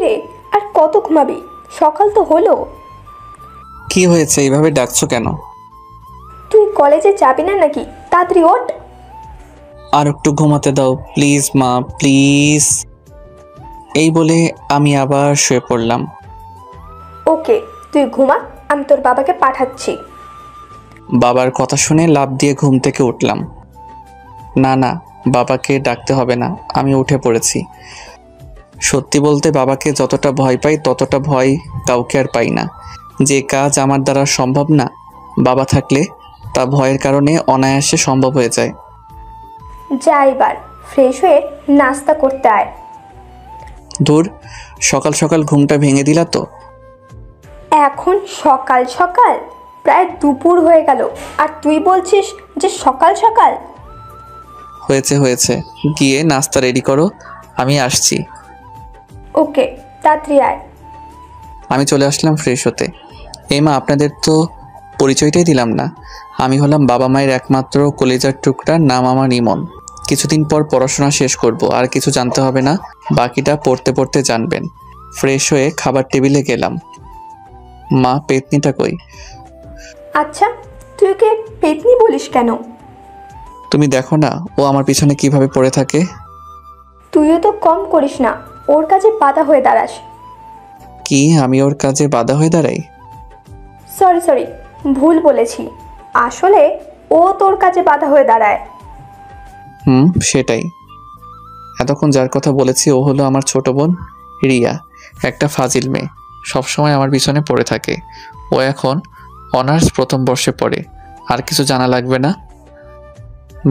রে, আর কত ঘুমাবি? সকাল তো হলো। কি হয়েছে, এইভাবে ডাকছো কেন? তুই কলেজে যাবি না নাকি? তাড়াতাড়ি ওঠ। আর একটু ঘুমাতে দাও প্লিজ মা, প্লিজ। এই বলে আমি আবার শুয়ে পড়লাম। ওকে, তুই ঘুমা, আমি তোর বাবাকে পাঠাচ্ছি। বাবার কথা শুনে লাফ দিয়ে ঘুম থেকে উঠলাম। না না, বাবাকে ডাকতে হবে না, আমি উঠে পড়েছি। সত্যি বলতে বাবাকে যতটা ভয় পাই ততটা ভয় কাউকে আর পাই না। যে কাজ আমার দ্বারা সম্ভব না, বাবা থাকলে তা ভয়ের কারণে অনায়াসে সম্ভব হয়ে যায়। যা এবার ফ্রেশ হয়ে নাস্তা করতে আয়। ধুর, সকাল সকাল ঘুমটা ভেঙে দিলা তো। এখন সকাল সকাল? প্রায় দুপুর হয়ে গেল, আর তুই বলছিস যে সকাল সকাল? হয়েছে হয়েছে, গিয়ে নাস্তা রেডি করো, আমি আসছি। ওকে, তাড়াতাড়ি আয়। আমি চলে আসলাম ফ্রেশ হতে। এই মা, আপনাদের তো পরিচয়টাই দিলাম না। আমি হলাম বাবা মায়ের একমাত্র কলেজার টুকরা, নাম আমার ইমন। কিছুদিন পর পড়াশোনা শেষ করব, আর কিছু জানতে হবে না, বাকিটা পড়তে পড়তে জানবেন। ফ্রেশ হয়ে খাবার টেবিলে গেলাম। মা, পেতনিটা কই? আচ্ছা, তুই ওকে পেতনি বলিস কেন? তুমি দেখো না ও আমার পিছনে কিভাবে পড়ে থাকে। তুইও তো কম করিস না, ওর কাছে বাধা হয়ে দাঁড়াস। কি আমি ওর কাজে বাধা হয়ে দাঁড়াই? সরি, ভুল বলেছি। আসলে ও তোর কাছে বাধা হয়ে দাঁড়ায়। সেটাই। এতক্ষণ যার কথা বলেছি ও হলো আমার ছোট বোন রিয়া, একটা ফাজিল মেয়ে, সবসময় আমার পিছনে পড়ে থাকে। ও এখন অনার্স প্রথম বর্ষে পড়ে। আর কিছু জানা লাগবে না।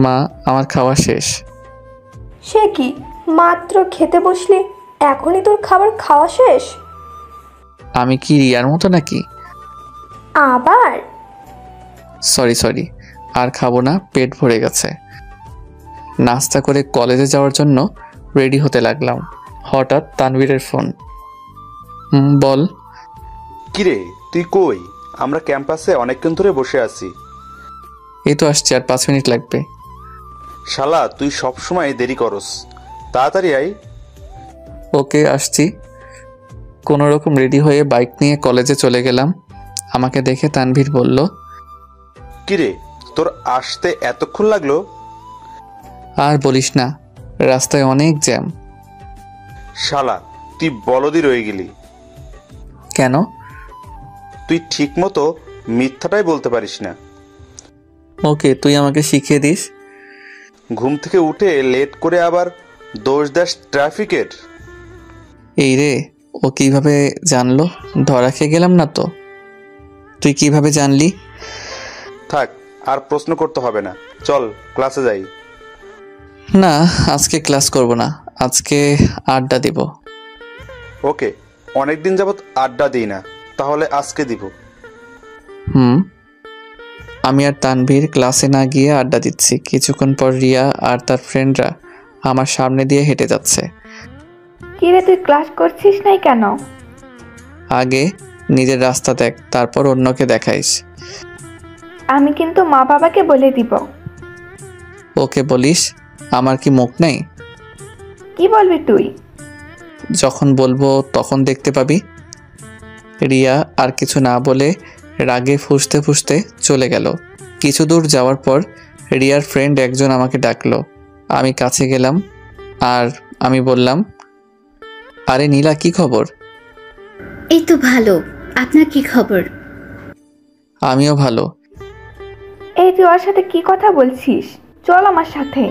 মা, আমার খাওয়া শেষ। সে কি, মাত্র খেতে বসলি, এখনই তোর খাবার খাওয়া শেষ? আমি কি রিয়ার মতো নাকি? আবার? সরি, আর খাবো না, পেট ভরে গেছে। নাস্তা করে কলেজে যাওয়ার জন্য রেডি হতে লাগলাম। হঠাৎ তানভীরের ফোন। বল। কিরে, তুই কই? আমরা ক্যাম্পাসে অনেকক্ষণ ধরে বসে আছি। এই তো আসছি, আর 5 মিনিট লাগবে। শালা, তুই সবসময় দেরি করস, তাড়াতাড়ি আয়। ওকে, আসছি। কোনো রকম রেডি হয়ে বাইক নিয়ে কলেজে চলে গেলাম। আমাকে দেখে তানভীর বলল, কিরে, তোর আসতে এতক্ষণ লাগলো? আর বলিস না, রাস্তায় অনেক জ্যাম। শালা, তুই বলদি রয়ে গেলি। কেন? তুই ঠিক মতো মিথ্যাটাই বলতে পারিস না। ওকে, তুই আমাকে শিখিয়ে দিস। ঘুম থেকে উঠে লেট করে আবার দোষ দাস ট্রাফিকের। এই রে, ও কিভাবে জানলো? ধরা খেয়ে গেলাম না তো? তুই কিভাবে জানলি? থাক, আর প্রশ্ন করতে হবে না, চল ক্লাসে যাই। না, আজকে ক্লাস করব না, আজকে আড্ডা দিব। ওকে, অনেকদিন যাবৎ আড্ডা দিই না, তাহলে আজকে দিব। আমি আর তানভীর ক্লাসে না গিয়ে আড্ডা দিচ্ছি। কিছুক্ষণ পর রিয়া আর তার ফ্রেন্ডরা আমার সামনে দিয়ে হেঁটে যাচ্ছে। কিরে, তুই ক্লাস করছিস নাই কেন? আগে নিজের রাস্তা দেখ, তারপর অন্যকে দেখাইস। আমি কিন্তু মা বাবাকে বলে দিব। ওকে বলিস, আমার কি মুখ নেই? কি বলবি তুই? যখন বলবো তখন দেখতে পাবি। রিয়া আর কিছু না বলে রাগে ফুঁসতে ফুঁসতে চলে গেল। কিছু দূর যাওয়ার পর রিয়ার ফ্রেন্ড একজন আমাকে ডাকলো। আমি কাছে গেলাম আর আমি বললাম, আরে নীলা, কি খবর? এই তো ভালো, আপনার কি খবর? আমিও ভালো। এই তুই ওর সাথে কি কথা বলছিস? চল আমার সাথে।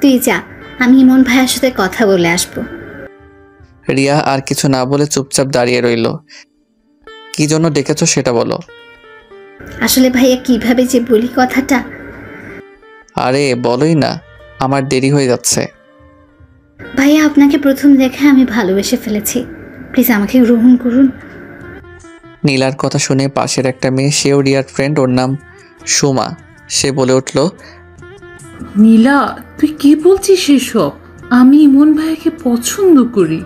তুই যা, আমি ইমন ভাইয়ের সাথে কথা বলে আসবো। রিয়া আর কিছু না বলে চুপচাপ দাঁড়িয়ে রইল। কি জন্য ডেকেছো সেটা বলো। আসলে ভাইয়া কিভাবে যে বলি কথাটা। আরে বলোই না, আমার দেরি হয়ে যাচ্ছে। ভাইয়া, আপনাকে প্রথম দেখে আমি ভালোবেসে ফেলেছি, প্লিজ আমাকে গ্রহণ করুন। নীলার কথা শুনে পাশের একটা মেয়ে, সেও রিয়ার ফ্রেন্ড, ওর নাম সুমা, সে বলে উঠল, নীলা, তুই কি বলছিস এসব? আমি ইমন ভাইকে পছন্দ করি।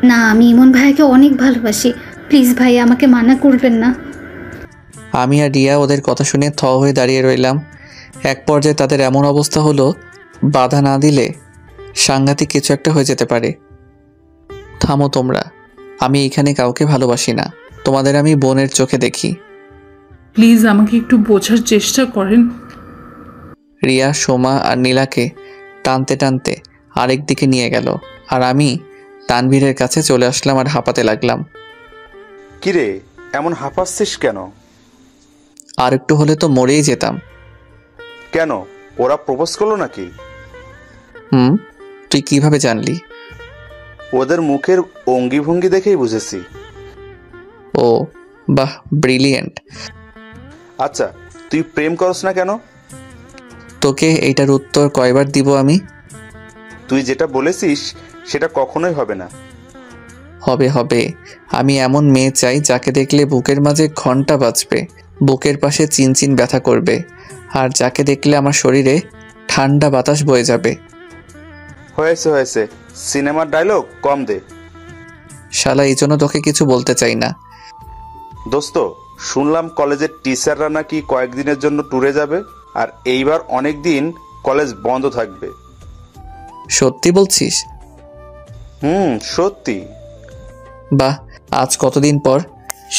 না, আমি ইমন ভাইয়াকে অনেক ভালোবাসি, প্লিজ ভাইয়া আমাকে মানা করবেন না। আমি আর রিয়া ওদের কথা শুনে থ হয়ে দাঁড়িয়ে রইলাম। এক পর্যায়ে তাদের এমন অবস্থা হলো, বাধা না দিলে সাংঘাতিক কিছু একটা হয়ে যেতে পারে। থামো তোমরা, আমি এখানে কাউকে ভালোবাসি না, তোমাদের আমি বোনের চোখে দেখি। প্লিজ আমাকে একটু বোঝার চেষ্টা করেন। রিয়া, সোমা আর নীলাকে টানতে টানতে আরেক দিকে নিয়ে গেল, আর আমি তানভীরের কাছে চলে আসলাম আর হাঁপাতে লাগলাম। কিরে, এমন হাঁপাচ্ছিস কেন? আর একটু হলে তো মরেই যেতাম। কেন, ওরা প্রপোজ করলো নাকি? তুই কিভাবে জানলি? ওদের মুখের অঙ্গি ভঙ্গি দেখেই বুঝেছি। ও বাহ, ব্রিলিয়েন্ট। আচ্ছা, তুই প্রেম করস না কেন? তোকে এইটার উত্তর কয়বার দিব আমি? তুই যেটা বলেছিস সেটা কখনোই হবে না। হবে হবে, আমি এমন মেয়ে চাই যাকে দেখলে বুকের মাঝে ঘন্টা বাজবে, বুকের পাশে চিনচিন ব্যথা করবে, আর যাকে দেখলে আমার শরীরে ঠান্ডা বাতাস বয়ে যাবে। হয়েছে হয়েছে, সিনেমার ডায়লগ কম দে। শালা, এই জন্য তোকে কিছু বলতে চাই না। দোস্ত, শুনলাম কলেজের টিচাররা নাকি কয়েকদিনের জন্য ট্যুরে যাবে, আর এইবার অনেক দিন কলেজ বন্ধ থাকবে। সত্যি বলছিস? সত্যি। বাহ, আজ কতদিন পর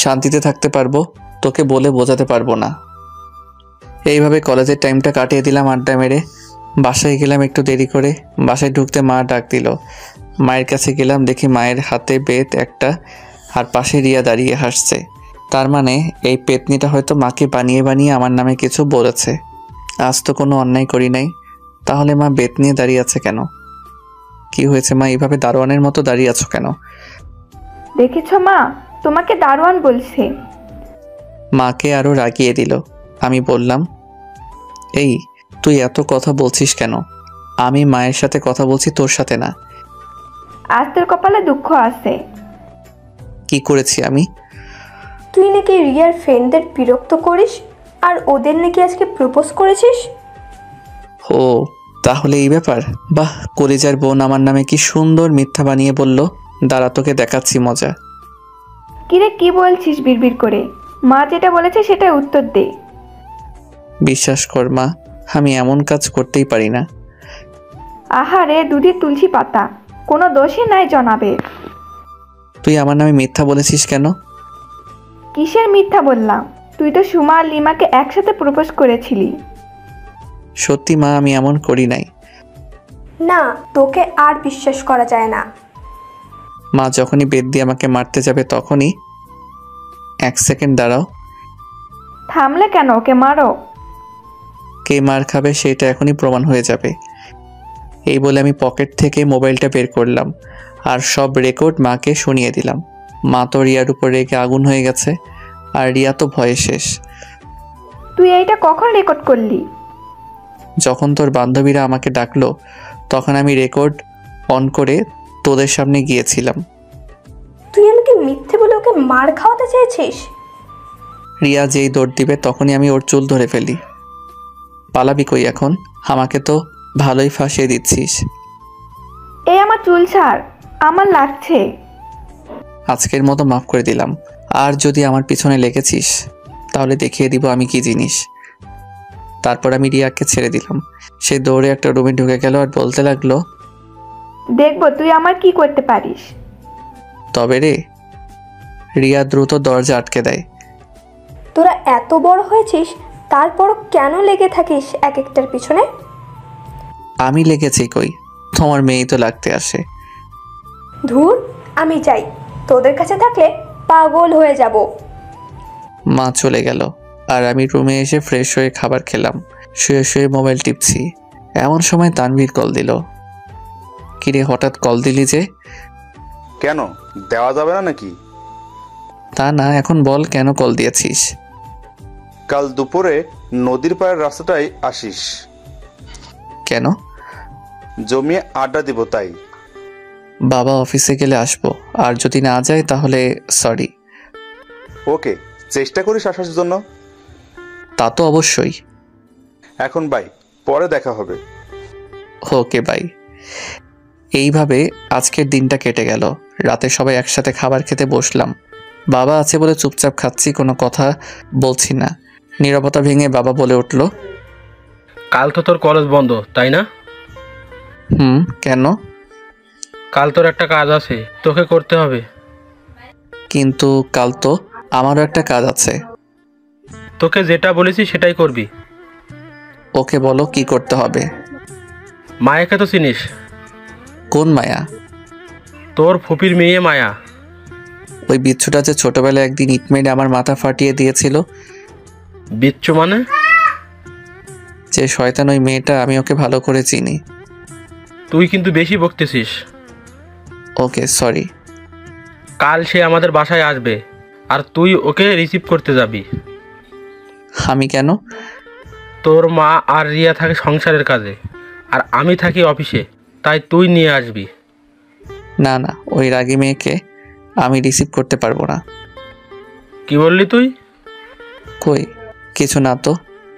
শান্তিতে থাকতে পারবো, তোকে বলে বোঝাতে পারবো না। এইভাবে কলেজের টাইমটা কাটিয়ে দিলাম আড্ডা মেরে। বাসায় গেলাম একটু দেরি করে। বাসায় ঢুকতে মা ডাক দিল। মায়ের কাছে গেলাম, দেখি মায়ের হাতে বেত একটা, আর পাশে রিয়া দাঁড়িয়ে হাসছে। তার মানে এই পেতনিটা হয়তো মাকে বানিয়ে বানিয়ে আমার নামে কিছু বলেছে। আজ তো কোনো অন্যায় করি নাই, তাহলে মা বেত নিয়ে দাঁড়িয়ে আছে কেন? কি হয়েছে মা, এইভাবে দারোয়ানের মতো দাঁড়িয়ে আছো কেন? দেখেছ মা, তোমাকে দারোয়ান বলছে। মাকে আরো রাগিয়ে দিল। আমি বললাম, এই তুই এত কথা বলছিস কেন? আমি মায়ের সাথে কথা বলছি, তোর সাথে না। আজ তোর কপালে দুঃখ আছে। কি করেছি আমি? তুই নাকি রিয়ার ফ্রেন্ডদের বিরক্ত করিস, আর ওদের নাকি আজকে প্রপোজ করেছিস। ও তাহলে এই ব্যাপার। বাহ, কলিজার বোন আমার নামে কি সুন্দর মিথ্যা বানিয়ে বলল। দাঁড়া, তোকে দেখাচ্ছি মজা। কিরে, কি বলছিস বিড়বিড় করে? মা যেটা বলেছে সেটা উত্তর দে। বিশ্বাস কর মা, আমি এমন কাজ করতেই পারি না। আহারে দুধের তুলসী পাতা, কোনো দোষই নাই জনাবে। তুই আমার নামে মিথ্যা বলেছিস কেন? কিসের মিথ্যা বললাম? তুই তো সুমা আর লিমাকে একসাথে প্রপোজ করেছিলি। সত্যি মা, আমি এমন করি নাই। না, তোকে আর বিশ্বাস করা যায় না। মা যখনই বেত দিয়ে আমাকে মারতে যাবে তখনই। এক সেকেন্ড দাঁড়াও। থামলে কেন? ওকে মারো। কে মার খাবে সেটা এখনই প্রমাণ হয়ে যাবে। এই বলে আমি পকেট থেকে মোবাইলটা বের করলাম আর সব রেকর্ড মাকে শুনিয়ে দিলাম। মা তো রিয়ার উপর রেগে আগুন হয়ে গেছে, আর রিয়া তো ভয়ে শেষ। তুই এইটা কখন রেকর্ড করলি? যখন তোর বান্ধবীরা আমাকে ডাকলো তখন আমি রেকর্ড অন করে তোদের সামনে গিয়েছিলাম। তুই আমাকে মিথ্যে বলে ওকে মার খাওয়াতে চেয়েছিস? রিয়া যেই দৌড় দিবে তখনই আমি ওর চুল ধরে ফেলি। পালাবি কই এখন? আমাকে তো ভালোই ফাঁসিয়ে দিচ্ছিস। এই আমার চুল ছাড়, আমার লাগছে। আজকের মতো মাফ করে দিলাম, আর যদি আমার পিছনে লেগেছিস তাহলে দেখিয়ে দিব আমি কি জিনিস। তারপর আমি রিয়াকে ছেড়ে দিলাম। সে দৌড়ে একটা রুমে ঢুকে গেল আর বলতে লাগলো, দেখবো তুই আমার কি করতে পারিস। তবে রে। রিয়া দ্রুত দরজা আটকে দেয়। তোরা এত বড় হয়েছিস, তারপরও কেন লেগে থাকিস এক একটার পিছনে? আমি লেগেছি কই, তোমার মেয়েই তো লাগতে আসে। ধুর, আমি যাই, তোদের কাছে থাকলে পাগল হয়ে যাব। মা চলে গেল আর আমি রুমে এসে ফ্রেশ হয়ে খাবার খেলাম। শুয়ে শুয়ে মোবাইল টিপছি, এমন সময় তানভীর কল দিল। কিরে, হঠাৎ কল দিলি যে? কেন, দেওয়া যাবে না নাকি? তা না, এখন বল কেন কল দিয়েছিস? কাল দুপুরে নদীর পাড়ের রাস্তাটায় আসিস। কেন? জমিয়ে আড্ডা দিব তাই। বাবা অফিসে গেলে আসবো, আর যদি না যায় তাহলে সরি। ওকে, চেষ্টা করিস আসার জন্য। তা তো অবশ্যই। এখন বাই, পরে দেখা হবে। Okay bye. এইভাবে আজকের দিনটা কেটে গেল। রাতে সবাই একসাথে খাবার খেতে বসলাম। বাবা আছে বলে চুপচাপ খাচ্ছি, কোনো কথা বলছি না। নীরবতা ভেঙে বাবা বলে উঠল, কাল তো তোর কলেজ বন্ধ, তাই না? কেন? কাল তোর একটা কাজ আছে, তোকে করতে হবে। কিন্তু কাল তো আমারও একটা কাজ আছে। তোকে যেটা বলেছি সেটাই করবি। ওকে বলো কি করতে হবে। মায়াকে তো চিনিস? কোন মায়া? তোর ফুপির মেয়ে মায়া। ওই বিচ্ছুটা যে ছোটবেলায় একদিন ইট মেরে আমার মাথা ফাটিয়ে দিয়েছিল। বিচ্ছু মানে? যে শয়তান ওই মেয়েটা, আমি ওকে ভালো করে চিনি। তুই কিন্তু বেশি বকতেছিস। ওকে সরি। কাল সে আমাদের বাসায় আসবে আর তুই ওকে রিসিভ করতে যাবি। আমি কেন? তোর মা আর রিয়া থাকে সংসারের কাজে আর আমি থাকি অফিসে, তাই তুই নিয়ে আসবি। না না, ওই রাগী মেয়েকে আমি রিসিভ করতে পারবো না। কি বললি তুই? কই কিছু না তো।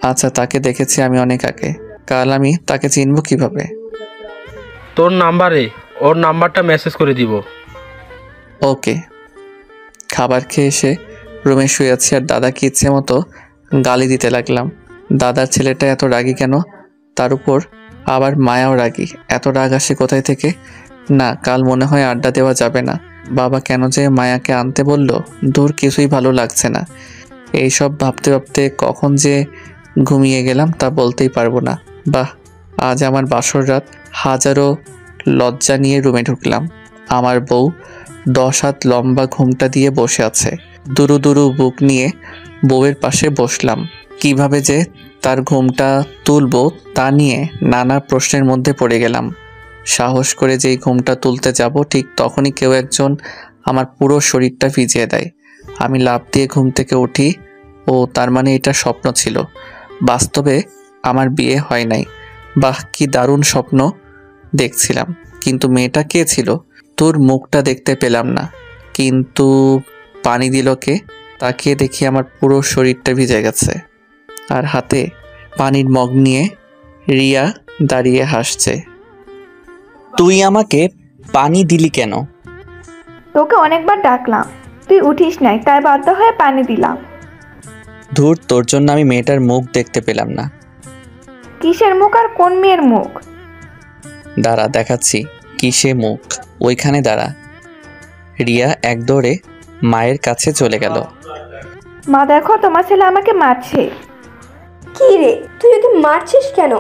আচ্ছা, তাকে দেখেছি আমি অনেক আগে, কাল আমি তাকে চিনবো কিভাবে? তোর নাম্বারে ওর নাম্বারটা মেসেজ করে দিব। ওকে। খাবার খেয়ে এসে রুমে শুয়ে আছি আর দাদাকে ইচ্ছে মতো গালি দিতে লাগলাম। দাদার ছেলেটা এত রাগী কেন? তার উপর আবার মায়াও রাগী। এত রাগ আসে কোথায় থেকে? না, কাল মনে হয় আড্ডা দেওয়া যাবে না। বাবা কেন যে মায়াকে আনতে বলল, দূর কিছুই ভালো লাগছে না। এইসব ভাবতে ভাবতে কখন যে ঘুমিয়ে গেলাম তা বলতেই পারবো না। বাহ, আজ আমার বাসর রাত। হাজারো লজ্জা নিয়ে রুমে ঢুকলাম। আমার বউ 10 হাত লম্বা ঘুমটা দিয়ে বসে আছে। দুরু দুরু বুক নিয়ে বউয়ের পাশে বসলাম। কিভাবে যে তার ঘুমটা তুলবো তা নিয়ে নানা প্রশ্নের মধ্যে পড়ে গেলাম। সাহস করে যেই ঘুমটা তুলতে যাব, ঠিক তখনই কেউ একজন আমার পুরো শরীরটা ভিজিয়ে দেয়। আমি লাফ দিয়ে ঘুম থেকে উঠি। ও তার মানে এটা স্বপ্ন ছিল, বাস্তবে আমার বিয়ে হয় নাই। বাহ, কি দারুণ স্বপ্ন দেখছিলাম। কিন্তু মেয়েটা কে ছিল? তোর মুখটা দেখতে পেলাম না, কিন্তু পানি দিল কে? তাকিয়ে দেখি আমার পুরো শরীরটা ভিজে গেছে আর হাতে পানির মগ নিয়ে রিয়া দাঁড়িয়ে হাসছে। তুই আমাকে পানি দিলি কেন? তোকে অনেকবার ডাকলাম, তুই উঠিস নাই, তাই বাধ্য হয়ে পানি দিলাম। ধুর, তোর জন্য আমি মেয়েটার মুখ দেখতে পেলাম না। কিসের মুখ আর কোন মেয়ের মুখ? দাঁড়া দেখাচ্ছি কিসে মুখ। ওইখানে দাঁড়া। রিয়া এক দৌড়ে মায়ের কাছে চলে গেল। মা দেখো, তোমার ছেলে আমাকে মারছে। কি রে, তুই ওকে মারছিস কেন?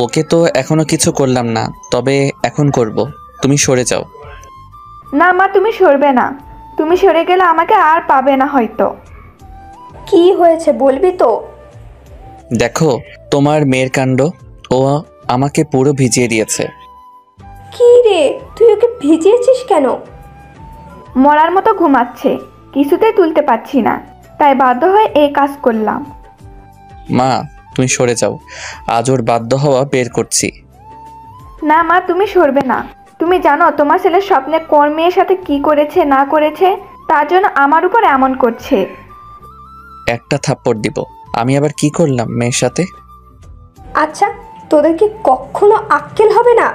ওকে তো এখনো কিছু করলাম না, তবে এখন করব। তুমি সরে যাও। না মা, তুমি সরবে না। তুমি সরে গেলে আমাকে আর পাবে না হয়তো। কি হয়েছে বলবি তো? দেখো তোমার মেয়ের কাণ্ড। ও আমাকে পুরো ভিজিয়ে দিয়েছে। কি রে, তুই ওকে ভিজিয়েছিস কেন? মরার মতো ঘুমাচ্ছে, কিছুতেই তুলতে পারছি না, তাই বাধ্য হয়ে এই কাজ করলাম। মা তুমি সরে যাও, আজ ওর বাধ্য হওয়া বের করছি। না মা, তুমি সরবে না। তুমি জানো তোমার ছেলে স্বপ্নে কোন মেয়ের সাথে কি করেছে না করেছে, তার জন্য আমার উপর এমন করছে। একটা থাপ্পড় দিব। আমি আবার কি করলাম মেয়ের সাথে? আচ্ছা, তোদের কি কখনো আক্কেল হবে না?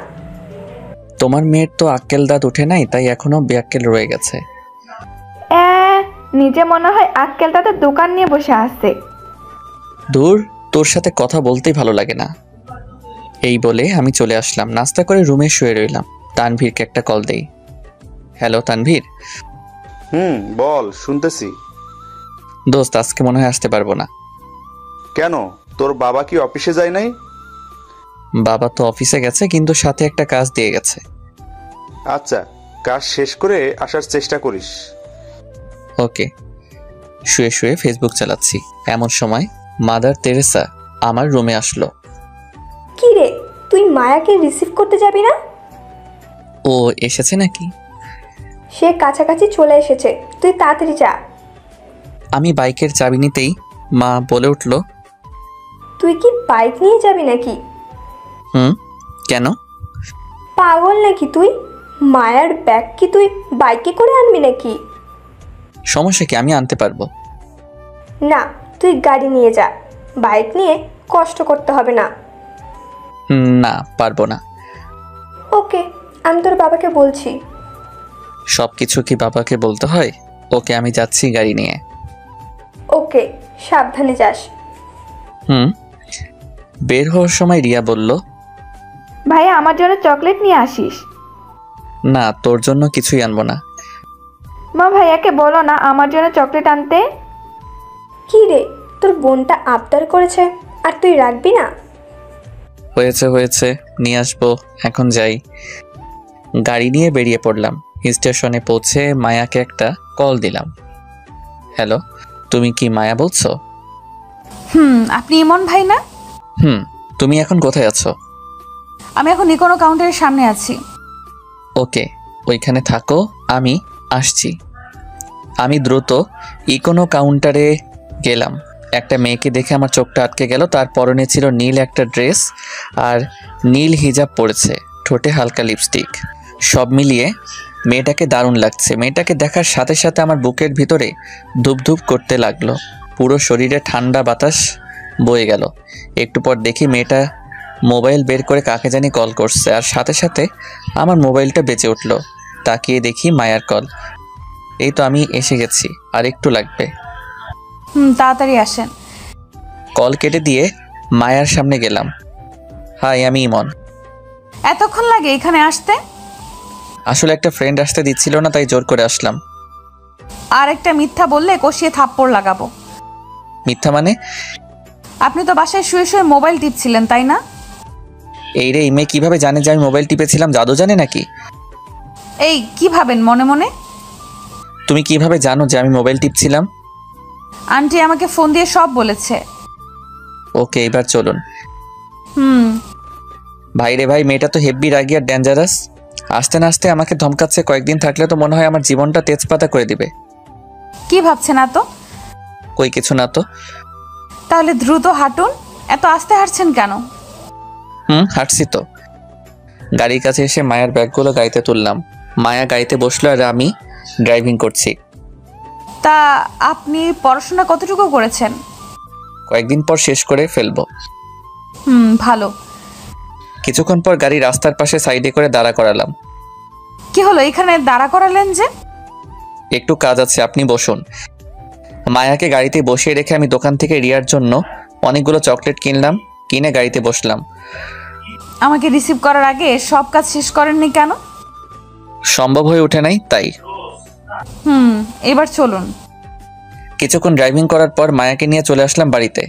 তোমার মেয়ের তো আক্কেল দাঁত উঠে নাই, তাই এখনো বেআক্কেল রয়ে গেছে। নিজে মনে হয় আক্কেল তাদের দোকান নিয়ে বসে আছে। দূর, তোর সাথে কথা বলতেই ভালো লাগে না। এই বলে আমি চলে আসলাম। নাস্তা করে রুমে শুয়ে রইলাম। তানভীরকে একটা কল দেই। হ্যালো তানভীর। বল, শুনতেছি। দোস্ত, আজকে মনে হয় আসতে পারবো না। কেন, তোর বাবা কি অফিসে যায় নাই? বাবা তো অফিসে গেছে, কিন্তু সাথে একটা কাজ দিয়ে গেছে। আচ্ছা, কাজ শেষ করে আসার চেষ্টা করিস। ওকে। শুয়ে শুয়ে ফেসবুক চালাচ্ছি, এমন সময় মাদার তেরেসা আমার রুমে আসলো। কি রে, তুই মায়াকে রিসিভ করতে যাবি না? ও এসেছে নাকি? সে কাছাকাছি চলে এসেছে, তুই তাড়াতাড়ি যা। আমি বাইকের চাবি নিতেই মা বলে উঠল, তুই কি বাইক নিয়ে যাবি নাকি? কেন? পাগল নাকি তুই? মায়ার ব্যাগ কি তুই বাইকে করে আনবি নাকি? সমস্যা কি, আমি আনতে পারবো। না, তুই গাড়ি নিয়ে যা, বাইক নিয়ে কষ্ট করতে হবে না। না, পারবো না। ওকে, আমি তোর বাবাকে বলছি। সব কিছু কি বাবাকে বলতে হয়? ওকে, আমি যাচ্ছি গাড়ি নিয়ে। ওকে, সাবধানে যাস। বের হওয়ার সময় রিয়া বলল, ভাইয়া আমার জন্য চকলেট নিয়ে আসিস। না, তোর জন্য কিছুই আনবো না। মা ভাইয়াকে বলো না আমার জন্য চকলেট আনতে। কি রে, তোর বোনটা আবদার করেছে আর তুই রাখবি না? হয়েছে হয়েছে, নিয়ে আসবো, এখন যাই। গাড়ি নিয়ে বেরিয়ে পড়লাম। স্টেশনে পৌঁছে মায়াকে একটা কল দিলাম। হ্যালো, তুমি কি মায়া বলছো? আপনি ইমন ভাই না? তুমি এখন কোথায় আছো? আমি এখন ইকোনো কাউন্টারের সামনে আছি। ওকে, ওইখানে থাকো, আমি আসছি। আমি দ্রুত ইকোনো কাউন্টারে গেলাম। একটা মেয়েকে দেখে আমার চোখটা আটকে গেল। তার পরনে ছিল নীল একটা ড্রেস আর নীল হিজাব পরেছে, ঠোঁটে হালকা লিপস্টিক। সব মিলিয়ে মেয়েটাকে দারুণ লাগছে। মেয়েটাকে দেখার সাথে সাথে আমার বুকের ভিতরে ধুপধুপ করতে লাগলো, পুরো শরীরে ঠান্ডা বাতাস বয়ে গেল। একটু পর দেখি মেয়েটা মোবাইল বের করে কাকে জানি কল করছে, আর সাথে সাথে আমার মোবাইলটা বেজে উঠল। তাকিয়ে দেখি মায়ার কল। এই তো আমি এসে গেছি, আর একটু লাগবে। তাড়াতাড়ি আসেন। কল কেটে দিয়ে মায়ার সামনে গেলাম। হাই, আমি ইমন। এতক্ষণ লাগে এখানে আসতে? আসলে একটা ফ্রেন্ড আসতে দিচ্ছিল না, তাই জোর করে আসলাম। আর একটা মিথ্যা বললে কষিয়ে থাপ্পড় লাগাবো। মিথ্যা মানে? আপনি তো বাসায় শুয়ে শুয়ে মোবাইল টিপছিলেন, তাই না? এই রে, এই মেয়ে কিভাবে জানে যে আমি মোবাইল টিপেছিলাম? জাদু জানে নাকি? এই কি ভাবেন মনে মনে? তুমি কিভাবে জানো যে আমি মোবাইল টিপছিলাম? আন্টি আমাকে ফোন দিয়ে সব বলেছে। ওকে, এবার চলুন। ভাই রে ভাই, মেয়েটা তো হেব্বি রাগী আর ডেঞ্জারাস। আসতে না আসতে আমাকে ধমকাচ্ছে। কয়েকদিন থাকলে তো মনে হয় আমার জীবনটা তেজপাতা করে দিবে। কি ভাবছেন এত? কই কিছু না তো। তাহলে দ্রুত হাঁটুন। এত আস্তে হাঁটছেন কেন? হাঁটছি তো। গাড়ির কাছে এসে মায়ের ব্যাগগুলো গাড়িতে তুললাম। মায়া গাড়িতে বসলো আর আমি ড্রাইভিং করছি। তা আপনি পড়াশোনা কতটুকু করেছেন? কয়েকদিন পর শেষ করে ফেলবো। ভালো। কিছুক্ষণ পর গাড়ি রাস্তার পাশে সাইডে করে দাঁড়া করালাম। কি হলো, এখানে দাঁড়া করালেন যে? একটু কাজ আছে, আপনি বসুন। মায়াকে গাড়িতে বসিয়ে রেখে আমি দোকান থেকে রিয়ার জন্য অনেকগুলো চকলেট কিনলাম। কিনে গাড়িতে বসলাম। আমাকে রিসিভ করার আগে সব কাজ শেষ করেননি কেন? সম্ভব হয়ে ওঠে নাই, তাই। এবার চলুন। কিছুক্ষণ ড্রাইভিং করার পর মায়াকে নিয়ে চলে আসলাম বাড়িতে।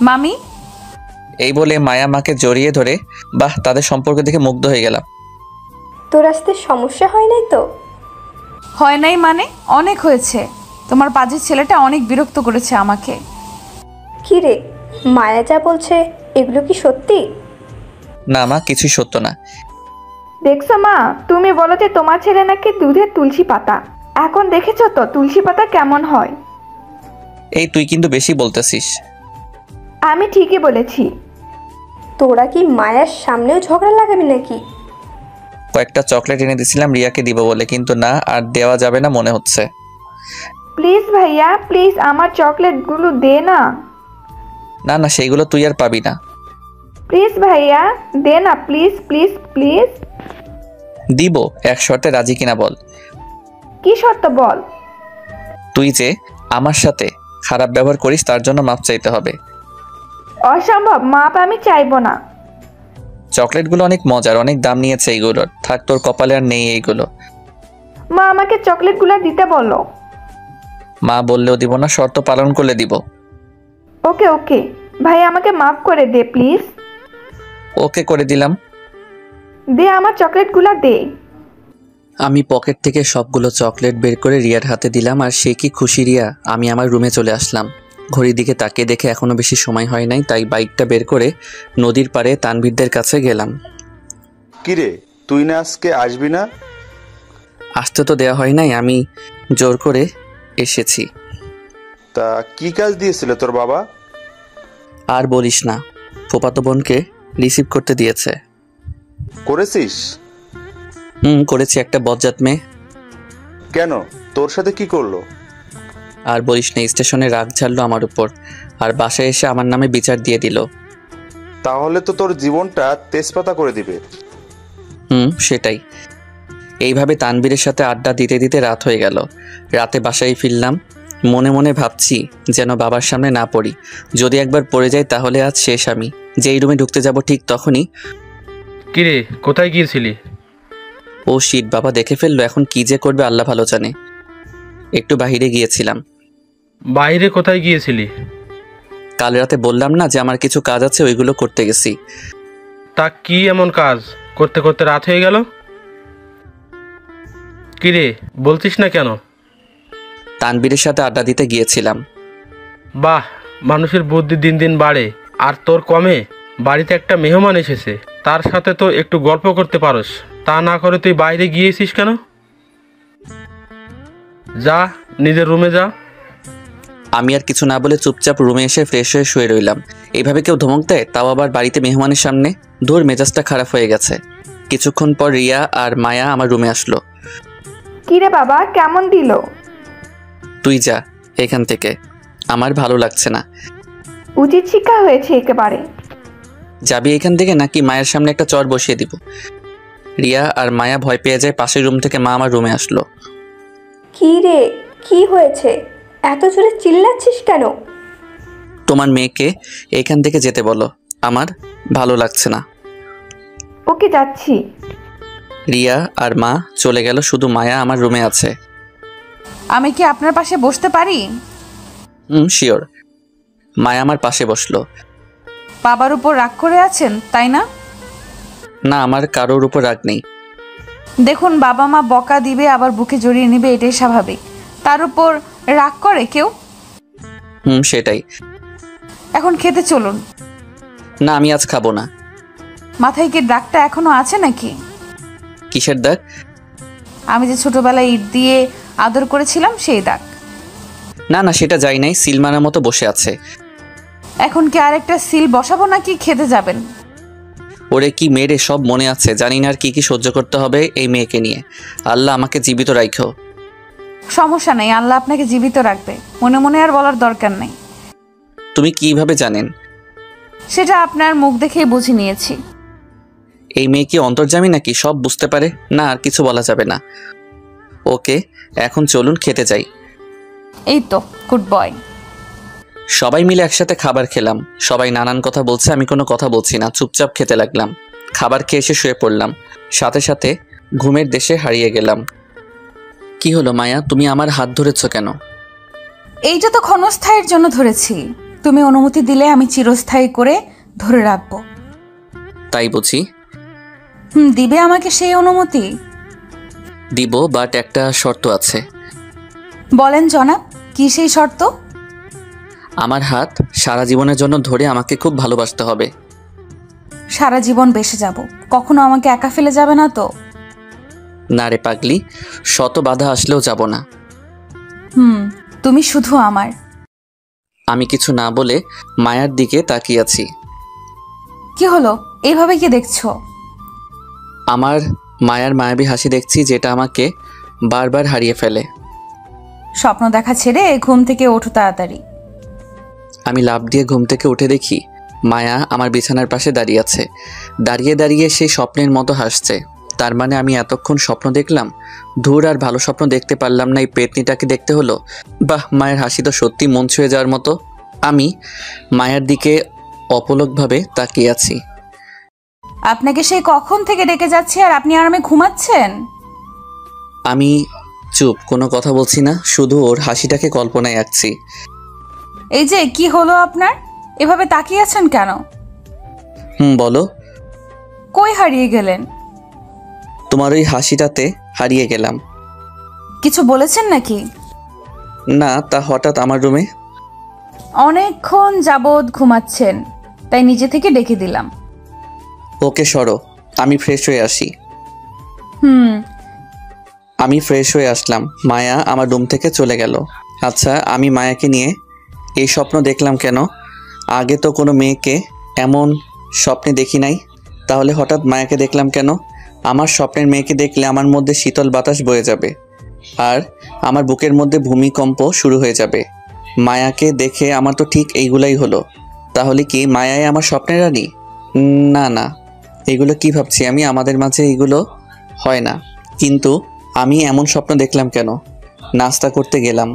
মামি? এই বলে মায়া মাকে জড়িয়ে ধরে, বাহ, তাদের সম্পর্ক দেখে মুগ্ধ হয়ে গেলাম। তোর আসতে সমস্যা হয় নাই তো? হয় নাই মানে? অনেক হয়েছে। তোমার পাজির ছেলেটা অনেক বিরক্ত করেছে আমাকে। কি রে, মায়া যা বলছে এগুলো কি সত্যি? না মা, কিছুই সত্য না। দেখছো মা, তুমি বলো যে তোমার ছেলে নাকি দুধের তুলসী পাতা। এখন দেখেছো তো তুলসী পাতা কেমন হয়? এই তুই কিন্তু বেশি বলতেছিস। আমি ঠিকই বলেছি। তোরা কি মায়ার সামনেও ঝগড়া লাগাবি নাকি? কয়েকটা চকলেট এনে দিয়েছিলাম রিয়াকে দিব বলে, কিন্তু না, আর দেওয়া যাবে না মনে হচ্ছে। প্লিজ ভাইয়া, প্লিজ আমার চকলেটগুলো দে না। না না, সেইগুলো তুই আর পাবি না। প্লিজ ভাইয়া দে না, প্লিজ প্লিজ প্লিজ। দিব, এক শর্তে রাজি কিনা বল। কি শর্ত বল? তুই যে আমার সাথে খারাপ ব্যবহার করিস তার জন্য মাপ চাইতে হবে। অসম্ভব, মাপ আমি চাইবো না। চকলেটগুলো অনেক মজার, অনেক দাম নিয়েছে এইগুলোর। থাক, তোর কপালে আর নেই এইগুলো। মা আমাকে চকলেটগুলো দিতে বলো। মা বললেও দিব না, শর্ত পালন করলে দিব। ওকে ওকে ভাই, আমাকে মাফ করে দে প্লিজ। ওকে করে দিলাম। দে আমার চকলেটগুলো দে। আমি পকেট থেকে সবগুলো চকলেট বের করে রিয়ার হাতে দিলাম, আর সে কি খুশি রিয়া। আমি আমার রুমে চলে আসলাম। ঘড়ির দিকে তাকিয়ে দেখে এখনো বেশি সময় হয় নাই, তাই বাইকটা বের করে নদীর পাড়ে তানভীরদের কাছে গেলাম। কিরে, তুই না আজকে আসবি না? আসতে তো দেওয়া হয় নাই, আমি জোর করে এসেছি। তা কি কাজ দিয়েছিল তোর বাবা? আর বলিস না, ফুফাতো বোনকে রিসিভ করতে দিয়েছে। করেছিস? করেছি, একটা বজ্জাত মেয়ে। কেন, তোর সাথে কি করলো? আর বলিস না, স্টেশনে রাগ ঝাড়লো আমার উপর, আর বাসায় এসে আমার নামে বিচার দিয়ে দিল। তাহলে তো তোর জীবনটা তেজপাতা করে দিবে। সেটাই। এইভাবে তানবীরের সাথে আড্ডা দিতে দিতে রাত হয়ে গেল। রাতে বাসায় ফিরলাম। মনে মনে ভাবছি যেন বাবার সামনে না পড়ি। যদি একবার পড়ে যাই তাহলে আজ শেষ। আমি যেই রুমে ঢুকতে যাব ঠিক তখনই, কিরে, কোথায় গিয়েছিলি? ও শিট, বাবা দেখে ফেললো, এখন কি যে করবে আল্লাহ ভালো জানে। একটু বাইরে গিয়েছিলাম। বাইরে কোথায় গিয়েছিলি? কাল রাতে বললাম না যে আমার কিছু কাজ আছে, ওইগুলো করতে গেছি। তা কি এমন কাজ করতে করতে রাত হয়ে গেল? কিরে বলছিস না কেন? তানবীরের সাথে আড্ডা দিতে গিয়েছিলাম। বাহ, মানুষের বুদ্ধি দিন দিন বাড়ে। আর তোর কমে? বাড়িতে একটা মেহমান এসেছে, তার সাথে তো একটু গল্প করতে পারোস। তা না করে তুই বাইরে গিয়েছিস কেন? যা, নিজের রুমে যা। আমি আর কিছু না বলে চুপচাপ রুমে এসে ফ্রেশ হয়ে শুয়ে রইলাম। এইভাবে কেউ ধমক দেয়, তাও আবার বাড়িতে মেহমানের সামনে? ধুর, মেজাজটা খারাপ হয়ে গেছে। কিছুক্ষণ পর রিয়া আর মায়া আমার রুমে আসলো। কিরে বাবা, কেমন দিল? তুই যা এখান থেকে, আমার ভালো লাগছে না। উচিত শিক্ষা হয়েছে একেবারে। যাবি এখান থেকে নাকি মায়ের সামনে একটা চর বসিয়ে দিব? রিয়া আর মায়া ভয় পেয়ে যায়। পাশের রুম থেকে মা আমার রুমে আসলো। কি রে, কি হয়েছে? এত জোরে চিল্লাচ্ছিস কেন? তোমার মেয়েকে এখান থেকে যেতে বলো, আমার ভালো লাগছে না। ওকে, যাচ্ছি। রিয়া আর মা চলে গেল, শুধু মায়া আমার রুমে আছে। আমি কি আপনার পাশে বসতে পারি? শিওর। মায়া আমার পাশে বসলো। বাবার উপর রাগ করে আছেন তাই না? না, আমার কারোর উপর রাগ নেই। দেখুন, বাবা মা বকা দিবে, আবার বুকে জড়িয়ে নেবে, এটাই স্বাভাবিক। তার উপর রাগ করে কেউ? সেটাই। এখন খেতে চলুন। না, আমি আজ খাবো না। মাথায় কি দাগটা এখনো আছে নাকি? কিসের দাগ? আমি যে ছোটবেলায় ইট দিয়ে আদর করেছিলাম সেই দাগ। না না, সেটা যাই নাই, সিল মারার মতো বসে আছে। এখন কি আরেকটা সিল বসাবো নাকি খেতে যাবেন? ওরে কি মেয়েরে, সব মনে আছে। জানি না আর কি কি সহ্য করতে হবে এই মেয়েকে নিয়ে। আল্লাহ আমাকে জীবিত রাখো। সমস্যা নেই, আল্লাহ আপনাকে জীবিত রাখবে। মনে মনে আর বলার দরকার নেই। তুমি কিভাবে জানেন? সেটা আপনার মুখ দেখেই বুঝে নিয়েছি। এই মেয়ে কি অন্তর্যামী নাকি? সব বুঝতে পারে না, আর কিছু বলা যাবে না। ওকে, এখন চলুন খেতে যাই। এই তো, গুড বয়। সবাই মিলে একসাথে খাবার খেলাম। সবাই নানান কথা বলছে, আমি কোনো কথা বলছি না, চুপচাপ খেতে লাগলাম। খাবার খেয়ে এসে শুয়ে পড়লাম। সাথে সাথে ঘুমের দেশে হারিয়ে গেলাম। কি হলো মায়া, তুমি আমার হাত ধরেছ কেন? এইটা তো ক্ষণস্থায়ীর জন্য ধরেছি। তুমি অনুমতি দিলে আমি চিরস্থায়ী করে ধরে রাখবো। তাই বুঝি? দিবে আমাকে সেই অনুমতি? দিব, বাট একটা শর্ত আছে। বলেন জনাব, কি সেই শর্ত? আমার হাত সারা জীবনের জন্য ধরে আমাকে খুব ভালোবাসতে হবে। সারা জীবন বেঁচে যাব, কখনো আমাকে একা ফেলে যাবে না তো? না রে পাগলি, শত বাধা আসলেও যাব না। তুমি শুধু আমার। আমি কিছু না বলে মায়ার দিকে তাকিয়ে আছি। কি হলো, এইভাবে কি দেখছো? আমার মায়ার মায়াবী হাসি দেখছি, যেটা আমাকে বারবার হারিয়ে ফেলে। স্বপ্ন দেখা ছেড়ে ঘুম থেকে ওঠো তাড়াতাড়ি। আমি লাফ দিয়ে ঘুম থেকে উঠে দেখি মায়া আমার বিছানার পাশে দাঁড়িয়ে আছে। দাঁড়িয়ে দাঁড়িয়ে সেই স্বপ্নের মতো হাসছে। তার মানে আমি এতক্ষণ স্বপ্ন দেখলাম? ধুর, আর ভালো স্বপ্ন দেখতে পারলাম না, এই পেতনিটাকে দেখতে হলো। বাহ, মায়ের হাসি তো সত্যি মন ছুঁয়ে যাওয়ার মতো। আমি মায়ের দিকে অপলকভাবে তাকিয়ে আছি। আপনাকে সেই কখন থেকে ডেকে যাচ্ছে আর আপনি আরামে ঘুমাচ্ছেন? আমি চুপ, কোনো কথা বলছি না, শুধু ওর হাসিটাকে কল্পনায় আঁকছি। এই যে কি হলো আপনার, এভাবে তাকিয়ে আছেন কেন? বলো। কই হারিয়ে গেলেন? তোমার ওই হাসিটাতে হারিয়ে গেলাম। কিছু বলেছেন নাকি? না, তা হঠাৎ আমার রুমে। অনেকক্ষণ যাবৎ ঘুমাচ্ছেন, তাই নিজে থেকে ডেকে দিলাম। ওকে সরো, আমি ফ্রেশ হয়ে আসি। আমি ফ্রেশ হয়ে আসলাম। মায়া আমার রুম থেকে চলে গেল। আচ্ছা, আমি মায়াকে নিয়ে এই স্বপ্ন দেখলাম কেন? আগে তো কোনো মেয়েকে এমন স্বপ্নে দেখি নাই, তাহলে হঠাৎ মায়াকে দেখলাম কেন? আমার স্বপ্নের মেয়েকে দেখলে আমার মধ্যে শীতল বাতাস বয়ে যাবে, আর আমার বুকের মধ্যে ভূমিকম্প শুরু হয়ে যাবে। মায়াকে দেখে আমার তো ঠিক এইগুলাই হলো। তাহলে কি মায়াই আমার স্বপ্নের রানী? না না, এগুলো কি ভাবছি আমি? আমাদের মাঝে এগুলো হয় না। কিন্তু আমি এমন স্বপ্ন দেখলাম কেন? নাস্তা করতে গেলাম,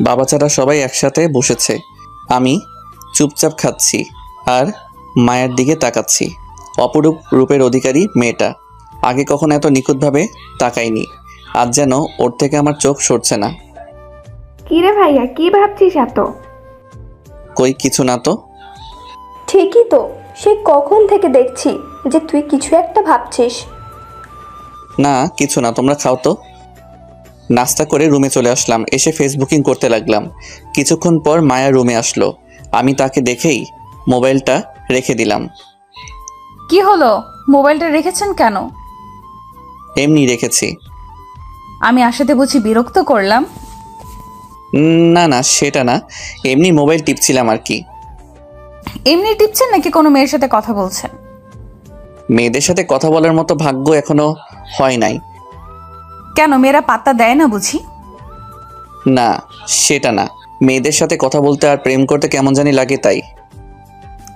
বাবা চারা সবাই একসাথে বসেছে। আমি চুপচাপ খাচ্ছি আর মায়ের দিকে তাকাচ্ছি। অপরূপ রূপের অধিকারী মেয়েটা আগে কখনো এত নিখুঁতভাবে তাকাইনি। আজ যেন ওর থেকে আমার চোখ সরছে না। কি রে ভাইয়া, কি ভাবছিস এত? কই কিছু না তো। ঠিকই তো, সেই কখন থেকে দেখছি যে তুই কিছু একটা ভাবছিস। না কিছু না, তোমরা খাও তো। নাস্তা করে রুমে চলে আসলাম। এসে ফেসবুকিং করতে লাগলাম। কিছুক্ষণ পর মায়া রুমে আসলো। আমি তাকে দেখেই মোবাইলটা রেখে দিলাম। কি হলো, মোবাইলটা রেখেছেন কেন? এমনি রেখেছি। আমি আসাতে বুঝি বিরক্ত করলাম? না না সেটা না, এমনি মোবাইল টিপছিলাম আর কি। এমনি টিপছেন নাকি কোনো মেয়ের সাথে কথা বলছেন? মেয়েদের সাথে কথা বলার মতো ভাগ্য এখনো হয় নাই। কেন, মেয়েরা পাত্তা দেয় না বুঝি? না সেটা না, মেয়েদের সাথে কথা বলতে আর প্রেম করতে কেমন জানি লাগে তাই।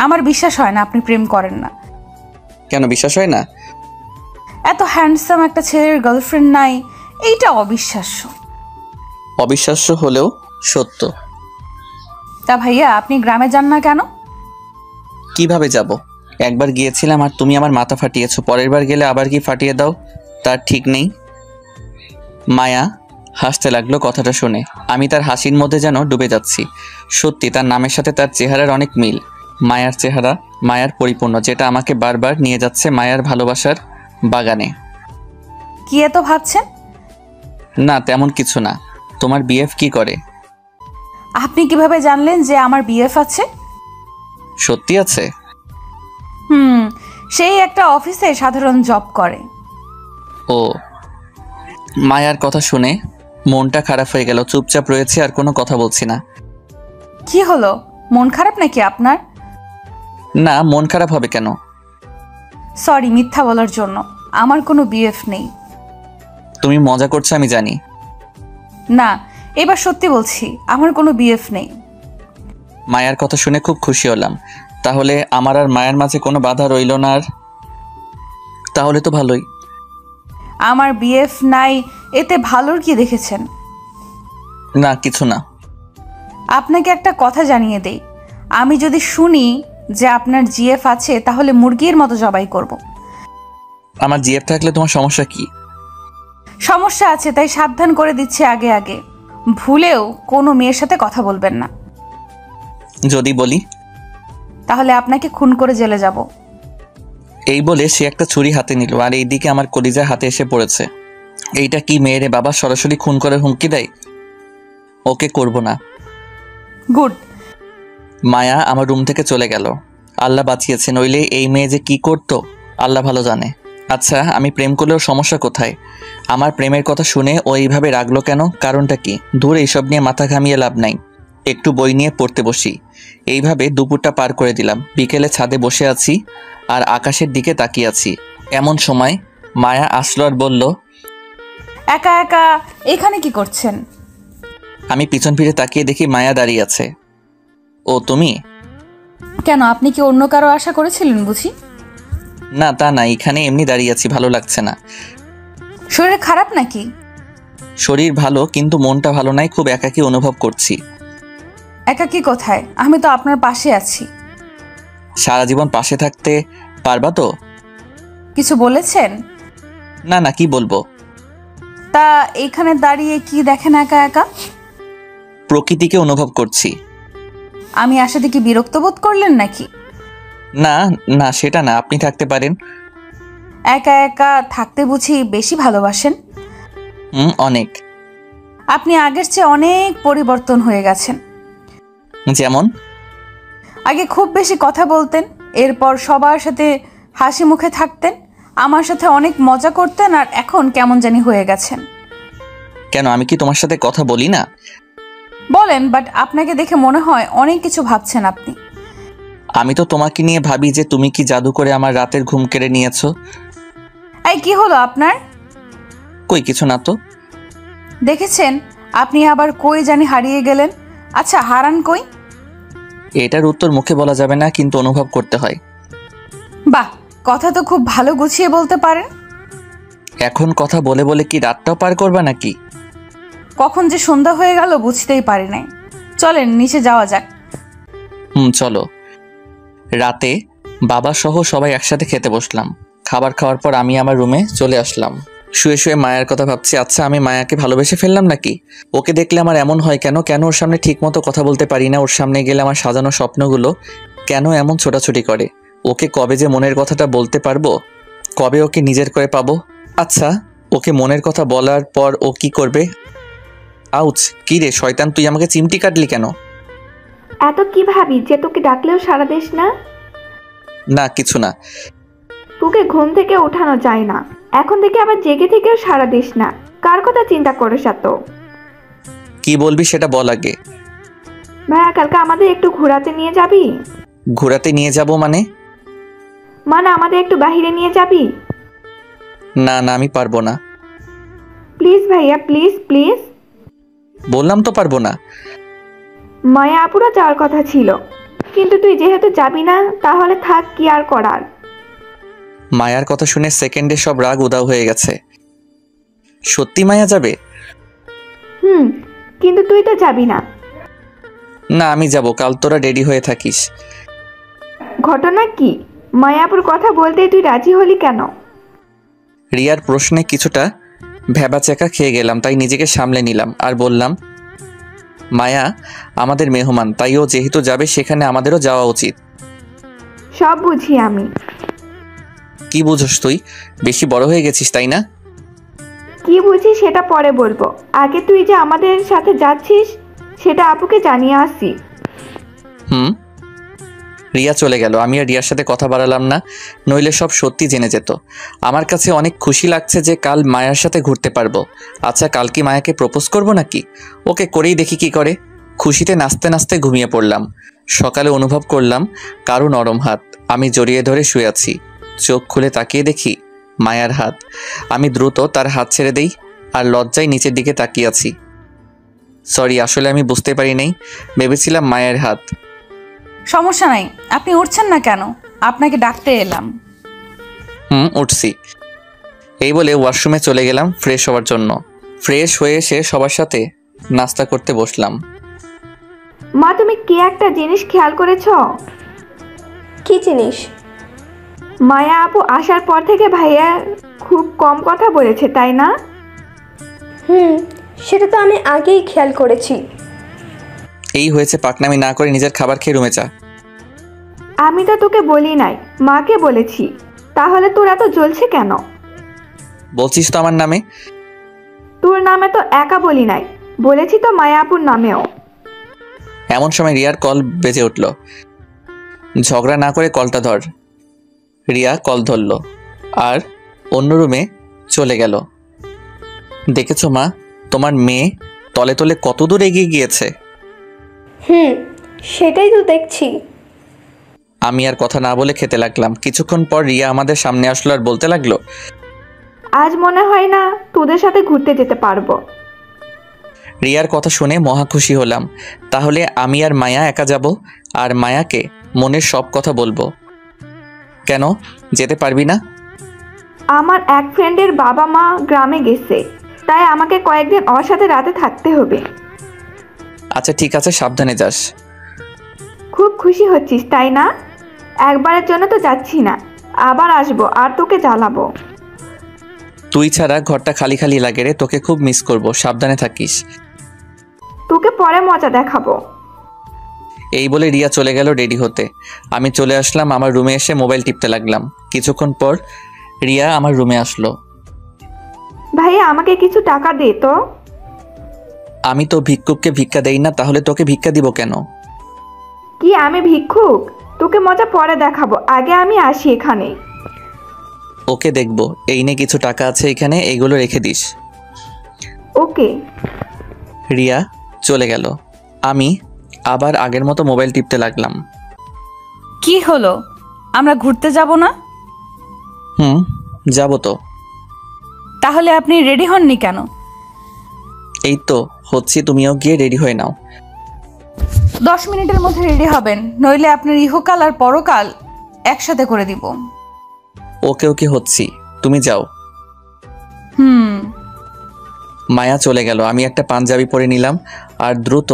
আমার বিশ্বাস হয় না আপনি প্রেম করেন না। কেন বিশ্বাস হয় না? এত হ্যান্ডসাম একটা ছেলের গার্লফ্রেন্ড নাই, এইটা অবিশ্বাস্য। অবিশ্বাস্য হলেও সত্য। তা ভাইয়া, আপনি গ্রামে যান না কেন? কিভাবে যাব? একবার গিয়েছিলাম আর তুমি আমার মাথা ফাটিয়েছো, পরের বার গেলে আবার কি ফাটিয়ে দাও তার ঠিক নেই। মায়া হাসতে লাগলো কথাটা শুনে। আমি তার হাসির মধ্যে যেন ডুবে যাচ্ছি। সত্যি তার নামের সাথে তার চেহারার অনেক মিল। মায়ার চেহারা মায়ার পরিপূর্ণ, যেটা আমাকে বারবার নিয়ে যাচ্ছে মায়ার ভালোবাসার বাগানে। কি এত ভাবছেন? না তেমন কিছু না। তোমার বিএফ কি করে? আপনি কিভাবে জানলেন যে আমার বিএফ আছে? সত্যি আছে? সেই একটা অফিসে সাধারণ জব করে। ও। মায়ার কথা শুনে মনটা খারাপ হয়ে গেল। চুপচাপ রয়েছে আর কোনো কথা বলছি না। কি হলো, মন খারাপ নাকি আপনার? না মন খারাপ হবে কেন? সরি মিথ্যা বলার জন্য, আমার কোনো বিএফ নেই। তুমি মজা করছো আমি জানি। না, এবার সত্যি বলছি, আমার কোনো বিএফ নেই। মায়ার কথা শুনে খুব খুশি হলাম। তাহলে আমার আর মায়ের মাঝে কোনো বাধা রইল না আর। তাহলে তো ভালোই। আমার বিএফ নাই, এতে ভালোর কি দেখেছেন? না কিছু না। আপনাকে একটা কথা জানিয়ে দেই, আমি যদি শুনি যে আপনার জিএফ আছে তাহলে মুরগির মতো জবাই করব। আমার জিএফ থাকলে তোমার সমস্যা কি? সমস্যা আছে, তাই সাবধান করে দিচ্ছি আগে আগে, ভুলেও কোনো মেয়ের সাথে কথা বলবেন না। যদি বলি? তাহলে আপনাকে খুন করে জেলে যাব। এই বলে সে একটা ছুরি হাতে নিল আর এইদিকে আমার কলিজা হাতে এসে পড়েছে। এইটা কি মেয়েরে বাবা সরাসরি খুন করে হুমকি দেয়? ওকে করব না। গুড। মায়া আমার রুম থেকে চলে গেল। আল্লাহ বাঁচিয়েছে, নইলে এই মেয়ে যে কি করতো আল্লাহ ভালো জানে। আচ্ছা আমি প্রেম করলেও সমস্যা কোথায়? আমার প্রেমের কথা শুনে ও এইভাবে রাগলো কেন? কারণটা কি? দূর এইসব নিয়ে মাথা ঘামিয়ে লাভ নাই। একটু বই নিয়ে পড়তে বসি। এইভাবে দুপুরটা পার করে দিলাম। বিকেলে ছাদে বসে আছি আর আকাশের দিকে তাকিয়ে আছি। এমন সময় মায়া আসলো আর বলল, একা একা এখানে কি করছেন? আমি পিছন ফিরে তাকিয়ে দেখি মায়া দাঁড়িয়ে আছে। ও তুমি? কেন, আপনি কি অন্য কারো আশা করেছিলেন বুঝি? না তা না, এখানে এমনি দাঁড়িয়ে আছি, ভালো লাগছে না। শরীর খারাপ নাকি? শরীর ভালো কিন্তু মনটা ভালো নাই, খুব একাকী অনুভব করছি। একাকী কোথায়? আমি তো আপনার পাশে আছি। সারা জীবন পাশে থাকতে পারবা তো? কিছু বলেছেন? না না কি বলবো। তা এইখানে দাঁড়িয়ে কি দেখেন একা একা? প্রকৃতিকে অনুভব করছি। আমি আসাতে কি বিরক্ত বোধ করলেন নাকি? না না সেটা না, আপনি থাকতে পারেন। একা একা থাকতে বুঝি বেশি ভালোবাসেন? অনেক। আপনি আগের চেয়ে অনেক পরিবর্তন হয়ে গেছেন। যেমন? আগে খুব বেশি কথা বলতেন, এরপর সবার সাথে হাসি মুখে থাকতেন, আমার সাথে অনেক মজা করতেন, আর এখন কেমন জানি হয়ে গেছেন। কেন, আমি কি তোমার সাথে কথা বলি না? বলেন, বাট আপনাকে দেখে মনে হয় অনেক কিছু ভাবছেন আপনি। আমি তো তোমাকে নিয়ে ভাবি যে তুমি কি জাদু করে আমার রাতের ঘুম কেড়ে নিয়েছো। এই কি হলো আপনার? কই কিছু না তো। দেখেছেন, আপনি আবার কই জানি হারিয়ে গেলেন। আচ্ছা হারান কই? এটার উত্তর মুখে বলা যাবে না, কিন্তু অনুভব করতে হয়। বাহ, কথা তো খুব ভালো গুছিয়ে বলতে পারেন। এখন কথা বলে বলে কি রাতটাও পার করবা নাকি? কখন যে সন্ধ্যা হয়ে গেল বুঝতেই পারি নাই। চলেন নিচে যাওয়া যাক। চলো। রাতে বাবা সহ সবাই একসাথে খেতে বসলাম। খাবার খাওয়ার পর আমি আমার রুমে চলে আসলাম। শুয়ে শুয়ে মায়ের কথা ভাবছি। আচ্ছা, আমি মায়াকে ভালোবেসে ফেললাম নাকি? ওকে দেখলে আমার এমন হয় কেন? কেন ওর সামনে ঠিকমতো কথা বলতে পারি না? ওর সামনে গেলে আমার সাজানো স্বপ্নগুলো কেন এমন ছোটাছুটি করে? ওকে কবে যে মনের কথাটা বলতে পারবো? কবে ওকে নিজের করে পাবো? আচ্ছা, ওকে মনের কথা বলার পর ও কি করবে? আউচ! কি রে শয়তান, তুই আমাকে চিমটি কাটলি কেন? এত কি ভাবি যে তোকে ডাকলেও সাড়া দিস না? না, কিছু না। তোকে ঘুম থেকে ওঠানো যায় না, এখন থেকে আবার জেগে থেকেও সাড়া দিস না। কার কথা চিন্তা করিস এত? কি বলবি সেটা বল আগে। ভাইয়া, কালকে আমাদের একটু ঘোরাতে নিয়ে যাবি? ঘোরাতে নিয়ে যাব মানে? মানে আমাদের একটু বাহিরে নিয়ে যাবি? না না, আমি পারবো না। প্লিজ ভাইয়া, প্লিজ প্লিজ। বললাম তো পারবো না। মায়া আপুরা যাওয়ার কথা ছিল, কিন্তু তুই যেহেতু যাবি না তাহলে থাক, কি আর করার। মায়ার কথা শুনে সেকেন্ডে সব রাগ উধাও হয়ে গেছে। সত্যি মায়া যাবে? কিন্তু তুই তো যাবি না। না, আমি যাব। কাল তোরা রেডি হয়ে থাকিস। ঘটনা কি? মায়াপুর কথা বলতেই তুই রাজি হলি কেন? রিয়ার প্রশ্নে কিছুটা ভ্যাবাচ্যাকা খেয়ে গেলাম, তাই নিজেকে সামলে নিলাম আর বললাম, মায়া আমাদের মেহমান, তাই ও যেহেতু যাবে সেখানে আমাদেরও যাওয়া উচিত। সব বুঝি আমি। কি বুঝোস তুই? বেশি বড় হয়ে গেছিস তাই না? কি বুঝি সেটা পরে বলবো, আগে তুই যে আমাদের সাথে যাচ্ছিস সেটা আপুকে জানিয়ে আসি। রিয়া চলে গেল। আমি আর রিয়ার সাথে কথা বাড়ালাম না, নইলে সব সত্যি জেনে যেত। আমার কাছে অনেক খুশি লাগছে যে কাল মায়ার সাথে ঘুরতে পারবো। আচ্ছা, কাল কি মায়াকে প্রপোজ করবো নাকি? ওকে করেই দেখি কি করে। খুশিতে নাচতে নাচতে ঘুমিয়ে পড়লাম। সকালে অনুভব করলাম কারো নরম হাত। আমি জড়িয়ে ধরে শুয়ে আছি। চোখ খুলে তাকিয়ে দেখি মায়ার হাত। আমি দ্রুত তার হাত ছেড়ে দেই আর লজ্জায় নিচের দিকে তাকিয়ে আছি। সরি, আসলে আমি বুঝতে পারি নাই, ভেবেছিলাম মায়ের হাত। সমস্যা নাই, আপনি উঠছেন না কেন? আপনাকে ডাকতে এলাম। উঠছি। এই বলে ওয়াশরুমে চলে গেলাম ফ্রেশ হওয়ার জন্য। ফ্রেশ হয়ে এসে সবার সাথে নাস্তা করতে বসলাম। মা, তুমি কি একটা জিনিস খেয়াল করেছো? কি জিনিস? মায়া আপু আসার পর থেকে ভাইয়া খুব কম কথা বলেছে, তাই না? সেটা তো আমি আগেই খেয়াল করেছি। এই হয়েছে, পাকনামি না করে নিজের খাবার খেয়ে রুমে যা। আমি তো তোকে বলি নাই, মাকে বলেছি। তাহলে তোর এত জ্বলছে কেন? বলছিস তো আমার নামে। তোর নামে তো একা বলি নাই, বলেছি তো মায়া আপুর নামেও। এমন সময় রিয়ার কল বেজে উঠল। ঝগড়া না করে কলটা ধর। রিয়া কল ধরল আর অন্য রুমে চলে গেল। দেখেছো মা, তোমার মেয়ে তলে তলে কত দূর এগিয়ে গিয়েছে। সেটাই তো দেখছি। আমি আর কথা না বলে খেতে লাগলাম। কিছুক্ষণ পর রিয়া আমাদের সামনে আসলো আর বলতে লাগলো, আজ মনে হয় না তোদের সাথে ঘুরতে যেতে পারবো। রিয়ার কথা শুনে মহা খুশি হলাম। তাহলে আমি আর মায়া একা যাব আর মায়াকে মনের সব কথা বলবো। কেন যেতে পারবি না? আমার এক ফ্রেন্ডের বাবা মা গ্রামে গেছে, তাই আমাকে কয়েকদিন ওর সাথে রাতে থাকতে হবে। আচ্ছা ঠিক আছে, সাবধানে যাস। খুব খুশি হচ্ছিস তাই না? একবারের জন্য তো যাচ্ছি না, আবার আসবো আর তোকে জ্বালাবো। তুই ছাড়া ঘরটা খালি খালি লাগে রে, তোকে খুব মিস করব। সাবধানে থাকিস। তোকে পরে মজা দেখাবো। এই বলে রিয়া চলে গেল রেডি হতে। আমি চলে আসলাম আমার রুমে, এসে মোবাইল টিপতে লাগলাম। কিছুক্ষণ পর রিয়া আমার রুমে আসলো। ভাইয়া, আমাকে কিছু টাকা দে তো। আমি তো ভিক্ষুককে ভিক্ষা দেই না, তাহলে তোকে ভিক্ষা দিব কেন? কি আমি ভিক্ষুক? তোকে মজা পরে দেখাবো, আগে আমি আসি এখানে। ওকে দেখবো। এই নে কিছু টাকা আছে এখানে, এইগুলো রেখে দিস। ওকে। রিয়া চলে গেল। আমি আবার আগের মতো মোবাইল টিপতে লাগলাম। কি হলো, আমরা ঘুরতে যাব না? যাব তো। তাহলে আপনি রেডি হননি কেন? এই তো হচ্ছি, তুমিও গিয়ে রেডি হয়ে নাও। 10 মিনিটের মধ্যে রেডি হবেন, নইলে আপনার ইহকাল আর পরকাল একসাথে করে দিব। ওকে ওকে হচ্ছি, তুমি যাও। মায়া চলে গেল। আমি একটা পাঞ্জাবি পরে নিলাম আর দ্রুত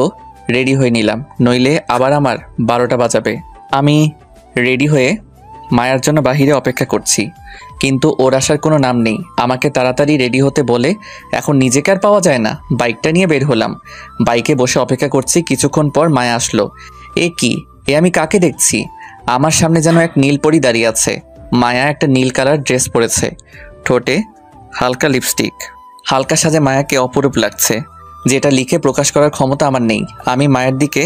রেডি হয়ে নিলাম, নইলে আবার আমার 12টা বাজাবে। আমি রেডি হয়ে মায়ার জন্য বাহিরে অপেক্ষা করছি, কিন্তু ওর আসার কোনো নাম নেই। আমাকে তাড়াতাড়ি রেডি হতে বলে এখন নিজেকে আর পাওয়া যায় না। বাইকটা নিয়ে বের হলাম, বাইকে বসে অপেক্ষা করছি। কিছুক্ষণ পর মায়া আসলো। এ কি, এ আমি কাকে দেখছি? আমার সামনে যেন এক নীলপরি দাঁড়িয়ে আছে। মায়া একটা নীল কালার ড্রেস পরেছে, ঠোঁটে হালকা লিপস্টিক। হালকা সাজে মায়াকে অপরূপ লাগছে, যেটা লিখে প্রকাশ করার ক্ষমতা আমার নেই। আমি মায়ের দিকে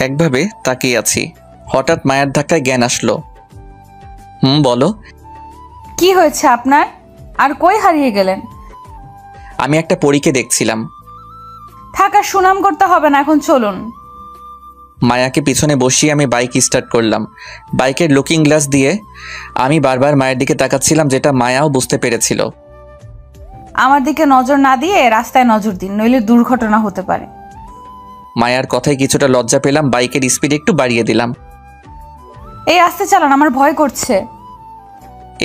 একভাবে তাকিয়ে আছি। হঠাৎ মায়ের ধাক্কায় জ্ঞান আসলো। বলো। কি হয়েছে আপনার? আর কই হারিয়ে গেলেন? আমি একটা পরীকে দেখছিলাম। থাকার সুনাম করতে হবে না, এখন চলুন। মায়াকে পিছনে বসিয়ে আমি বাইক স্টার্ট করলাম। বাইকের লুকিং গ্লাস দিয়ে আমি বারবার মায়ের দিকে তাকাচ্ছিলাম, যেটা মায়াও বুঝতে পেরেছিল। আমার দিকে নজর না দিয়ে রাস্তায় নজর দিন, নইলে দুর্ঘটনা হতে পারে। মায়ার কথায় কিছুটা লজ্জা পেলাম, বাইকের স্পিড একটু বাড়িয়ে দিলাম। এই আস্তে চালান, আমার ভয় করছে।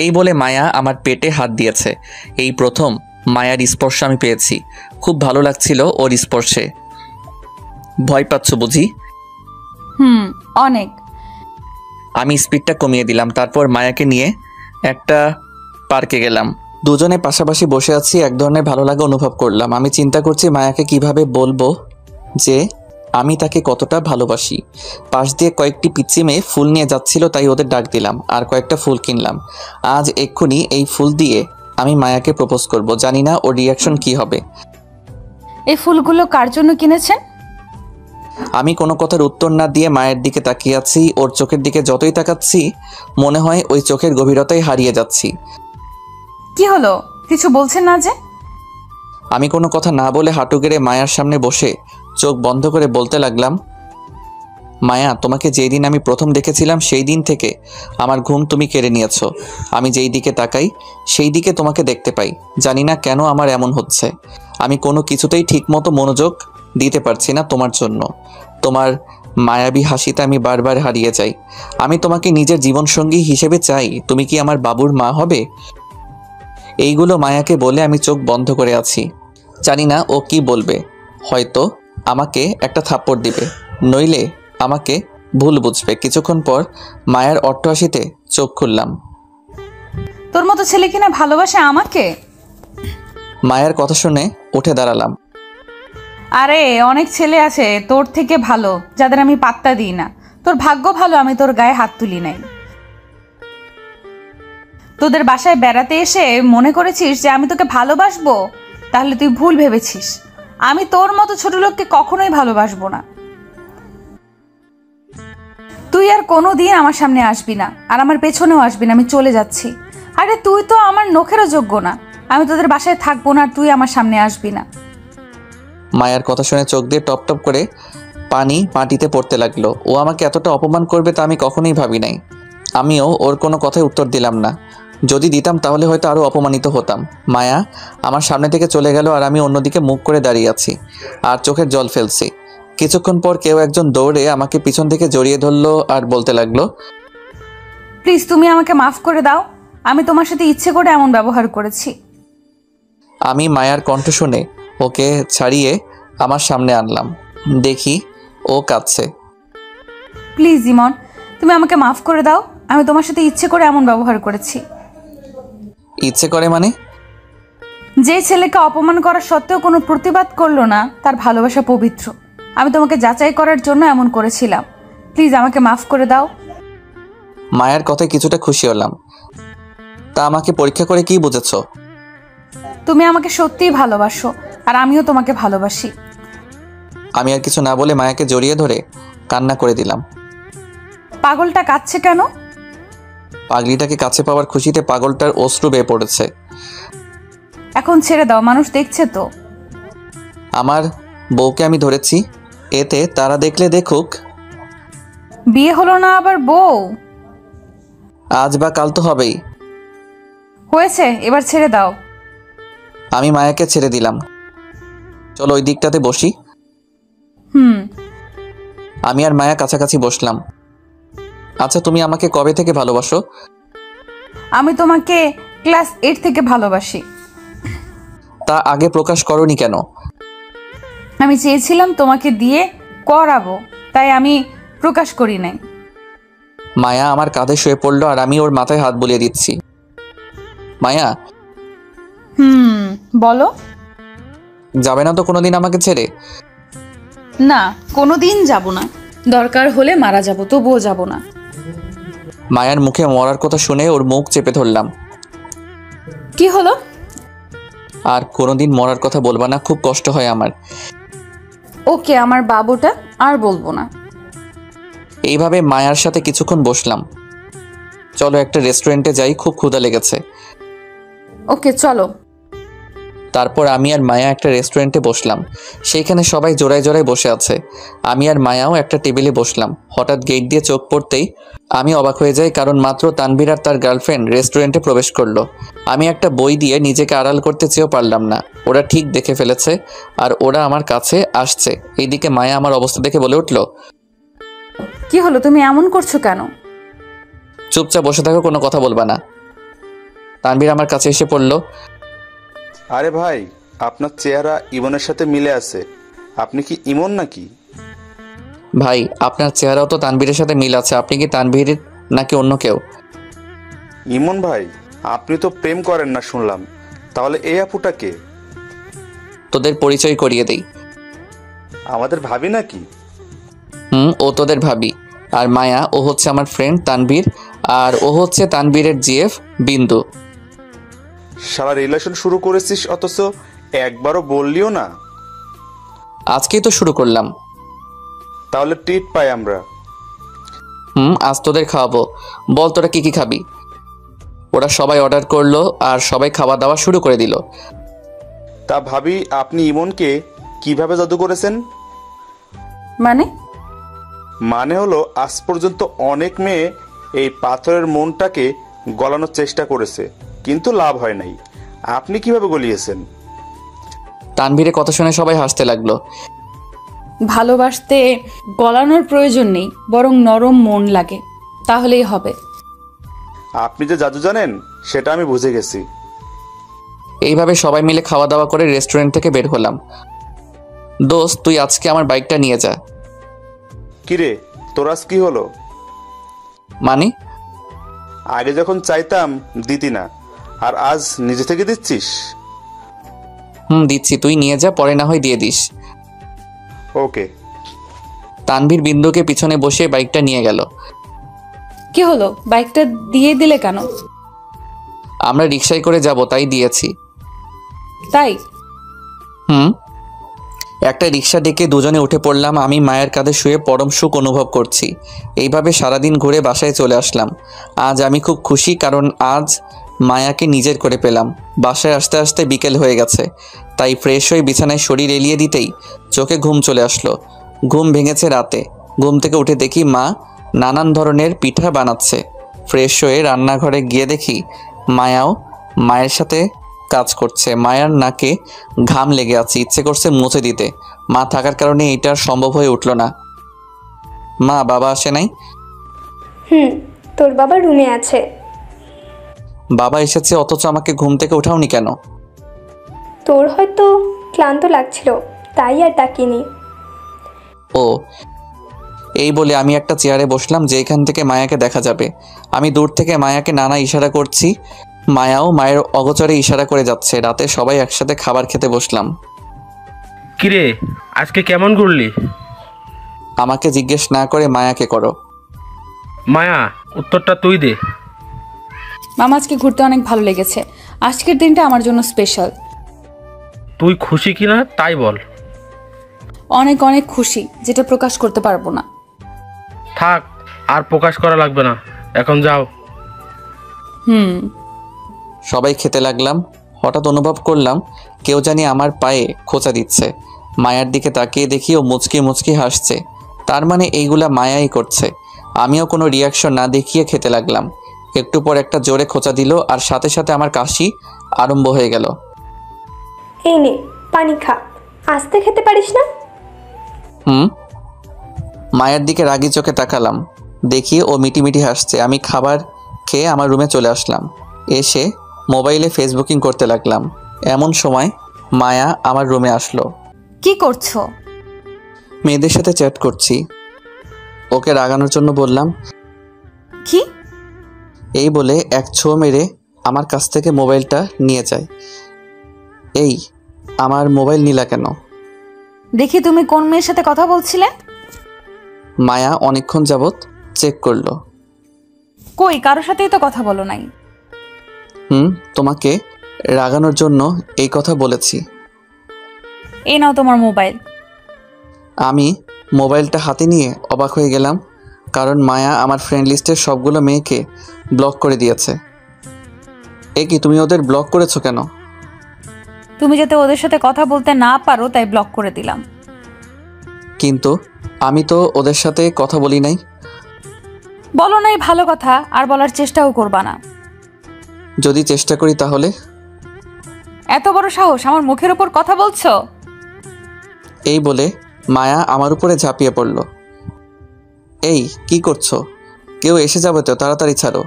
এই বলে মায়া আমার পেটে হাত দিয়েছে। এই প্রথম মায়ার স্পর্শ আমি পেয়েছি, খুব ভালো লাগছিল ওর স্পর্শে। ভয় পাচ্ছ বুঝি? অনেক। আমি স্পিডটা কমিয়ে দিলাম, তারপর মায়াকে নিয়ে একটা পার্কে গেলাম। দুজনে পাশাপাশি বসে আছি, এক ধরনের ভালো লাগা অনুভব করলাম। আমি চিন্তা করছি মায়াকে কিভাবে বলবো যে আমি তাকে কতটা ভালোবাসি। পাশ দিয়ে কয়েকটি পিচ্চি মেয়ে ফুল নিয়ে যাচ্ছিল, তাই ওদের ডাক দিলাম আর কয়েকটা ফুল কিনলাম। আজ এক্ষুনি এই ফুল দিয়ে আমি মায়াকে প্রপোজ করব। জানি না ওর রিয়াকশন কি হবে। এই ফুলগুলো কার জন্য কিনেছেন? আমি কোনো কথার উত্তর না দিয়ে মায়ের দিকে তাকিয়ে আছি। ওর চোখের দিকে যতই তাকাচ্ছি মনে হয় ওই চোখের গভীরতায় হারিয়ে যাচ্ছি। কি হলো, কিছু বলছেন না যে? আমি কোনো কথা না বলে হাঁটু গেড়ে মায়ার সামনে বসে চোখ বন্ধ করে বলতে লাগলাম, মায়া, তোমাকে যেই দিন আমি প্রথম দেখেছিলাম সেই দিন থেকে আমার ঘুম তুমি কেড়ে নিয়েছো। আমি যেই দিকে তাকাই সেই দিকে তোমাকে দেখতে পাই। জানি না কেন আমার এমন হচ্ছে। আমি কোনো কিছুতেই ঠিকমতো মনোযোগ দিতে পারছি না তোমার জন্য। তোমার মায়াবী হাসিতে আমি বারবার হারিয়ে যাই। আমি তোমাকে নিজের জীবনসঙ্গী হিসেবে চাই। তুমি কি আমার বাবুর মা হবে? এইগুলো মায়াকে বলে আমি চোখ বন্ধ করে আছি। জানি না ও কি বলবে। হয়তো আমাকে একটা থাপ্পড় দিবে, নইলে আমাকে ভুল বুঝবে। কিছুক্ষণ পর মায়ের অট্টহাসিতে চোখ খুললাম। তোর মতো ছেলে কিনা ভালোবাসে আমাকে? মায়ের কথা শুনে উঠে দাঁড়ালাম। আরে অনেক ছেলে আছে তোর থেকে ভালো, যাদের আমি পাত্তা দিই না। তোর ভাগ্য ভালো আমি তোর গায়ে হাত তুলি নাই। তোদের বাসায় বেড়াতে এসে মনে করেছিস যে আমি তোকে ভালোবাসবো? তাহলে তুই ভুল ভেবেছিস। আমি তোর মতো ছোট লোককে কখনোই ভালোবাসবো না। তুই আর কোনো দিন আমার সামনে আসবি না, আর আমার পেছনেও আসবি না। আমি চলে যাচ্ছি। আরে তুই তো আমার নখেরও যোগ্য না। আমি তোদের বাসায় থাকবো না, আর তুই আমার সামনে আসবি না। মায়ের কথা শুনে চোখ দিয়ে টপ টপ করে পানি মাটিতে পড়তে লাগলো। ও আমাকে এতটা অপমান করবে তা আমি কখনোই ভাবি নাই। আমিও ওর কোনো কথায় উত্তর দিলাম না। যদি দিতাম তাহলে হয়তো আরও অপমানিত হতাম। মায়া আমার সামনে থেকে চলে গেল, আর আমি অন্যদিকে মুখ করে দাঁড়িয়ে আছি আর চোখের জল ফেলছি। কিছুক্ষণ পর কেউ একজন দৌড়ে আমাকে পিছন থেকে জড়িয়ে ধরলো আর বলতে লাগলো, প্লিজ তুমি আমাকে মাফ করে দাও। আমি তোমার সাথে ইচ্ছে করে এমন ব্যবহার করেছি। আমি মায়ার কণ্ঠ শুনে ওকে ছাড়িয়ে আমার সামনে আনলাম। দেখি ও কাঁদছে। প্লিজ ইমন, তুমি আমাকে মাফ করে দাও। আমি তোমার সাথে ইচ্ছে করে এমন ব্যবহার করেছি। ইচ্ছে করে মানে? যে ছেলেকে অপমান করা সত্ত্বেও কোনো প্রতিবাদ করলো না, তার ভালোবাসা পবিত্র। আমি তোমাকে যাচাই করার জন্য এমন করেছিলাম। প্লিজ আমাকে মাফ করে দাও। মায়ের কথায় কিছুটা খুশি হলাম। তা আমাকে পরীক্ষা করে কি বুঝেছো? তুমি আমাকে সত্যিই ভালোবাসো, আর আমিও তোমাকে ভালোবাসি। আমি আর কিছু না বলে মায়াকে জড়িয়ে ধরে কান্না করে দিলাম। পাগলটা কাঁদছে কেন? পাগলিটাকে কাছে পাওয়ার খুশিতে পাগলটার অশ্রু বেয়ে পড়েছে। এখন ছেড়ে দাও, মানুষ দেখছে তো। আমার বউকে আমি ধরেছি, এতে তারা দেখলে দেখুক। বিয়ে হলো না আবার বউ? আজ বা কাল তো হবেই। হয়েছে, এবার ছেড়ে দাও। আমি মায়াকে ছেড়ে দিলাম। চলো ওই দিকটাতে বসি। আমি আর মায়া কাছাকাছি বসলাম। আচ্ছা, তুমি আমাকে কবে থেকে ভালোবাসো? আমি তোমাকে ক্লাস 8 থেকে ভালোবাসি। তা আগে প্রকাশ করনি কেন? আমি চেয়েছিলাম তোমাকে দিয়ে করাবো, তাই আমি প্রকাশ করি নাই। মায়া আমার কাঁধে শুয়ে পড়লো আর আমি ওর মাথায় হাত বুলিয়ে দিচ্ছি। মায়া, বলো। যাবে না তো কোনোদিন আমাকে ছেড়ে? না, কোনোদিন যাব না। দরকার হলে মারা যাব, তবুও যাব না। মায়ার মুখে মরার কথা শুনে ওর মুখ চেপে ধরলাম। কি হলো? আর কোনোদিন মরার কথা বলবা না, খুব কষ্ট হয় আমার। ওকে, আমার বাবুটা আর বলবো না। এইভাবে মায়ার সাথে কিছুক্ষণ বসলাম। চলো একটা রেস্টুরেন্টে যাই, খুব ক্ষুধা লেগেছে। ওকে, চলো। তারপর আমি আর মায়া একটা রেস্টুরেন্টে বসলাম। সেইখানে সবাই জোড়ায় জোড়ায় বসে আছে। আমি আর মায়াও একটা টেবিলে বসলাম। হঠাৎ গেট দিয়ে চোখ পড়তেই আমি অবাক হয়ে যাই, কারণ মাত্র তানভীর আর তার গার্লফ্রেন্ড রেস্টুরেন্টে প্রবেশ করলো। আমি একটা বই দিয়ে নিজেকে আড়াল করতে চেয়েও পারলাম না। ওরা ঠিক দেখে ফেলেছে আর ওরা আমার কাছে আসছে। এইদিকে মায়া আমার অবস্থা দেখে বলে উঠল, কি হলো, তুমি এমন করছো কেন? চুপচাপ বসে থাকো, কোনো কথা বলবা না। তানভীর আমার কাছে এসে পড়ল। আরে ভাই, আপনার চেহারা ইমনের সাথে মিলে আছে। আপনি কি ইমন নাকি? ভাই, আপনার চেহারাও তো তানভীরের সাথে মিল আছে। আপনি কি তানভীর নাকি অন্য কেউ? ইমন ভাই, আপনি তো প্রেম করেন না শুনলাম। তাহলে এই আপুটা কে? তোদের পরিচয় করিয়ে দেই। আমাদের ভাবি নাকি? ও তোদের ভাবি। আর মায়া, ও হচ্ছে আমার ফ্রেন্ড তানভীর। আর ও হচ্ছে তানভীরের জিএফ বিন্দু। সারা রিলেশন শুরু করেছিস, অথচ একবারও বললিও না। আজকেই তো শুরু করলাম। তাহলে ট্রিট পাই আমরা। আজ তোদের খাওয়াবো। বল তোরা কি কি খাবি? ওরা সবাই অর্ডার করলো আর সবাই খাওয়া দাওয়া শুরু করে দিল। তা ভাবি, আপনি ইমনকে কিভাবে জাদু করেছেন? মানে হলো, আজ পর্যন্ত অনেক মেয়ে এই পাথরের মনটাকে গলানোর চেষ্টা করেছে, কিন্তু লাভ হয় নাই। আপনি কিভাবে গলিয়েছেন? তানভীরের কথা শুনে সবাই হাসতে লাগলো। ভালোবাসতে গলানোর প্রয়োজন নেই, বরং নরম মন লাগে, তাহলেই হবে। আপনি যে জাদু জানেন সেটা আমি বুঝে গেছি। এইভাবে সবাই মিলে খাওয়া দাওয়া করে রেস্টুরেন্ট থেকে বের হলাম। দোস্ত, তুই আজকে আমার বাইকটা নিয়ে যা। কিরে, তোর আজ কি হলো? মানে? আগে যখন চাইতাম দিতি না, আর আজ নিজে থেকে দিচ্ছিস? দিচ্ছি, তুই নিয়ে যা, পরে না হয় দিয়ে দিস। ওকে। তানভীর বিন্দুকে পিছনে বসে বাইকটা নিয়ে গেল। কি হলো, বাইকটা দিয়ে দিলে কেন? আমরা রিকশায় করে যাব, তাই দিয়েছি। তাই? একটা রিকশা ডেকে দুজনে উঠে পড়লাম। আমি মায়ের কাঁধে শুয়ে পরম সুখ অনুভব করছি। এইভাবে সারাদিন ঘুরে বাসায় চলে আসলাম। আজ আমি খুব খুশি, কারণ আজ মায়াকে নিজের করে পেলাম। বাসায় আসতে আসতে বিকেল হয়ে গেছে, তাই ফ্রেশ হয়ে বিছানায় শরীর এলিয়ে দিতেই চোখে ঘুম চলে আসলো। ঘুম ভেঙেছে রাতে। ঘুম থেকে উঠে দেখি মা নানান ধরনের পিঠা বানাচ্ছে। ফ্রেশ হয়ে রান্নাঘরে গিয়ে দেখি মায়াও মায়ের সাথে কাজ করছে। মায়ার নাকে ঘাম লেগে আছে, ইচ্ছে করছে মুছে দিতে। মা থাকার কারণে এটা সম্ভব হয়ে উঠল না। মা, বাবা আসে নাই? তোর বাবা রুমে আছে। বাবা এসেছে, অথচ আমাকে ঘুম থেকে উঠাওনি কেন? তোর হয়তো ক্লান্ত লাগছিল, তাই আর ডাকিনি। ও, এই বলে আমি একটা চেয়ারে বসলাম যেখান থেকে মায়াকে দেখা যাবে। আমি দূর থেকে মায়াকে নানা ইশারা করছি। মায়াও মায়ের অগোচরে ইশারা করে যাচ্ছে। রাতে সবাই একসাথে খাবার খেতে বসলাম। কিরে, আজকে কেমন ঘুরলি? আমাকে জিজ্ঞেস না করে মায়াকে করো। মায়া, উত্তরটা তুই দে। মামা, আজকে ঘুরতে অনেক ভালো লেগেছে। আজকের দিনটা আমার জন্য স্পেশাল। তুই খুশি কিনা তাই বল। অনেক অনেক খুশি, যেটা প্রকাশ করতে পারবো না। থাক, আর প্রকাশ করা লাগবে না, এখন যাও। সবাই খেতে লাগলাম। হঠাৎ অনুভব করলাম কেউ জানি আমার পায়ে খোঁচা দিচ্ছে। মায়ার দিকে তাকিয়ে দেখি ও মুচকি মুচকি হাসছে। তার মানে এইগুলা মায়াই করছে। আমিও কোনো রিয়াকশন না দেখিয়ে খেতে লাগলাম। একটু পর একটা জোরে খোঁচা দিল আর সাথে সাথে আমার কাশি আরম্ভ হয়ে গেল। এই নে পানি খা, আস্তে খেতে পারিস না? মায়ের দিকে রাগি চোখে তাকালাম। দেখি ও মিটিমিটি হাসছে। আমি খাবার খেয়ে আমার রুমে চলে আসলাম। এসে মোবাইলে ফেসবুকিং করতে লাগলাম। এমন সময় মায়া আমার রুমে আসলো। কি করছো? মেয়েদের সাথে চ্যাট করছি। ওকে রাগানোর জন্য বললাম, কি? এই বলে এক ছো মেরে আমার কাছ থেকে মোবাইলটা নিয়ে যায়। এই, আমার মোবাইল নিলা কেন? দেখি তুমি কোন মেয়ের সাথে কথা বলছিলে। মায়া অনেকক্ষণ যাবৎ চেক করলো। কই, কারোর সাথেই তো কথা বলো নাই। তোমাকে রাগানোর জন্য এই কথা বলেছি। এই নাও তোমার মোবাইল। আমি মোবাইলটা হাতে নিয়ে অবাক হয়ে গেলাম, কারণ মায়া আমার ফ্রেন্ড লিস্টের সবগুলো মেয়েকে ব্লক করে দিয়েছে। এ কি, তুমি ওদের ব্লক করেছো কেন? তুমি যাতে ওদের সাথে কথা বলতে না পারো তাই ব্লক করে দিলাম। কিন্তু আমি তো ওদের সাথে কথা বলি নাই। বলো নাই ভালো কথা, আর বলার চেষ্টাও করবা না। যদি চেষ্টা করি তাহলে? এত বড় সাহস, আমার মুখের উপর কথা বলছো? এই বলে মায়া আমার উপরে ঝাঁপিয়ে পড়ল। এই, কি করছো? কেউ এসে যাবে তো, তাড়াতাড়ি ছাড়ো।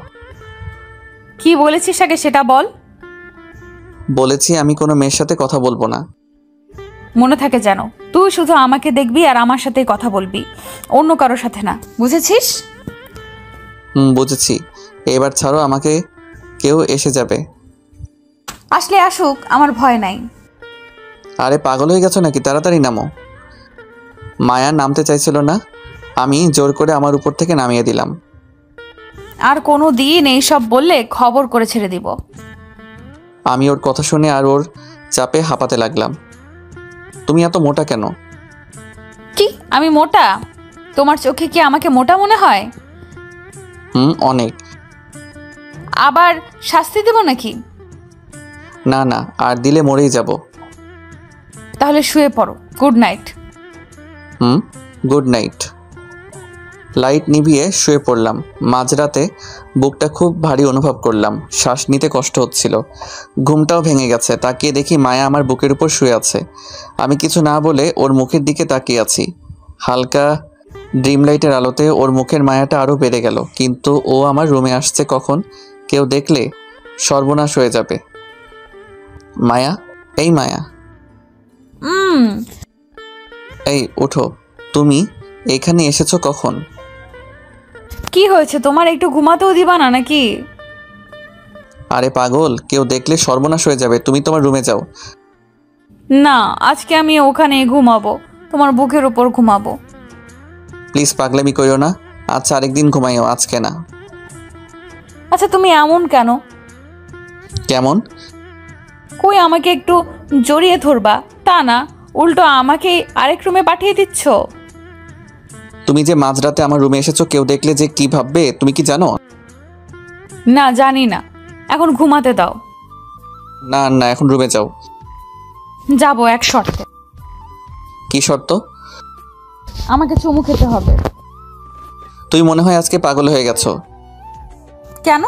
কি বলেছিস আগে সেটা বল। বলেছি আমি কোনো মেয়ের সাথে কথা বলবো না। মনে থাকে যেন, তুই শুধু আমাকে দেখবি আর আমার সাথেই কথা বলবি, অন্য কারোর সাথে না, বুঝেছিস? বুঝেছি। এবার ছাড়ো আমাকে, কেউ এসে যাবে। আসলে আসুক, আমার ভয় নাই। আরে পাগল হয়ে গেছো নাকি? তাড়াতাড়ি নামো। মায়া নামতে চাইছিল না, আমি জোর করে আমার উপর থেকে নামিয়ে দিলাম। আর কোনো দিন এইসব বললে খবর করে ছেড়ে দিব। আমি ওর কথা শুনে আর ওর চাপে হাঁপাতে লাগলাম। তুমি এত মোটা কেন? কি, আমি মোটা? তোমার চোখে কি আমাকে মোটা মনে হয়? অনেক। আবার শাস্তি দেব নাকি? না না, আর দিলে মরেই যাব। তাহলে শুয়ে পড়ো। Good night. Good night. Light নিভিয়ে শুয়ে পড়লাম। মাঝরাতে বুকটা খুব ভারী অনুভব করলাম, শ্বাস নিতে কষ্ট হচ্ছিল। ঘুমটাও ভেঙে গেছে। তাকিয়ে দেখি মায়া আমার বুকের উপর শুয়ে আছে। আমি কিছু না বলে ওর মুখের দিকে তাকিয়ে আছি। হালকা ড্রিম লাইটের আলোতে ওর মুখের মায়াটা আরও বেড়ে গেল। কিন্তু ও আমার রুমে আসছে কখন? কেউ দেখলে সর্বনাশ হয়ে যাবে। মায়া, এই মায়া, এই ওঠো। তুমি এখানে এসেছো কখন? কি হয়েছে তোমার? একটু ঘুমাতেও দিবা না নাকি? আরে পাগল, কেউ দেখলে সর্বনাশ হয়ে যাবে। তুমি তোমার রুমে যাও। না, আজকে আমি ওখানে ঘুমাবো, তোমার বুকের উপর ঘুমাবো। প্লিজ পাগলামি করিও না। আচ্ছা আরেকদিন ঘুমাইও, আজকে না। আচ্ছা তুমি এমন কেন? কেমন? কই, আমাকে একটু জড়িয়ে ধরবা তা না, উল্টো আমাকে আরেক রুমে পাঠিয়ে দিচ্ছ। তুমি যে মাঝরাতে আমার রুমে এসেছো, কেউ দেখলে যে কি ভাববে তুমি কি জানো? না, জানি না, এখন ঘুমাতে দাও। না না, এখন রুমে যাও। যাবো এক শর্তে। কি শর্ত? আমাকে চুমু খেতে হবে। তুই মনে হয় আজকে পাগল হয়ে গেছো। কেন?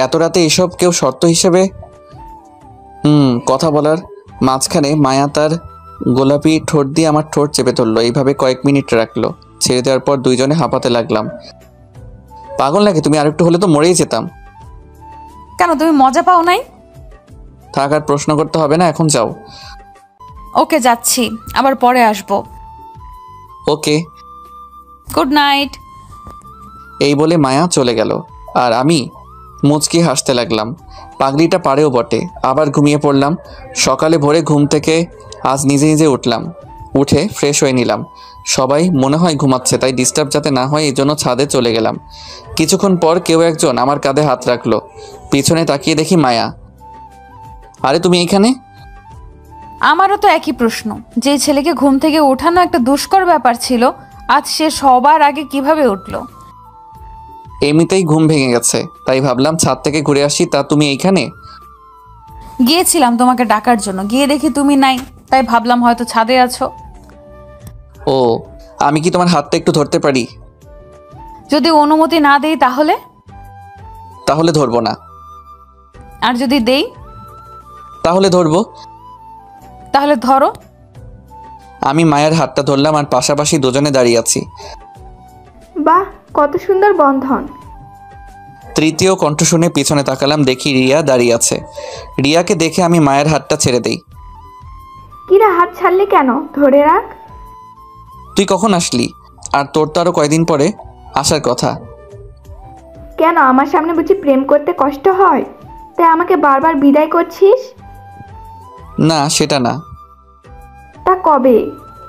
এত রাতে এসব কেউ শর্ত হিসেবে? কথা বলার মাঝখানে মায়া তার গোলাপি ঠোঁট দিয়ে আমার ঠোঁট চেপে ধরলো। এইভাবে কয়েক মিনিট রাখলো। ছেড়ে দেওয়ার পর দুইজনে হাঁপাতে লাগলাম। পাগল নাকি তুমি? আরেকটু হলে তো মরেই যেতাম। কেন, তুমি মজা পাও নাই? থাক, আর প্রশ্ন করতে হবে না, এখন যাও। ওকে, যাচ্ছি, আবার পরে আসবো। ওকে, গুড নাইট। এই বলে মায়া চলে গেল আর আমি মুচকি হাসতে লাগলাম। পাগলিটা পারেও বটে। আবার ঘুমিয়ে পড়লাম। সকালে ভোরে ঘুম থেকে আজ নিজে নিজে উঠলাম। উঠে ফ্রেশ হয়ে নিলাম। সবাই মনে হয় ঘুমাচ্ছে, তাই ডিস্টার্ব যাতে না হয় এই জন্য ছাদে চলে গেলাম। কিছুক্ষণ পর কেউ একজন আমার কাঁধে হাত রাখলো। পিছনে তাকিয়ে দেখি মায়া। আরে তুমি এইখানে? আমারও তো একই প্রশ্ন। যে ছেলেকে ঘুম থেকে ওঠানো একটা দুষ্কর ব্যাপার ছিল, আজ সে সবার আগে কিভাবে উঠলো? এমনিতেই ঘুম ভেঙে গেছে, তাই ভাবলাম ছাদ থেকে ঘুরে আসি। তা তুমি এইখানে? গিয়েছিলাম তোমাকে ডাকার জন্য, গিয়ে দেখি তুমি নাই, তাই ভাবলাম হয়তো ছাদে আছো। ও, আমি কি তোমার হাতটা একটু ধরতে পারি? যদি অনুমতি না দেই তাহলে? তাহলে ধরবো না। আর যদি দেই? তাহলে ধরবো। তাহলে ধরো। আমি মায়ের হাতটা ধরলাম আর পাশাপাশি দুজনে দাঁড়িয়ে আছি। বাহ, কত সুন্দর বন্ধন। তৃতীয় কণ্ঠ শুনে পিছনে তাকালাম, দেখি রিয়া দাঁড়িয়ে আছে। রিয়াকে দেখে আমি মায়ের হাতটা ছেড়ে দেই। কিরা, হাত ছাড়লে কেন? ধরে রাখ। তুই কখন আসলি? আর তোর তো আরো কয়দিন পরে আসার কথা। কেন আমার সামনে বুঝি প্রেম করতে কষ্ট হয়, তাই আমাকে বারবার বিদায় করছিস? না সেটা না। তা কবে,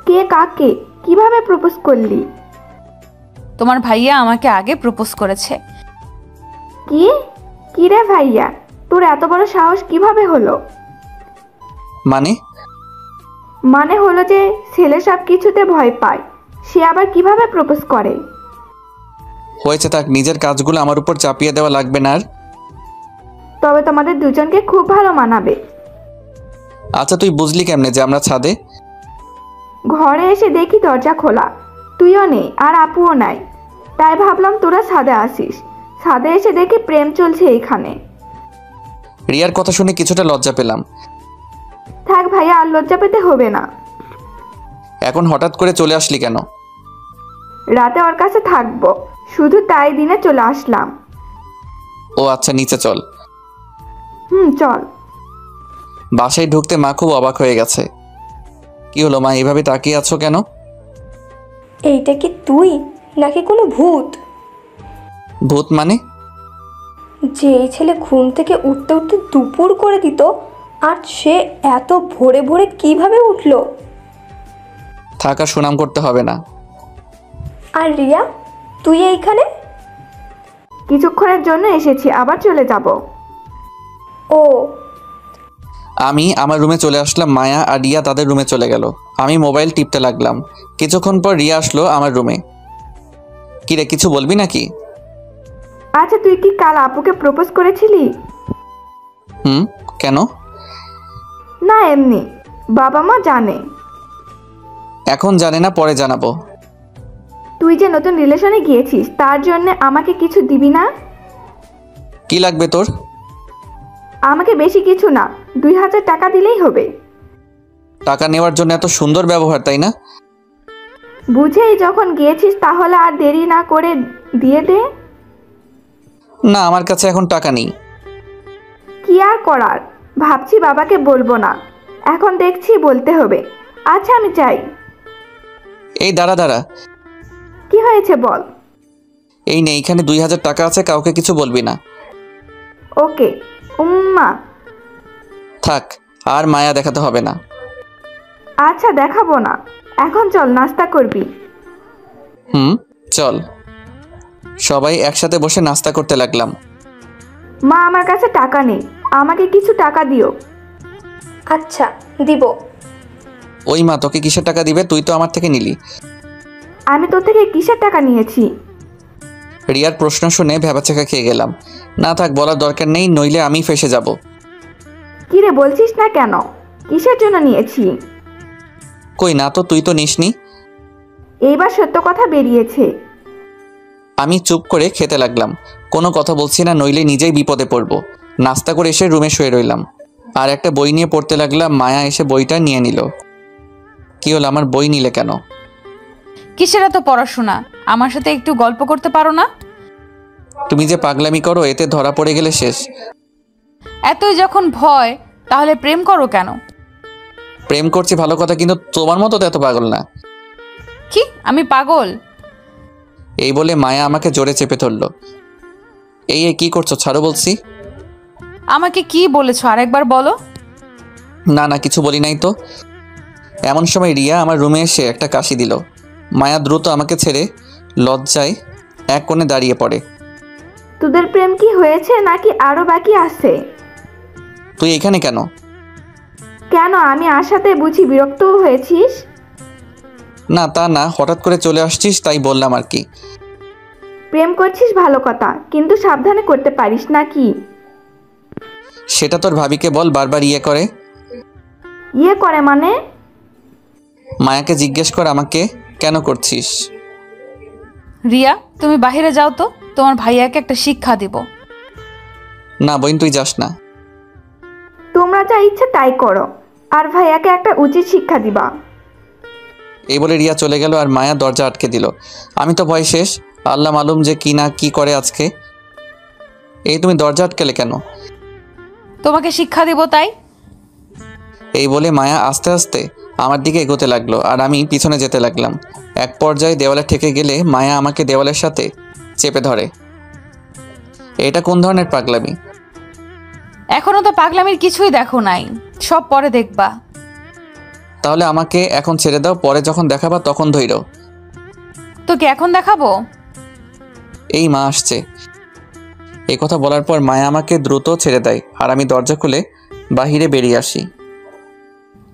কে, কাকে, কিভাবে প্রপোজ করলি? তোমার ভাইয়া আমাকে আগে প্রপোজ করেছে। কি? কি রে ভাইয়া, তোর এত বড় সাহস কিভাবে হলো? মানে হলো যে ছেলে সব কিছুতে ভয় পায়, সে আবার কিভাবে প্রপোজ করে? হয়েছে থাক, নিজের কাজগুলো আমার উপর চাপিয়ে দেওয়া লাগবে না আর। তবে তোমাদের দুজনকে খুব ভালো মানাবে। আচ্ছা তুই বুঝলি কেমনে যে আমরা ছাদে? ঘরে এসে দেখি দরজা খোলা, তুইও নেই আর আপুও নাই, তাই ভাবলাম তোরা ছাদে আসিস। ছাদে এসে দেখি প্রেম চলছে এইখানে। রিয়ার কথা শুনে কিছুটা লজ্জা পেলাম। থাক ভাইয়া, আর লজ্জা পেতে হবে না। এখন হঠাৎ করে চলে আসলি কেন? রাতে ওর কাছে থাকবো, শুধু তাই দিনে চলে আসলাম। ও আচ্ছা, নিচে চল। চল। বাসায় ঢুকতে মা খুব অবাক হয়ে গেছে। কি হলো মা, এইভাবে তাকিয়ে আছো কেন? এইটা কি তুই নাকি কোনো ভূত? ভূত মানে? যে এই ছেলে ঘুম থেকে উঠতে উঠতে দুপুর করে দিত, আর সে এত ভোরে ভোরে কিভাবে উঠলো? থাকা সুনাম করতে হবে না। আর রিয়া, তুই এইখানে? কিছুক্ষণের জন্য এসেছি, আবার চলে যাব। ও, আমি আমার রুমে চলে আসলাম, মায়া আর রিয়া তাদের রুমে চলে গেল। আমি মোবাইল টিপতে লাগলাম। কিছুক্ষণ পর রিয়া আসলো আমার রুমে। কিরে, কিছু বলবি নাকি? আচ্ছা, তুই কি কাল আপুকে প্রপোজ করেছিলি? কেন? না এমনি, বাবা মা জানে। এখন জানে না, পরে জানাবো। তুই যে নতুন রিলেশনে গিয়েছিস, তার জন্য আমাকে কিছু দিবি না? কি লাগবে তোর? আমাকে বেশি কিছু না, 2000 টাকা দিলেই হবে। টাকা নেওয়ার জন্য এত সুন্দর ব্যবহার, তাই না? বুঝেই যখন গিয়েছিস, তাহলে আর দেরি না করে দিয়ে দে। না, আমার কাছে এখন টাকা নেই। কি আর করার, ভাবছি বাবাকে বলবো না, এখন দেখছি বলতে হবে। আচ্ছা আমি চাই। এই দাঁড়া। কি হয়েছে বল। এই নে, এইখানে 2000 টাকা আছে, কাউকে কিছু বলবি না। ওকে। উম্মা। থাক, আর মায়া দেখাতে হবে না। আচ্ছা দেখাবো না, এখন চল নাস্তা করবি। চল। সবাই একসাথে বসে নাস্তা করতে লাগলাম। মা, আমার কাছে টাকা নেই, আমাকে কিছু টাকা দিও। আচ্ছা দিব। ওই মা, তোকে কিসের টাকা দিবে? তুই তো আমার থেকে নিলি। আমি তোর থেকে কিসের টাকা নিয়েছি? রিয়ার প্রশ্ন শুনে ভ্যাবাচাকা খেয়ে গেলাম। না থাক, বলার দরকার নেই, নইলে আমি ফেসে যাব। কি রে, বলছিস না কেন? কিসের জন্য নিয়েছি? কই না তো, তুই তো নিসনি। এইবার সত্য কথা বেরিয়েছে। আমি চুপ করে খেতে লাগলাম, কোনো কথা বলছি না, নইলে নিজেই বিপদে পড়ব। নাস্তা করে এসে রুমে শুয়ে রইলাম আর একটা বই নিয়ে পড়তে লাগলাম। মায়া এসে বইটা নিয়ে নিল। কি হলো, আমার বই নিলে কেন? কিসের এত পড়াশোনা? আমার সাথে একটু গল্প করতে পারো না? তুমি যে পাগলামি করো, এতে ধরা পড়ে গেলে শেষ। এতই যখন ভয়, তাহলে প্রেম করো কেন? প্রেম করছি ভালো কথা, কিন্তু তোমার মতো তো এত পাগল না। কি আমি পাগল? এই বলে মায়া আমাকে জোরে চেপে ধরল। এই কি করছো, ছাড়ো বলছি। আমাকে কি বলেছো আরেকবার বলো। না কিছু বলি নাই তো। এমন সময় রিয়া আমার রুমে এসে একটা কাশি দিল। মায়া দ্রুত আমাকে ছেড়ে লজ্জায় এক কোণে দাঁড়িয়ে পড়ে। তোদের প্রেম কি হয়েছে নাকি আরো বাকি আছে? তুই এখানে কেন? কেন, আমি আসাতে বুঝি বিরক্ত হয়েছিস? না তা না, হঠাৎ করে চলে আসছিস তাই বললাম আর কি। প্রেম করছিস ভালো কথা, কিন্তু সাবধানে করতে পারিস নাকি? সেটা তোর ভাবিকে বল, বারবার ইয়ে করে। ইয়ে করে মানে? মায়াকে জিজ্ঞেস কর আমাকে কেন করছিস। রিয়া, তুমি বাইরে যাও তো, তোমার ভাইয়াকে একটা শিক্ষা দিব। না বোন, তুই যাস না। তোমরা যা ইচ্ছে তাই করো, আর ভাইয়াকে একটা উচিত শিক্ষা দিবা। এই বলে রিয়া চলে গেল আর মায়া দরজা আটকে দিল। আমি তো ভয় শেষ, আল্লাহ মালুম যে কি না কি করে আজকে। এই তুমি দরজা আটকালে কেন? তোমাকে শিক্ষা দিব তাই। এই বলে মায়া আস্তে আস্তে আমার দিকে এগোতে লাগলো আর আমি পিছনে যেতে লাগলাম। এক পর্যায়ে দেওয়ালে ঠেকে গেলে মায়া আমাকে দেওয়ালের সাথে চেপে ধরে। এটা কোন ধরনের পাগলামি? এখনো তো পাগলামির কিছুই দেখো নাই, সব পরে দেখবা। তাহলে আমাকে এখন ছেড়ে দাও, পরে যখন দেখাবা তখন ধইরো। তোকে এখন দেখাবো? এই মা আসছে। এই কথা বলার পর মায়া আমাকে দ্রুত ছেড়ে দেয় আর আমি দরজা খুলে বাহিরে বেরিয়ে আসি।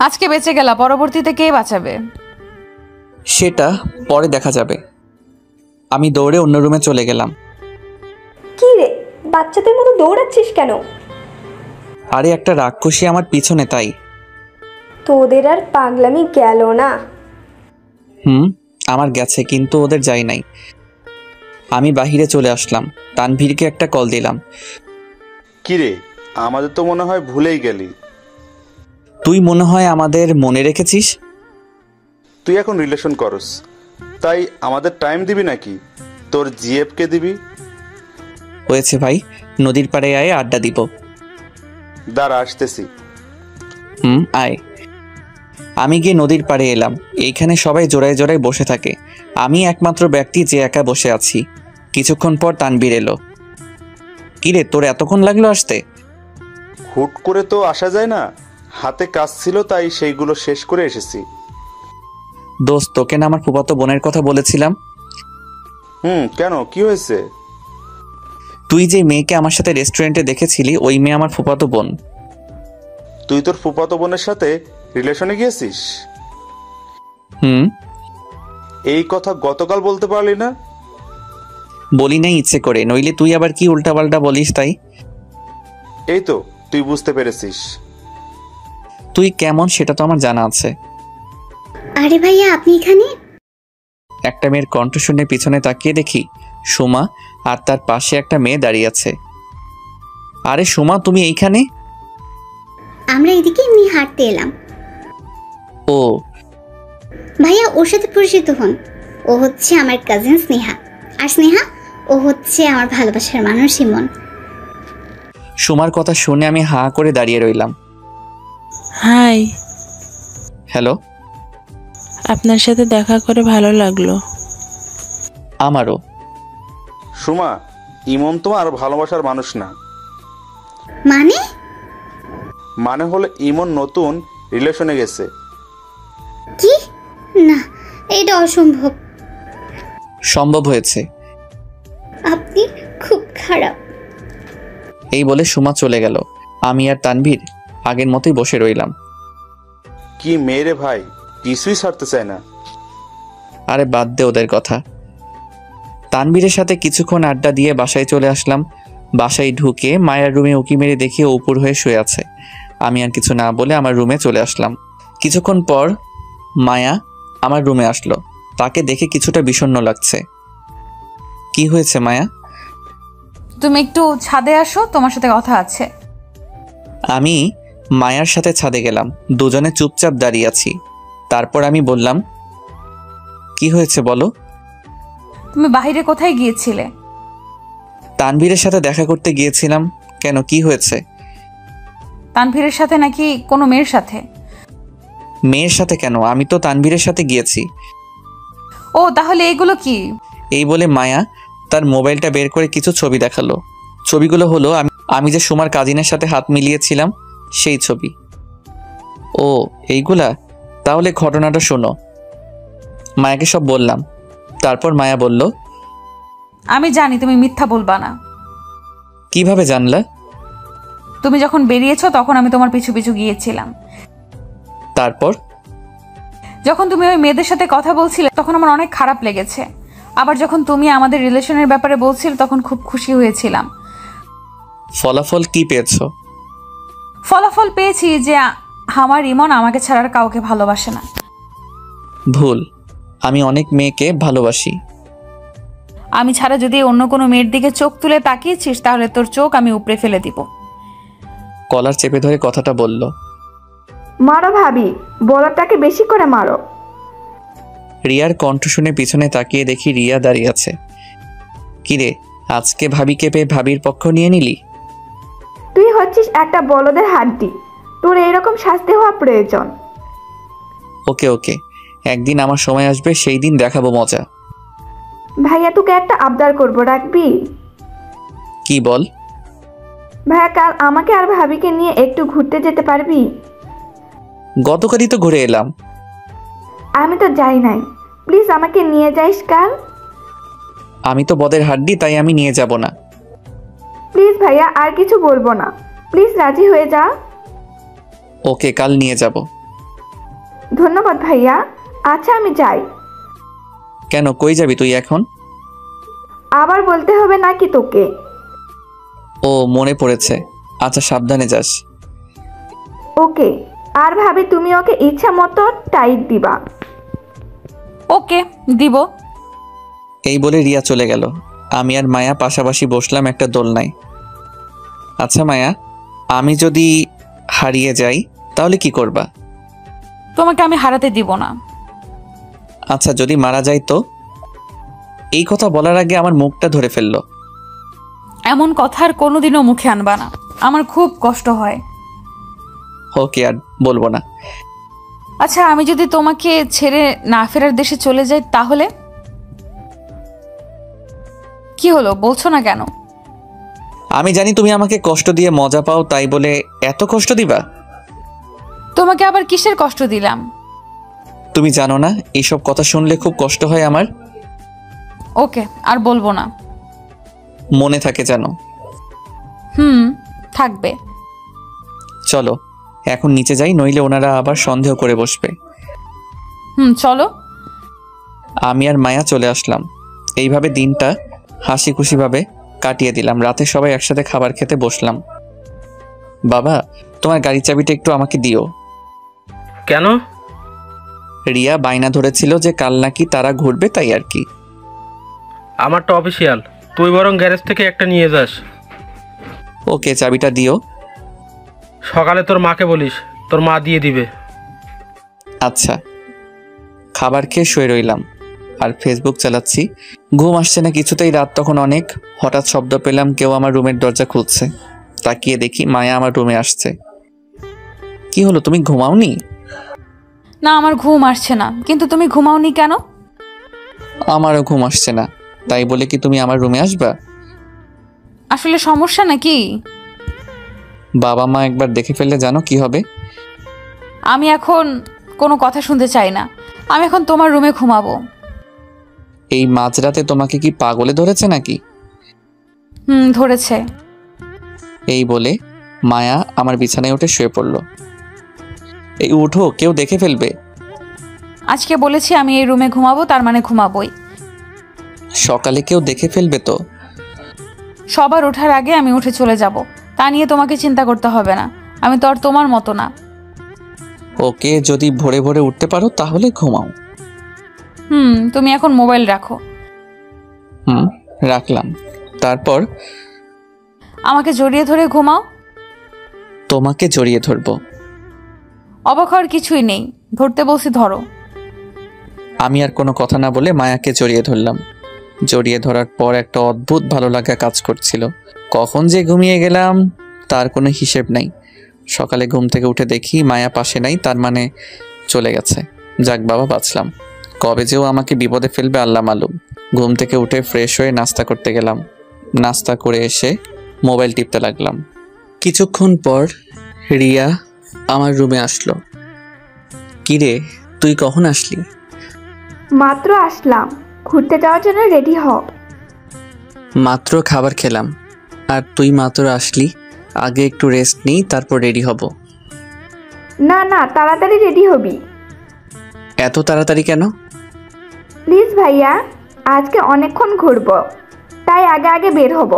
আজকে বেঁচে গেলা, পরবর্তীতে কে বাঁচাবে? সেটা পরে দেখা যাবে। আমি দৌড়ে অন্য রুমে চলে গেলাম। কি রে, বাচ্চাদের মতো দৌড়াচ্ছিস কেন? আরে একটা রাক্ষসী আমার পিছনে, তাই। তোদের আর পাগলামি গেল না। আমার গেছে, কিন্তু ওদের যাই নাই। আমি বাহিরে চলে আসলাম, তানভীরকে একটা কল দিলাম। কিরে, আমাদের তো মনে হয় ভুলেই গেলি। তুই মনে হয় আমাদের মনে রেখেছিস। তুই এখন রিলেশন করস, তাই আমাদের টাইম দিবি নাকি তোর জিএফকে দিবি? হয়েছে ভাই, নদীর পাড়ে আয়, আড্ডা দিব। দাঁড়া, আসতেছি। আয়। আমি গিয়ে নদীর পাড়ে এলাম। এইখানে সবাই জোড়ায় জোড়ায় বসে থাকে, আমি একমাত্র ব্যক্তি যে একা বসে আছি। কিছুক্ষণ পর তানভীর এলো। কিরে, তোর এতক্ষণ লাগলো আসতে? হুট করে তো আসা যায় না, হাতে কাজ ছিল তাই সেইগুলো শেষ করে এসেছি। দোস্ত, তোকে না আমার ফুফাতো বোনের কথা বলেছিলাম? কেন, কি হয়েছে? তুই যে মেয়েকে আমার সাথে রেস্টুরেন্টে দেখেছিলি, ওই মেয়ে আমার ফুফাতো বোন। তুই তোর ফুফাতো বোনের সাথে রিলেশনে গিয়েছিস? এই কথা গতকাল বলতে পারলি না? বলি নাই ইচ্ছে করে, নইলে তুই আবার কি উল্টাপাল্টা বলিস তাই। এই তো তুই বুঝতে পেরেছিস। তুই কেমন সেটা তো আমার জানা আছে। আরে ভাইয়া, আপনি এখানে? একটা মেয়ের কণ্ঠ শুনে পিছনে তাকিয়ে দেখি সোমা, আর তার পাশে একটা মেয়ে দাঁড়িয়ে আছে। আরে সোমা, তুমি এইখানে? আমরা এদিকে এমনি হাঁটতে এলাম। ও ভাইয়া, ওর সাথে পরিচিত হন। ও হচ্ছে আমার কাজিন স্নেহা, আর স্নেহা ও হচ্ছে আমার ভালোবাসার মানুষ ইমন। সোমার কথা শুনে আমি হাঁ করে দাঁড়িয়ে রইলাম। Hi, hello. আপনার সাথে দেখা করে ভালো লাগলো। আমারও। সুমা, ইমন তোমার ভালোবাসার মানুষ না। মানে হলো ইমন নতুন রিলেশনে গেছে। কি? না, এটা অসম্ভব। সম্ভব হয়েছে। আপনি খুব খারাপ। এই বলে সোমা চলে গেল। আমি আর তানভীর আগের মতোই বসে রইলাম। কি মেয়েরে ভাই, কিছুই ছাড়তে চায় না। আরে বাদ দে ওদের কথা। তানভীরের সাথে কিছুক্ষণ আড্ডা দিয়ে বাসায় চলে আসলাম। বাসায় ঢুকে মায়ার রুমে উকি মেরে দেখি ও উপর হয়ে শুয়ে আছে। আমি আর কিছু না বলে আমার রুমে চলে আসলাম। কিছুক্ষণ পর মায়া আমার রুমে আসলো। তাকে দেখে কিছুটা বিষণ্ণ লাগছে। কি হয়েছে মায়া? তুমি একটু ছাদে আসো, তোমার সাথে কথা আছে। আমি মায়ার সাথে ছাদে গেলাম। দুজনে চুপচাপ দাঁড়িয়ে আছি। তারপর আমি বললাম, কি হয়েছে বলো। তুমি বাইরে কোথায় গিয়েছিলে? তানভীরের সাথে দেখা করতে গিয়েছিলাম। কেন, কি হয়েছে? তানভীরের সাথে নাকি কোনো মেয়ের সাথে? মেয়ের সাথে কেন, আমি তো তানভীরের সাথে গিয়েছি। ও, তাহলে এগুলো কি? এই বলে মায়া তার মোবাইলটা বের করে কিছু ছবি দেখালো। ছবিগুলো হলো আমি যে সুমার কাজিনের সাথে হাত মিলিয়েছিলাম সেই ছবি। ও এইগুলা, তাহলে ঘটনাটা শোনো। মায়াকে সব বললাম। তারপর মায়া বলল, আমি জানি তুমি মিথ্যা বলবা না। কিভাবে জানলা? তুমি যখন বেরিয়েছো তখন আমি তোমার পিছু পিছু গিয়েছিলাম। তারপর যখন তুমি ওই মেয়েদের সাথে কথা বলছিলে তখন আমার অনেক খারাপ লেগেছে। আবার যখন তুমি আমাদের রিলেশনের ব্যাপারে বলছিলে তখন খুব খুশি হয়েছিলাম। ফলাফল কি পেয়েছো? ফলাফল পেয়েছি যে আমার ইমন আমাকে ছাড়া আর কাউকে ভালোবাসে না। ভুল, আমি অনেক মেয়েকে ভালোবাসি। আমি ছাড়া যদি অন্য কোনো মেয়ের দিকে চোখ তুলে তাকিয়েছিস তাহলে তোর চোখ আমি উপড়ে ফেলে দিব। কলার চেপে ধরে কথাটা বলল। মারো ভাবি, বলাটাকে বেশি করে মারো। রিয়ার কণ্ঠ শুনে পিছনে তাকিয়ে দেখি রিয়া দাঁড়িয়ে আছে। কিরে, আজকে ভাবিকে পেয়ে ভাবির পক্ষ নিয়ে নিলি? তুই হচ্ছিস একটা বলদের হাড্ডি, তোর এরকম শাস্তি হওয়া প্রয়োজন। ওকে ওকে, একদিন আমার সময় আসবে, সেই দিন দেখাবো মজা। ভাইয়া তোকে একটা আবদার করবো, রাখবি? কি বল? ভাইয়া কাল আমাকে আর ভাবিকে নিয়ে একটু ঘুরতে যেতে পারবি? গতকালই তো ঘুরে এলাম। আমি তো যাই নাই, প্লিজ আমাকে নিয়ে যাইস কাল। আমি তো বদের হাড্ডি, তাই আমি নিয়ে যাব না। প্লিজ ভাইয়া, আর কিছু বলবো না, প্লিজ রাজি হয়ে যা। ওকে, কাল নিয়ে যাব। ধন্যবাদ ভাইয়া। আচ্ছা আমি যাই। কেন, কই যাবি তুই এখন? আবার বলতে হবে নাকি তোকে? ও, মনে পড়েছে। আচ্ছা, সাবধানে যাস। ওকে। আর ভাবি তুমি ওকে ইচ্ছা মতো টাইট দিবা। ওকে, দিব। এই বলে রিয়া চলে গেল। আমি আর মায়া পাশাপাশি বসলাম একটা দোলনায়। আচ্ছা মায়া, আমি যদি হারিয়ে যাই তাহলে কি করবা? তোমাকে আমি হারাতে দিব না। আচ্ছা, যদি মারা যাই তো? এই কথা বলার আগে আমার মুখটা ধরে ফেললো। এমন কথা আর কোনোদিনও মুখে আনবা না, আমার খুব কষ্ট হয়। ওকে, আর বলবো না। আচ্ছা, আমি যদি তোমাকে ছেড়ে না ফেরার দেশে চলে যাই তাহলে? কি হলো, বলছো না কেন? আমি জানি তুমি আমাকে কষ্ট দিয়ে মজা পাও, তাই বলে এত কষ্ট দিবা? তোমাকে আবার কিসের কষ্ট দিলাম? তুমি জানো না, এইসব কথা শুনলে খুব কষ্ট হয় আমার। ওকে, আর বলবো না। মনে থাকে জানো? থাকবে। চলো এখন নিচে যাই, নইলে ওনারা আবার সন্দেহ করে বসবে। চলো। আমি আর মায়া চলে আসলাম। এইভাবে দিনটা হাসি খুশিভাবে কাটিয়ে দিলাম। রাতে সবাই একসাথে খাবার খেতে বসলাম। বাবা, তোমার গাড়ির চাবিটা একটু আমাকে দিও। কেন? রিয়া বায়না ধরেছিল যে কাল নাকি তারা ঘুরবে, তাই আর কি। আমারটা অফিসিয়াল, তুই বরং গ্যারেজ থেকে একটা নিয়ে যাস। ওকে, চাবিটা দিও। সকালে তোর মাকে বলিস, তোর মা দিয়ে দিবে। আচ্ছা। খাবার খেয়ে শুয়ে রইলাম আর ফেসবুক চালাচ্ছি। ঘুম আসছে না কিছুতেই। রাত তখন অনেক। হঠাৎ শব্দ পেলাম কেউ আমার রুমের দরজা খুলছে। তাকিয়ে দেখি মায়া আমার রুমে আসছে। কি হলো, তুমি ঘুমাওনি? না, আমার ঘুম আসছে না। কিন্তু তুমি ঘুমাওনি কেন? আমারও ঘুম আসছে না, তাই বলে কি তুমি আমার রুমে আসবা? আসলে সমস্যা নাকি? বাবা মা একবার দেখে ফেললে জানো কি হবে? আমি এখন কোনো কথা শুনতে চাই না। আমি এখন তোমার রুমে ঘুমাবো। এই মাঝরাতে তোমাকে কি পাগলে ধরেছে নাকি? ধরেছে। এই বলে মায়া আমার বিছানায় উঠে শুয়ে পড়ল। এই উঠো, কেউ দেখে ফেলবে। আজকে বলেছি আমি এই রুমে ঘুমাবো, তার মানে ঘুমাবোই। সকালে কেউ দেখে ফেলবে তো। সবার ওঠার আগে আমি উঠে চলে যাব, তা নিয়ে তোমাকে চিন্তা করতে হবে না। আমি তো আর তোমার মতো না। ওকে, যদি ভোরে ভোরে উঠতে পারো তাহলে ঘুমাও। তুমি এখন মোবাইল রাখো। রাখলাম। তারপর আমাকে জড়িয়ে ধরে ঘুমাও। তোমাকে জড়িয়ে ধরবো? অবাক হওয়ার কিছুই নেই, ধরতে বলছি ধরো। আমি আর কোনো কথা না বলে মায়াকে জড়িয়ে ধরলাম। জড়িয়ে ধরার পর একটা অদ্ভুত ভালো লাগা কাজ করছিল। কখন যে ঘুমিয়ে গেলাম তার কোনো হিসেব নাই। সকালে ঘুম থেকে উঠে দেখি মায়া পাশে নাই, তার মানে চলে গেছে। যাক বাবা, বাঁচলাম। কবে যেও আমাকে বিপদে ফেলবে আল্লাহ মালুম। ঘুম থেকে উঠে ফ্রেশ হয়ে নাস্তা করতে গেলাম। নাস্তা করে এসে মোবাইল টিপতে লাগলাম। কিছুক্ষণ পর রিয়া আমার রুমে আসলো। কিরে, তুই কখন আসলি? মাত্র আসলাম, ঘুরতে যাওয়ার জন্য রেডি হ। মাত্র খাবার খেলাম আর তুই মাত্র আসলি। আগে একটু রেস্ট নিই, তারপর রেডি হব। না না, তাড়াতাড়ি রেডি হবি। এত তাড়াতাড়ি কেন? প্লিজ ভাইয়া, আজকে অনেকক্ষণ ঘুরবো, তাই আগে আগে বের হব।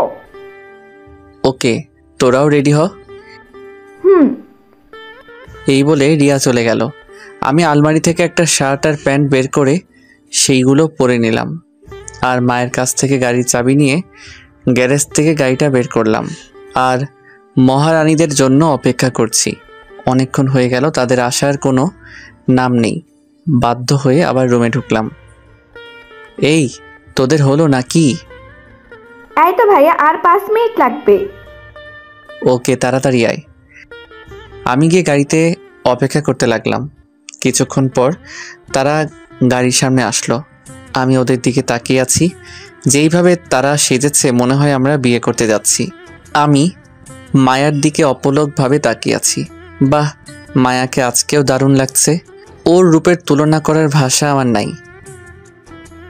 ওকে, তোরাও রেডি হ। এই বলে রিয়া চলে গেল। আমি আলমারি থেকে একটা শার্ট আর প্যান্ট বের করে সেইগুলো পরে নিলাম আর মায়ের কাছ থেকে গাড়ির চাবি নিয়ে গ্যারেজ থেকে গাড়িটা বের করলাম আর মহারানীদের জন্য অপেক্ষা করছি। অনেকক্ষণ হয়ে গেল, তাদের আসার কোনো নাম নেই। বাধ্য হয়ে আবার রুমে ঢুকলাম। এই, তোদের হলো নাকি? এই তো ভাইয়া, আর 5 মিনিট লাগবে। ওকে, তাড়াতাড়ি আয়। আমি গিয়ে গাড়িতে অপেক্ষা করতে লাগলাম। কিছুক্ষণ পর তারা গাড়ির সামনে আসলো। আমি ওদের দিকে তাকিয়ে আছি। যেইভাবে তারা সেজেছে মনে হয় আমরা বিয়ে করতে যাচ্ছি। আমি মায়ার দিকে অপলকভাবে তাকিয়ে আছি। বাহ, মায়াকে আজকেও দারুণ লাগছে। ওর রূপের তুলনা করার ভাষা আমার নাই।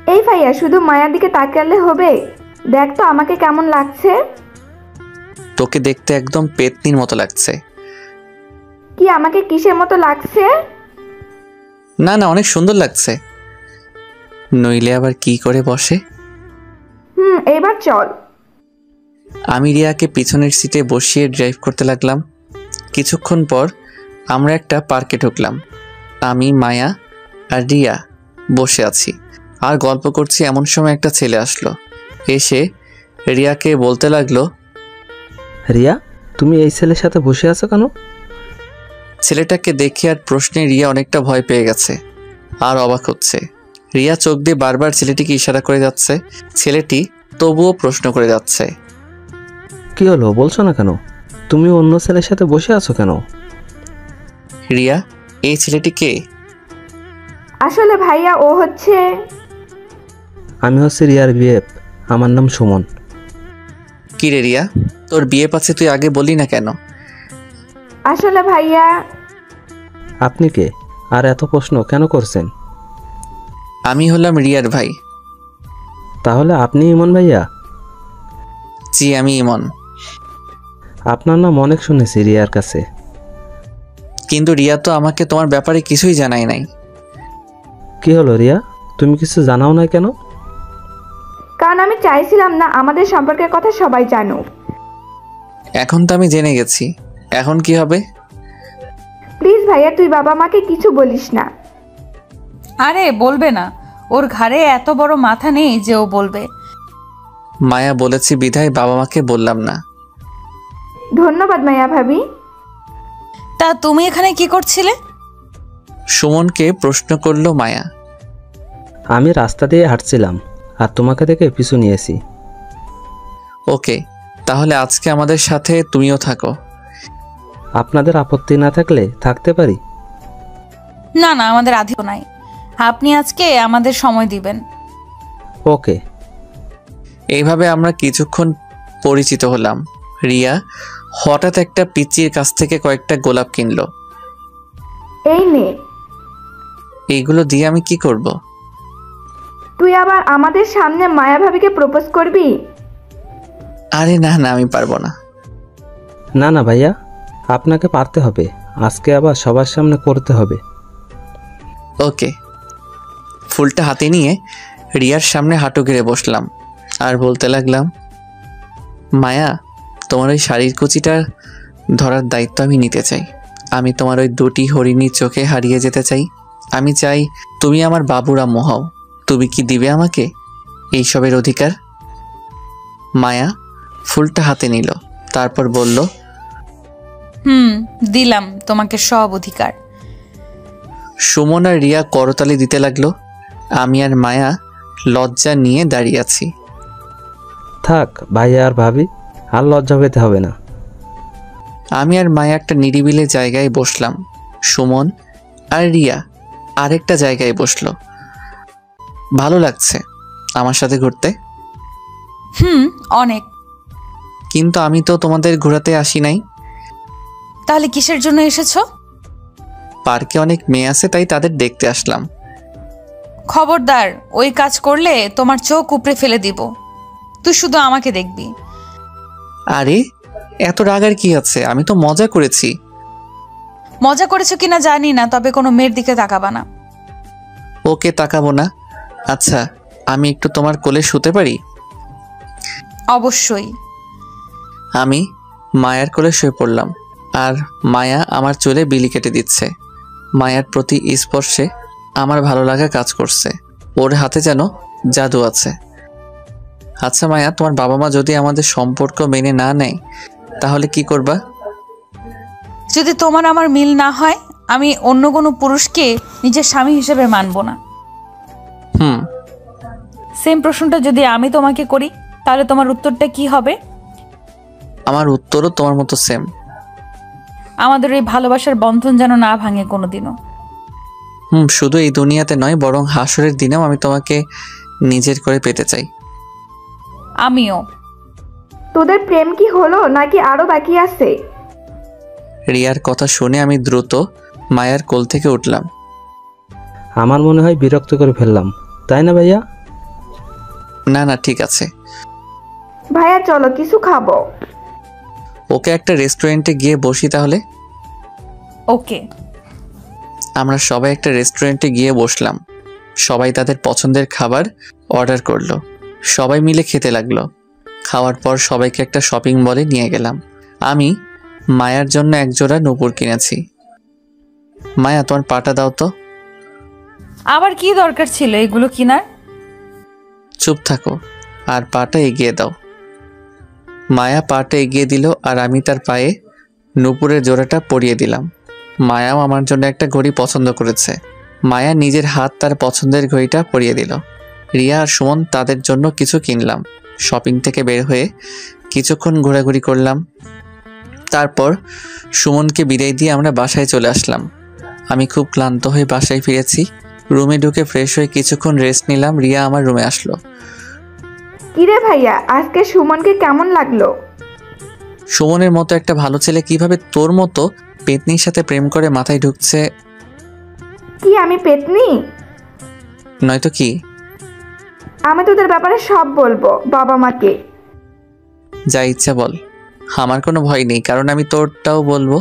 এই ভাইয়া, শুধু মায়ার দিকে তাকালে হবে? দেখ তো আমাকে কেমন লাগছে। তোকে দেখতে একদম পেতনির মতো লাগছে। কি আমাকে কিসের মতো লাগছে? না না, অনেক সুন্দর লাগছে। নইলে আবার কি করে বসে? এবার চল। আমি রিয়াকে পিছনের সিটে বসিয়ে ড্রাইভ করতে লাগলাম। কিছুক্ষণ পর আমরা একটা পার্কে ঢুকলাম। আমি, মায়া আর রিয়া বসে আছি আর গল্প করছি। এমন সময় একটা ছেলে আসলো। এসে রিয়াকে বলতে লাগলো, রিয়া, তুমি এই ছেলের সাথে বসে আছো কেন? ছেলেটাকে দেখে আর প্রশ্নে রিয়া অনেকটা ভয় পেয়ে গেছে আর অবাক হচ্ছে। রিয়া চোখ দিয়ে বারবার ছেলেটিকে ইশারা করে যাচ্ছে। ছেলেটি তবুও প্রশ্ন করে যাচ্ছে। কি হলো, বলছো না কেন? তুমি অন্য ছেলের সাথে বসে আছো কেন? রিয়া, এই ছেলেটি কে? আসলে ভাইয়া ও হচ্ছে... আমি হচ্ছে রিয়ার বিএফ। আমার নাম সুমন। কি রে রিয়া, তোর বিয়ে পাচ্ছে, তুই আগে বলি না কেন? আসলে ভাইয়া... আপনি কে আর এত প্রশ্ন কেন করছেন? আমি হলাম রিয়ার ভাই। তাহলে আপনি ইমন ভাইয়া? জি, আমি ইমন। আপনার নাম অনেক শুনেছি রিয়ার কাছে। কিন্তু রিয়া তো আমাকে তোমার ব্যাপারে কিছুই জানাই নাই। কি হলো রিয়া, তুমি কিছু জানাও না কেন? কারণ আমি চাইছিলাম না আমাদের সম্পর্কের কথা সবাই জানুক। এখন তো আমি জেনে গেছি, এখন কি হবে? প্লিজ ভাইয়া, তুই বাবা মাকে কিছু বলিস না। আরে বলবে না, ওর ঘাড়ে এত বড় মাথা নেই যে ও বলবে। মায়া বলেছি বিধায় বাবা মাকে বললাম না। ধন্যবাদ মায়া ভাবি। তা তুমি এখানে কি করছিলে? সুমনকে প্রশ্ন করলো মায়া। আমি রাস্তা দিয়ে হাঁটছিলাম আর তোমাকে দেখে পিছু নিয়েছি। ওকে, তাহলে আজকে আমাদের সাথে তুমিও থাকো। আপনাদের আপত্তি না থাকলে থাকতে পারি। না না, আমাদের আধিও নাই। আপনি আজকে আমাদের সময় দিবেন। ওকে। এইভাবে আমরা কিছুক্ষণ পরিচিত হলাম। রিয়া হঠাৎ একটা পিচ্চির কাছ থেকে কয়েকটা গোলাপ কিনলো। এই নে। এইগুলো দিয়ে আমি কি করব? তুই আবার আমাদের সামনে মায়া ভাবিকে প্রপোজ করবি? আরে না না, আমি পারবো না। না না ভাইয়া, আপনাকে পারতে হবে। আজকে আবার সবার সামনে করতে হবে। ওকে। ফুলটা হাতে নিয়ে রিয়ার সামনে হাঁটু গেড়ে বসলাম আর বলতে লাগলাম, মায়া, তোমার ওই শাড়ির কুচিটা ধরার দায়িত্ব আমি নিতে চাই। আমি তোমার ওই দুটি হরিণী চোখে হারিয়ে যেতে চাই। আমি চাই তুমি আমার বাবুর আম্মু হও। তুমি কি দিবে আমাকে এইসবের অধিকার? মায়া ফুলটা হাতে নিল, তারপর বলল, দিলাম তোমাকে সব অধিকার। সুমন আর রিয়া করতালি দিতে লাগলো। আমি আর মায়া লজ্জা নিয়ে দাঁড়িয়ে আছি। থাক ভাইয়া আর ভাবি, আর লজ্জা পেতে হবে না। আমি আর মায়া একটা নিরিবিলি জায়গায় বসলাম। সুমন আর রিয়া আরেকটা জায়গায় বসলো। ভালো লাগছে আমার সাথে ঘুরতে? অনেক। কিন্তু আমি তো তোমাদের ঘোরাতে আসি নাই। তাহলে কিসের জন্য এসেছো? পার্কে অনেক মেয়ে আছে, তাই তাদের দেখতে আসলাম। খবরদার, ওই কাজ করলে তোমার চোখ উপড়ে ফেলে দিব। তুই শুধু আমাকে দেখবি। আরে এত রাগার কি আছে? আমি তো মজা করেছি। মজা করেছো কিনা জানি না, তবে কোনো মেয়ের দিকে তাকাবা না। ওকে, তাকাবো না। আচ্ছা, আমি একটু তোমার কোলে শুতে পারি? অবশ্যই। আমি মায়ার কোলে শুয়ে পড়লাম আর মায়া আমার চুলে বিলি কেটে দিচ্ছে। মায়ার প্রতি স্পর্শে আমার ভালো লাগা কাজ করছে। ওর হাতে যেন জাদু আছে। আচ্ছা মায়া, তোমার বাবা মা যদি আমাদের সম্পর্ক মেনে না নেয় তাহলে কি করবা? যদি তোমার আমার মিল না হয়, আমি অন্য কোনো পুরুষকে নিজের স্বামী হিসেবে মানব না। সেম প্রশ্নটা যদি আমি তোমাকে করি, তাহলে তোমার উত্তরটা কি হবে? আমার উত্তরও তোমার মতো সেম। আমাদের এই ভালোবাসার বন্ধন যেন না ভাঙে কোনোদিনও। শুধু এই দুনিয়াতে নয়, বরং হাসরের দিনেও আমি তোমাকে নিজের করে পেতে চাই। আমিও। তোদের প্রেম কি হলো নাকি আরো বাকি আছে? রিয়ার কথা শুনে আমি দ্রুত মায়ার কোল থেকে উঠলাম। আমার মনে হয় বিরক্ত করে ফেললাম, তাই না ভাইয়া? না না, ঠিক আছে। ভাইয়া চলো কিছু খাবো। ওকে, একটা রেস্টুরেন্টে গিয়ে বসি তাহলে। ওকে। আমরা সবাই একটা রেস্টুরেন্টে গিয়ে বসলাম। সবাই তাদের পছন্দের খাবার অর্ডার করলো। সবাই মিলে খেতে লাগলো। খাওয়ার পর সবাইকে একটা শপিং মলে নিয়ে গেলাম। আমি মায়ার জন্য একজোড়া নূপুর কিনেছি। মায়া, তোমার পাটা দাও তো। আবার কি দরকার ছিল এগুলো কিনার? চুপ থাকো আর পাটা এগিয়ে দাও। মায়া পাটা এগিয়ে দিল আর আমি তার পায়ে নূপুরের জোড়াটা পরিয়ে দিলাম। মায়াও আমার জন্য একটা ঘড়ি পছন্দ করেছে। মায়া নিজের হাত তার পছন্দের ঘড়িটা পরিয়ে দিল। রিয়া আর সুমন তাদের জন্য কিছু কিনলাম। শপিং থেকে বের হয়ে কিছুক্ষণ ঘোরাঘুরি করলাম। তারপর সুমনকে বিদায় দিয়ে আমরা বাসায় চলে আসলাম। আমি খুব ক্লান্ত হয়ে বাসায় ফিরেছি। রুমে ঢুকে ফ্রেশ হয়ে কিছুক্ষণ রেস্ট নিলাম। রিয়া আমার রুমে আসলো। কিরে ভাইয়া, আজকে সুমনকে কেমন লাগলো? সুমনের মতো একটা ভালো ছেলে কিভাবে তোর মতো পেতনির সাথে প্রেম করে মাথায় ঢুকছে? কি আমি পেতনি? নয়তো কি? আমি তোদের ব্যাপারে সব বলবো বাবা মাকে। যা ইচ্ছা বল, আমার কোনো ভয় নেই, কারণ আমি তোরটাও বলবো।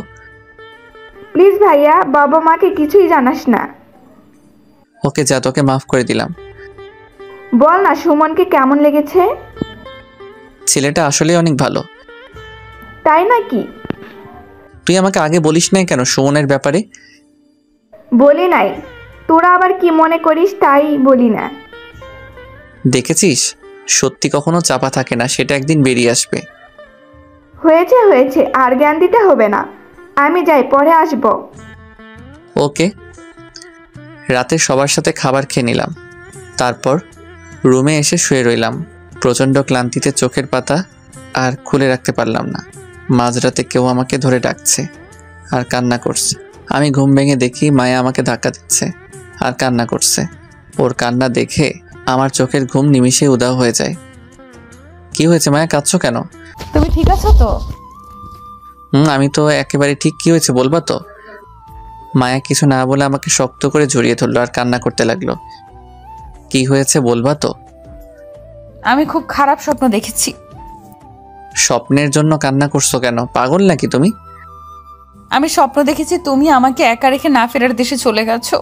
প্লিজ ভাইয়া, বাবা মাকে কিছুই জানাস না। ওকে যা, তোকে মাফ করে দিলাম। বল না সুমনকে কেমন লেগেছে? ছেলেটা আসলে অনেক ভালো। তাই নাকি? তুই আমাকে আগে বলিস নাই কেন সুমনের ব্যাপারে? বলি নাই, তোরা আবার কি মনে করিস তাই বলি না। দেখেছিস, সত্যি কখনো চাপা থাকে না, সেটা একদিন বেরিয়ে আসবে। হয়েছে হয়েছে, আর জ্ঞান দিতে হবে না। আমি যাই, পরে আসবো। ওকে। রাতে সবার সাথে খাবার খেয়ে নিলাম। তারপর রুমে এসে শুয়ে রইলাম। প্রচণ্ড ক্লান্তিতে চোখের পাতা আর খুলে রাখতে পারলাম না। মাঝরাতে কেউ আমাকে ধরে ডাকছে আর কান্না করছে। আমি ঘুম ভেঙে দেখি মায়া আমাকে ধাক্কা দিচ্ছে আর কান্না করছে। ওর কান্না দেখে আমার চোখের ঘুম নিমিষে উধাও হয়ে যায়। কি হয়েছে মায়া, কাঁদছো কেন? তুমি ঠিক আছো তো? আমি তো একেবারে ঠিক। কি হয়েছে বলবা তো? মায়া কিছু না বলে আমাকে শক্ত করে জড়িয়ে ধরলো আর কান্না করতে লাগলো। কি হয়েছে বলবা তো? আমি খুব খারাপ স্বপ্ন দেখেছি। স্বপ্নের জন্য কান্না করছো কেন? পাগল নাকি তুমি? আমি স্বপ্ন দেখেছি তুমি আমাকে একা রেখে না ফেরার দেশে চলে গেছো।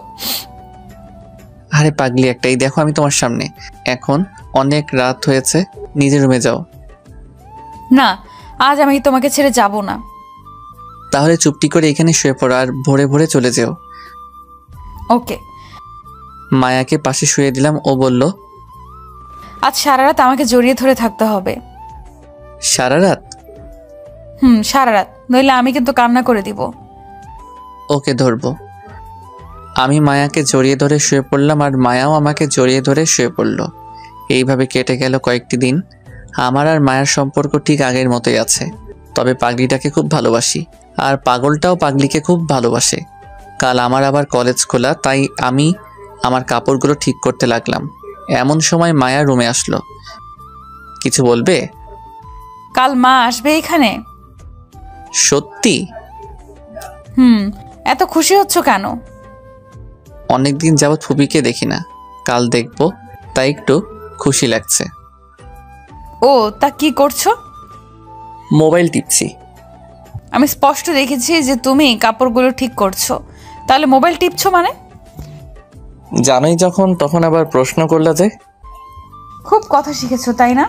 আরে পাগলি একটাই, দেখো আমি তোমার সামনে। এখন অনেক রাত হয়েছে, নিজের রুমে যাও। না, আজ আমি তোমাকে ছেড়ে যাব না। তাহলে চুপটি করে এখানে শুয়ে পড়ো আর ভোরে ভোরে চলে যেও। ওকে। মায়াকে পাশে শুয়ে দিলাম। ও বলল, আজ সারা রাত আমাকে জড়িয়ে ধরে থাকতে হবে। সারা রাত? সারা রাত, নইলে আমি কিন্তু কান্না করে দিব। ওকে, ধরবো। আমি মায়াকে জড়িয়ে ধরে শুয়ে পড়লাম আর মায়াও আমাকে জড়িয়ে ধরে শুয়ে পড়ল। এইভাবে কেটে গেল কয়েকটি দিন। আমার আর মায়ার সম্পর্ক ঠিক আগের মতোই আছে, তবে পাগলিটাকে খুব ভালোবাসি আর পাগলটাও পাগলিকে খুব ভালোবাসে। কাল আমার আবার কলেজ খোলা, তাই আমি আমার কাপড়গুলো ঠিক করতে লাগলাম। এমন সময় মায়া রুমে আসলো। কিছু বলবে? কাল মা আসবে এখানে? সত্যি? এত খুশি হচ্ছ কেন? অনেকদিন যাবৎ ফুপিকে দেখি না, কাল দেখবো, তাই একটু খুশি লাগছে। ও তা কি করছো? মোবাইল টিপছি। আমি স্পষ্ট দেখেছি যে তুমি কাপড়গুলো ঠিক করছো, তাহলে মোবাইল টিপছো মানে? জানোই যখন, তখন আবার প্রশ্ন করলা যে? খুব কথা শিখেছো তাই না?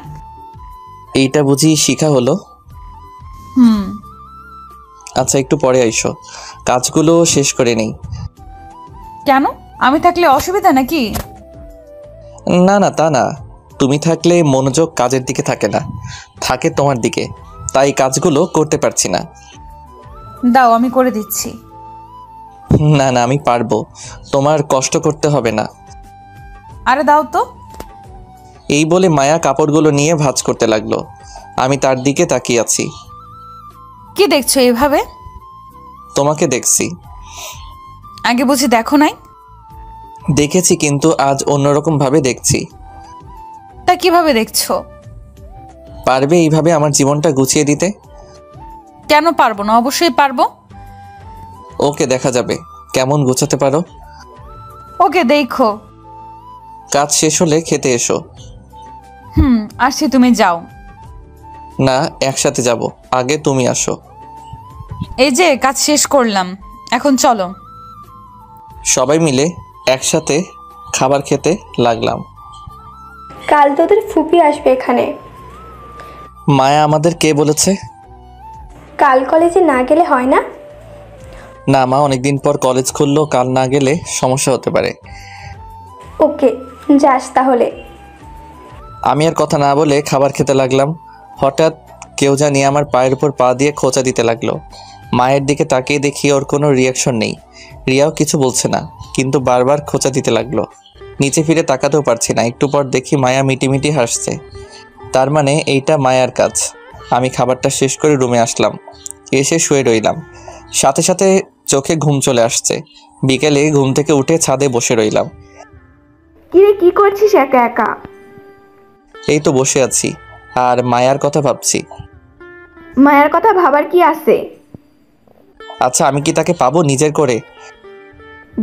এইটা বুঝি শিখা হলো? আচ্ছা, একটু পরে আইসো, কাজগুলো শেষ করে নেই। কেন? আমি থাকলে অসুবিধা নাকি? না না, তা না। তুমি থাকলে মনোযোগ কাজের দিকে থাকে না, থাকে তোমার দিকে, তাই কাজগুলো করতে পারছি না। দাও, আমি করে দিচ্ছি। না না, আমি পারবো, তোমার কষ্ট করতে হবে না। আরে দাও তো। এই বলে মায়া কাপড়গুলো নিয়ে ভাঁজ করতে লাগলো। আমি তার দিকে তাকিয়ে আছি। কি দেখছো এইভাবে? তোমাকে দেখছি। আগে বুঝি দেখো নাই? দেখেছি, কিন্তু আজ অন্যরকম ভাবে দেখছি। তা কিভাবে দেখছো? পারবে এইভাবে আমার জীবনটা গুছিয়ে দিতে? কেন পারবো না? অবশ্যই পারবো। ওকে, দেখা যাবে কেমন গোছাতে পারো। ওকে, দেখো। কাজ শেষ হলে খেতে এসো। আসছি, তুমি যাও। না, একসাথে যাব, আগে তুমি আসো। এই যে কাজ শেষ করলাম, এখন চলো। সবাই মিলে একসাথে খাবার খেতে লাগলাম। কাল তোদের ফুপি আসবে এখানে। মায়া আমাদের কে বলেছে? কাল কলেজে না গেলে হয় না? না মা, অনেকদিন পর কলেজ খুললো, কাল না গেলে সমস্যা হতে পারে। ওকে, যাস তাহলে। আমি আর কথা না বলে খাবার খেতে লাগলাম। হঠাৎ কেউ জানি আমার পায়ের উপর পা দিয়ে খোঁচা দিতে লাগলো। মায়ের দিকে তাকিয়ে দেখি ওর কোনো রিয়াকশন নেই। রিয়াও কিছু বলছে না, কিন্তু বারবার খোঁচা দিতে লাগলো। নিচে ফিরে তাকাতেও পারছি না। একটু পর দেখি মায়া মিটিমিটি হাসছে। তার মানে এইটা মায়ার কাজ। আমি খাবারটা শেষ করে রুমে আসলাম, এসে শুয়ে রইলাম। সাথে সাথে চোখে ঘুম চলে আসছে। বিকেলে ঘুম থেকে উঠে ছাদে বসে রইলাম। কিরে, কি করছিস একা একা? এই তো বসে আছি আর মায়ার কথা ভাবছি। মায়ের কথা ভাবার কি আছে? আচ্ছা, আমি কি তাকে পাবো নিজের করে?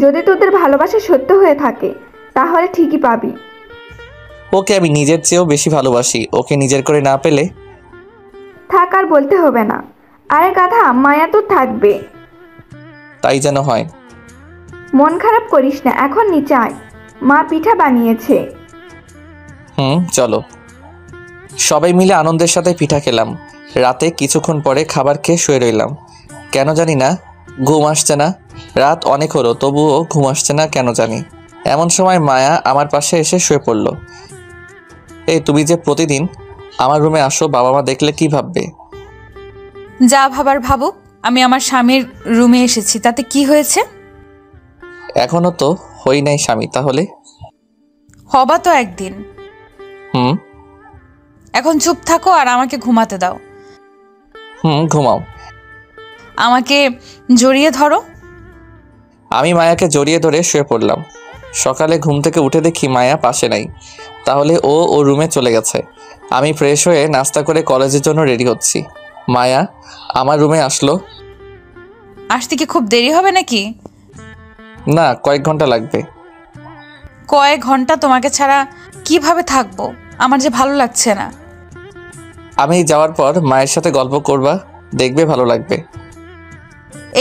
যদি তোদের ভালোবাসা সত্য হয়ে থাকে তাহলে ঠিকই পাবি। ওকে আমি নিজের চেয়েও বেশি ভালোবাসি। ওকে নিজের করে না পেলে? থাক, আর বলতে হবে না। আরে গাধা, মায়া তো থাকবে। তাই যেন হয়। মন খারাপ করিস না, এখন নিচে আয়, মা পিঠা বানিয়েছে। চলো। সবাই মিলে আনন্দের সাথে পিঠা খেলাম। রাতে কিছুক্ষণ পরে খাবার খেয়ে শুয়ে রইলাম। কেন জানি না ঘুম আসছে না। রাত অনেক হলো, তবুও ঘুম আসছে না কেন জানি। এমন সময় মায়া আমার পাশে এসে শুয়ে পড়ল। এই, তুমি যে প্রতিদিন আমার রুমে আসো, বাবা মা দেখলে কি ভাববে? যা ভাবার ভাবুক, আমি আমার স্বামীর রুমে এসেছি, তাতে কি হয়েছে? এখনো তো হই নাই স্বামী, তাহলে? হবা তো একদিন। এখন চুপ থাকো আর আমাকে ঘুমাতে দাও। ঘুমাও। আমাকে জড়িয়ে ধরো। আমি মায়াকে জড়িয়ে ধরে শুয়ে পড়লাম। সকালে ঘুম থেকে উঠে দেখি মায়া পাশে নাই। তাহলে ও রুমে চলে গেছে। আমি ফ্রেশ হয়ে নাস্তা করে কলেজের জন্য রেডি হচ্ছি। মায়া আমার রুমে আসলো। আসতে কি খুব দেরি হবে নাকি? না, কয়েক ঘন্টা লাগবে। কয়েক ঘন্টা তোমাকে ছাড়া কিভাবে থাকবো? আমার যে ভালো লাগছে না। আমি যাওয়ার পর মায়ের সাথে গল্প করবা, দেখবে ভালো লাগবে।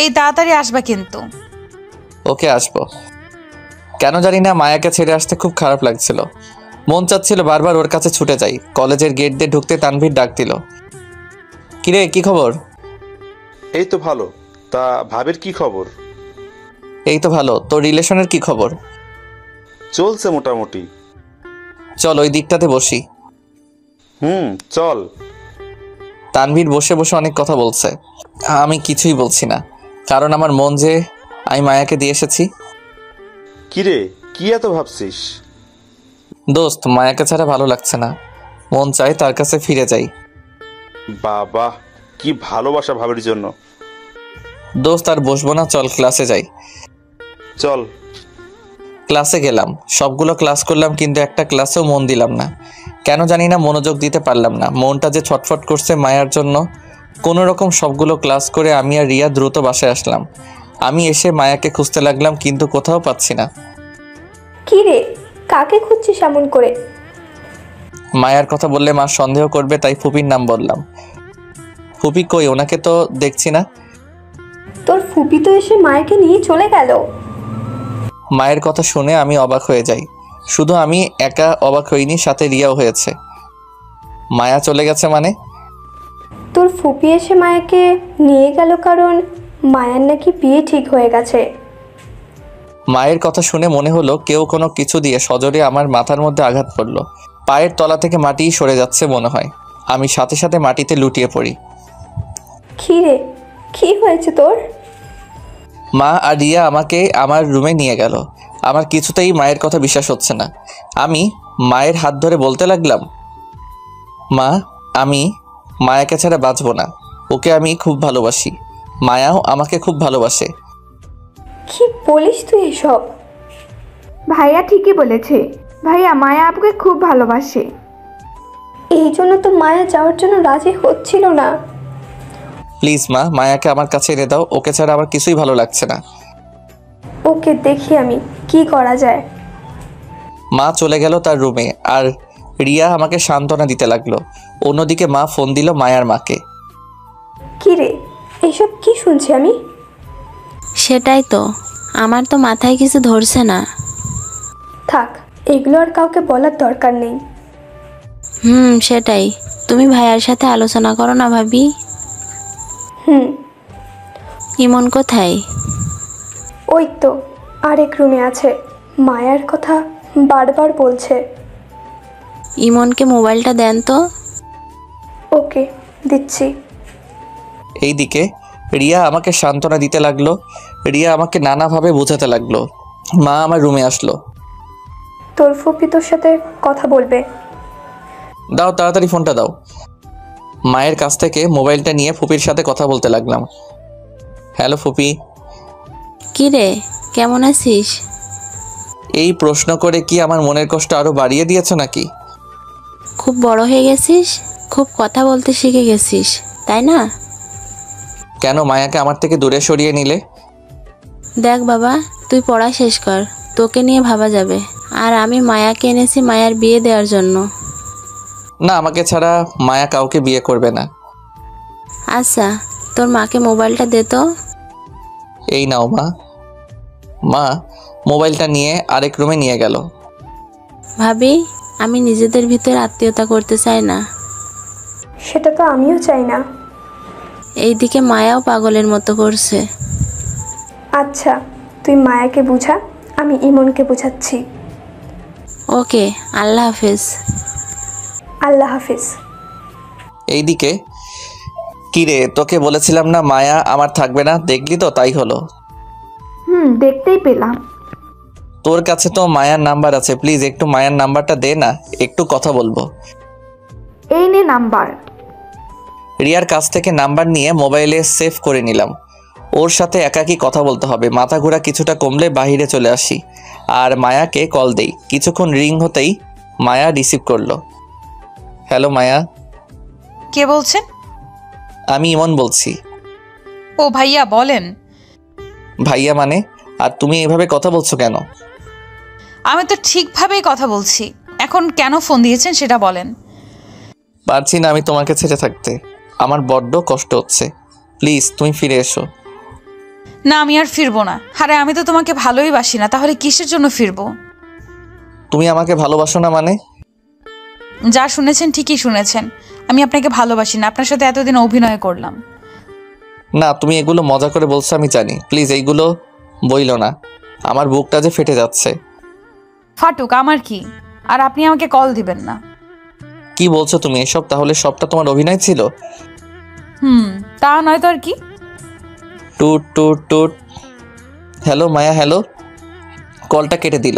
এই তাড়াতাড়ি আসবা কিন্তু। ওকে, আসবো। কেন জানি না মায়াকে ছেড়ে আসতে খুব খারাপ লাগছিল। মন চাচ্ছিল বারবার ওর কাছে ছুটে যাই। কলেজের গেট দিয়ে ঢুকতে তানভীর ডাক দিল। কিরে, কি খবর? এই তো ভালো। তা ভাবের কি খবর? এই তো ভালো। তোর রিলেশনের কি খবর? চলছে মোটামুটি। চল ওই দিকটাতে বসি। চল। তানভীর বসে বসে অনেক কথা বলছে। আমি কিছুই বলছি না, কারণ আমার মন যে আমি মায়াকে দিয়ে এসেছি। কিরে, কি এত ভাবছিস? দোস্ত, মায়াকে ছাড়া ভালো লাগছে না। মন চায় তার কাছে ফিরে যাই। বাবা, কি ভালোবাসা ভাবের জন্য। দোস্ত, আর বসবো না, চল ক্লাসে যাই। চল। ক্লাসে গেলাম, সবগুলো ক্লাস করলাম, কিন্তু একটা ক্লাসেও মন দিলাম না। কেন জানি না মনোযোগ দিতে পারলাম না। মনটা যে ছটফট করছে মায়ার জন্য। কোনো রকম সবগুলো ক্লাস করে আমি আর রিয়া দ্রুত বাসায় আসলাম। আমি এসে মায়াকে খুঁজতে লাগলাম, কিন্তু কোথাও পাচ্ছি না। কি রে, কাকে খুঁজছিস এমন করে? মায়ার কথা বললে মা সন্দেহ করবে, তাই ফুপির নাম বললাম। ফুপি কই? ওনাকে তো দেখছি না। তোর ফুপি তো এসে মায়াকে নিয়ে চলে গেল। মায়ের কথা শুনে আমি অবাক হয়ে যাই। শুধু আমি একা অবাক হইনি, সাথে রিয়াও হয়েছে। মায়া চলে গেছে মানে? তোর ফুপি এসে মায়াকে নিয়ে গেল কারণ মায়ার নাকি বিয়ে ঠিক হয়ে গেছে। মায়ের কথা শুনে মনে হলো কেউ কোনো কিছু দিয়ে সজোরে আমার মাথার মধ্যে আঘাত করলো। পায়ের তলা থেকে মাটি সরে যাচ্ছে মনে হয়। আমি সাথে সাথে মাটিতে লুটিয়ে পড়ি। কি রে, কি হয়েছে তোর? মা আর রিয়া আমাকে আমার রুমে নিয়ে গেল। আমার কিছুতেই মায়ের কথা বিশ্বাস হচ্ছে না। আমি মায়ের হাত ধরে বলতে লাগলাম, মা, আমি মায়াকে ছাড়া বাঁচব না। ওকে আমি খুব ভালোবাসি। মায়াও আমাকে খুব ভালোবাসে। কি বলিস তুই এসব? ভাইয়া ঠিকই বলেছে। ভাইয়া, মায়া আপুকে খুব ভালোবাসে। এই জন্য তো মায়া যাওয়ার জন্য রাজি হচ্ছিল না। প্লিজ মা, মায়াকে আমার কাছে এনে দাও, ওকে ছাড়া আমার কিছুই ভালো লাগছে না। ওকে দেখি আমি কি করা যায়। মা চলে গেল তার রুমে, আর রিয়া আমাকে সান্ত্বনা দিতে লাগলো। অন্যদিকে মা ফোন দিল মায়ার মাকে। কি রে, এসব কি শুনছি আমি? সেটাই তো, আমার তো মাথায় কিছু ধরছে না। থাক, এগুলো আর কাউকে বলার দরকার নেই। সেটাই, তুমি ভাইয়ার সাথে আলোচনা করো না ভাবি। ইমন কোথায়? ওই তো আরেক রুমে আছে, মায়ার কথা বারবার বলছে। ইমনকে মোবাইলটা দেন তো। ওকে, দিচ্ছি। এইদিকে রিয়া আমাকে সান্ত্বনা দিতে লাগলো। রিয়া আমাকে নানাভাবে বোঝাতে লাগলো। মা আমার রুমে আসলো। তোর ফুপি তোর সাথে কথা বলবে। দাও, তাড়াতাড়ি ফোনটা দাও। মায়ের কাছ থেকে মোবাইলটা নিয়ে ফুপির সাথে কথা বলতে লাগলাম। হ্যালো ফুপি। কি রে, কেমন আছিস? এই প্রশ্ন করে কি আমার মনের কষ্ট আরো বাড়িয়ে দিয়েছ নাকি? খুব বড় হয়ে গেছিস, খুব কথা বলতে শিখে গেছিস, তাই না? কেন মায়াকে আমার থেকে দূরে সরিয়ে নিলে? দেখ বাবা, তুই পড়া শেষ কর, তোকে নিয়ে ভাবা যাবে। আর আমি মায়াকে এনেছি মায়ার বিয়ে দেওয়ার জন্য। না, আমাকে ছাড়া মায়া কাউকে বিয়ে করবে না। আচ্ছা, তোর মাকে মোবাইলটা দে তো। এই নাও মা। মা মোবাইলটা নিয়ে আরেক রুমে নিয়ে গেল। ভাবি, আমি নিজেদের ভিতরে আত্মীয়তা করতে চাই না। সেটা তো আমিও চাই না। এইদিকে মায়াও পাগলের মতো করছে। আচ্ছা, তুই মায়াকে বুঝা, আমি ইমনকে বুঝাচ্ছি। ওকে, আল্লাহ হাফেজ। আল্লাহ হাফিজ। এইদিকে কিরে, তোকে বলেছিলাম না মায়া আমার থাকবে না, দেখলি তো তাই হলো। দেখতেই পেলাম। তোর কাছে তো মায়ার নাম্বার আছে, প্লিজ একটু মায়ার নাম্বারটা দে না, একটু কথা বলবো। এই নে নাম্বার। রিয়ার কাছ থেকে নাম্বার নিয়ে মোবাইলে সেভ করে নিলাম। ওর সাথে একাকী কথা বলতে হবে। মাথা ঘোরা কিছুটা কমলে বাইরে চলে আসি আর মায়াকে কল দেই। কিছুক্ষণ রিং হতেই মায়া রিসিভ করলো। হ্যালো মায়া। কে বলছেন? আমি ইমন বলছি। ও ভাইয়া, বলেন। ভাইয়া মানে? আর তুমি এভাবে কথা বলছো কেন? আমি তো ঠিকভাবেই কথা বলছি। এখন কেন ফোন দিয়েছেন সেটা বলেন। পারছি না আমি তোমাকে ছেড়ে থাকতে, আমার বড্ড কষ্ট হচ্ছে। প্লিজ তুমি ফিরে এসো। না, আমি আর ফিরবো না। আরে আমি তো তোমাকে ভালোই বাসি না, তাহলে কিসের জন্য ফিরবো? তুমি আমাকে ভালোবাসো না মানে? যা শুনেছেন ঠিকই শুনেছেন। আমি আপনাকে ভালোবাসি না, আপনার সাথে এতদিন অভিনয় করলাম। না, তুমি এগুলো মজা করে বলছো আমি জানি, প্লিজ এইগুলো বইলো না, আমার বুকটা যে ফেটে যাচ্ছে। ফাটুক, আমার কি? আর আপনি আমাকে কল দিবেন না। কি বলছো তুমি এসব? তাহলে সবটা তোমার অভিনয় ছিল? তা নয় তো আর কি। টুট টুট টুট। হ্যালো মায়া। হ্যালো। কলটা কেটে দিল।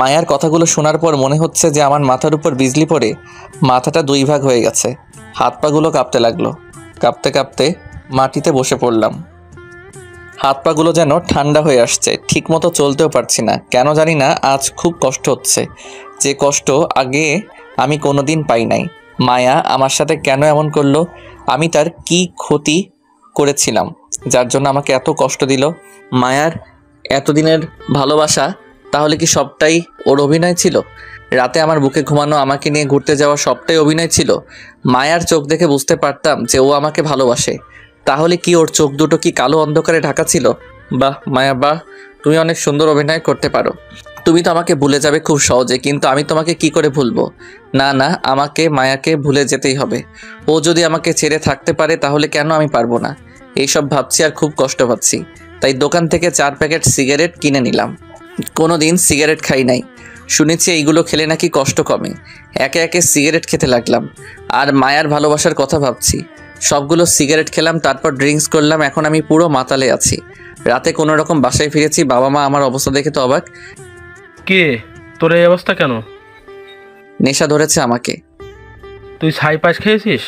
মায়ার কথাগুলো শোনার পর মনে হচ্ছে যে আমার মাথার উপর বিজলি পড়ে মাথাটা দুই ভাগ হয়ে গেছে। হাত পাগুলো কাঁপতে লাগলো। কাঁপতে কাঁপতে মাটিতে বসে পড়লাম। হাত পাগুলো যেন ঠান্ডা হয়ে আসছে, ঠিকমতো চলতেও পারছি না। কেন জানি না আজ খুব কষ্ট হচ্ছে, যে কষ্ট আগে আমি কোনোদিন পাই নাই। মায়া আমার সাথে কেন এমন করলো? আমি তার কি ক্ষতি করেছিলাম যার জন্য আমাকে এত কষ্ট দিল? মায়ার এতদিনের ভালোবাসা তাহলে কি সবটাই ওর অভিনয় ছিল? রাতে আমার বুকে ঘুমানো, আমাকে নিয়ে ঘুরতে যাওয়া সবটাই অভিনয় ছিল? মায়ার চোখ দেখে বুঝতে পারতাম যে ও আমাকে ভালোবাসে। তাহলে কি ওর চোখ দুটো কি কালো অন্ধকারে ঢাকা ছিল? বাহ মায়া বাহ, তুমি অনেক সুন্দর অভিনয় করতে পারো। তুমি তো আমাকে ভুলে যাবে খুব সহজে, কিন্তু আমি তোমাকে কি করে ভুলবো? না না, আমাকে মায়াকে ভুলে যেতেই হবে। ও যদি আমাকে ছেড়ে থাকতে পারে তাহলে কেন আমি পারবো না? এইসব ভাবছি আর খুব কষ্ট পাচ্ছি। তাই দোকান থেকে 4 প্যাকেট সিগারেট কিনে নিলাম। কোনো দিন সিগারেট খাই নাই, শুনেছি এইগুলো খেলে নাকি কষ্ট কমে। একে একে সিগারেট খেতে লাগলাম আর মায়ার ভালোবাসার কথা ভাবছি। সবগুলো সিগারেট খেলাম, তারপর ড্রিঙ্কস করলাম। এখন আমি পুরো মাতালে আছি। রাতে কোনো রকম বাসায় ফিরেছি, বাবা মা আমার অবস্থা দেখে তো অবাক। কে, তোর এই অবস্থা কেন? নেশা ধরেছে আমাকে। তুই ছাই পাশ খেয়েছিস?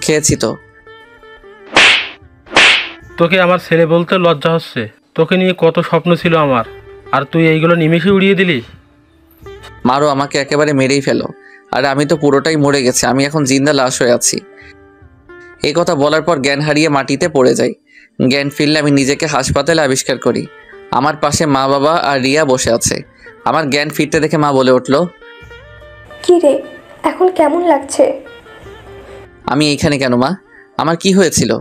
খেয়েছি তো। তোকে আমার ছেলে বলতে লজ্জা হচ্ছে। তোকে নিয়ে কত স্বপ্ন ছিল আমার, আর তুই এইগুলো নিমেষে উড়িয়ে দিলি। মারো আমাকে, একেবারে মেরেই ফেলো। আর আমি তো পুরোটাই মরে গেছি, আমি এখন জিন্দা লাশ হয়ে আছি। এই কথা বলার পর জ্ঞান হারিয়ে মাটিতে পড়ে যাই। জ্ঞান ফিরলে আমি নিজেকে হাসপাতালে আবিষ্কার করি। আমার পাশে মা, বাবা আর রিয়া বসে আছে। আমার জ্ঞান ফিরতে দেখে মা বলে উঠল, কি রে, এখন কেমন লাগছে? আমি এইখানে কেন মা? আমার কি হয়েছিল?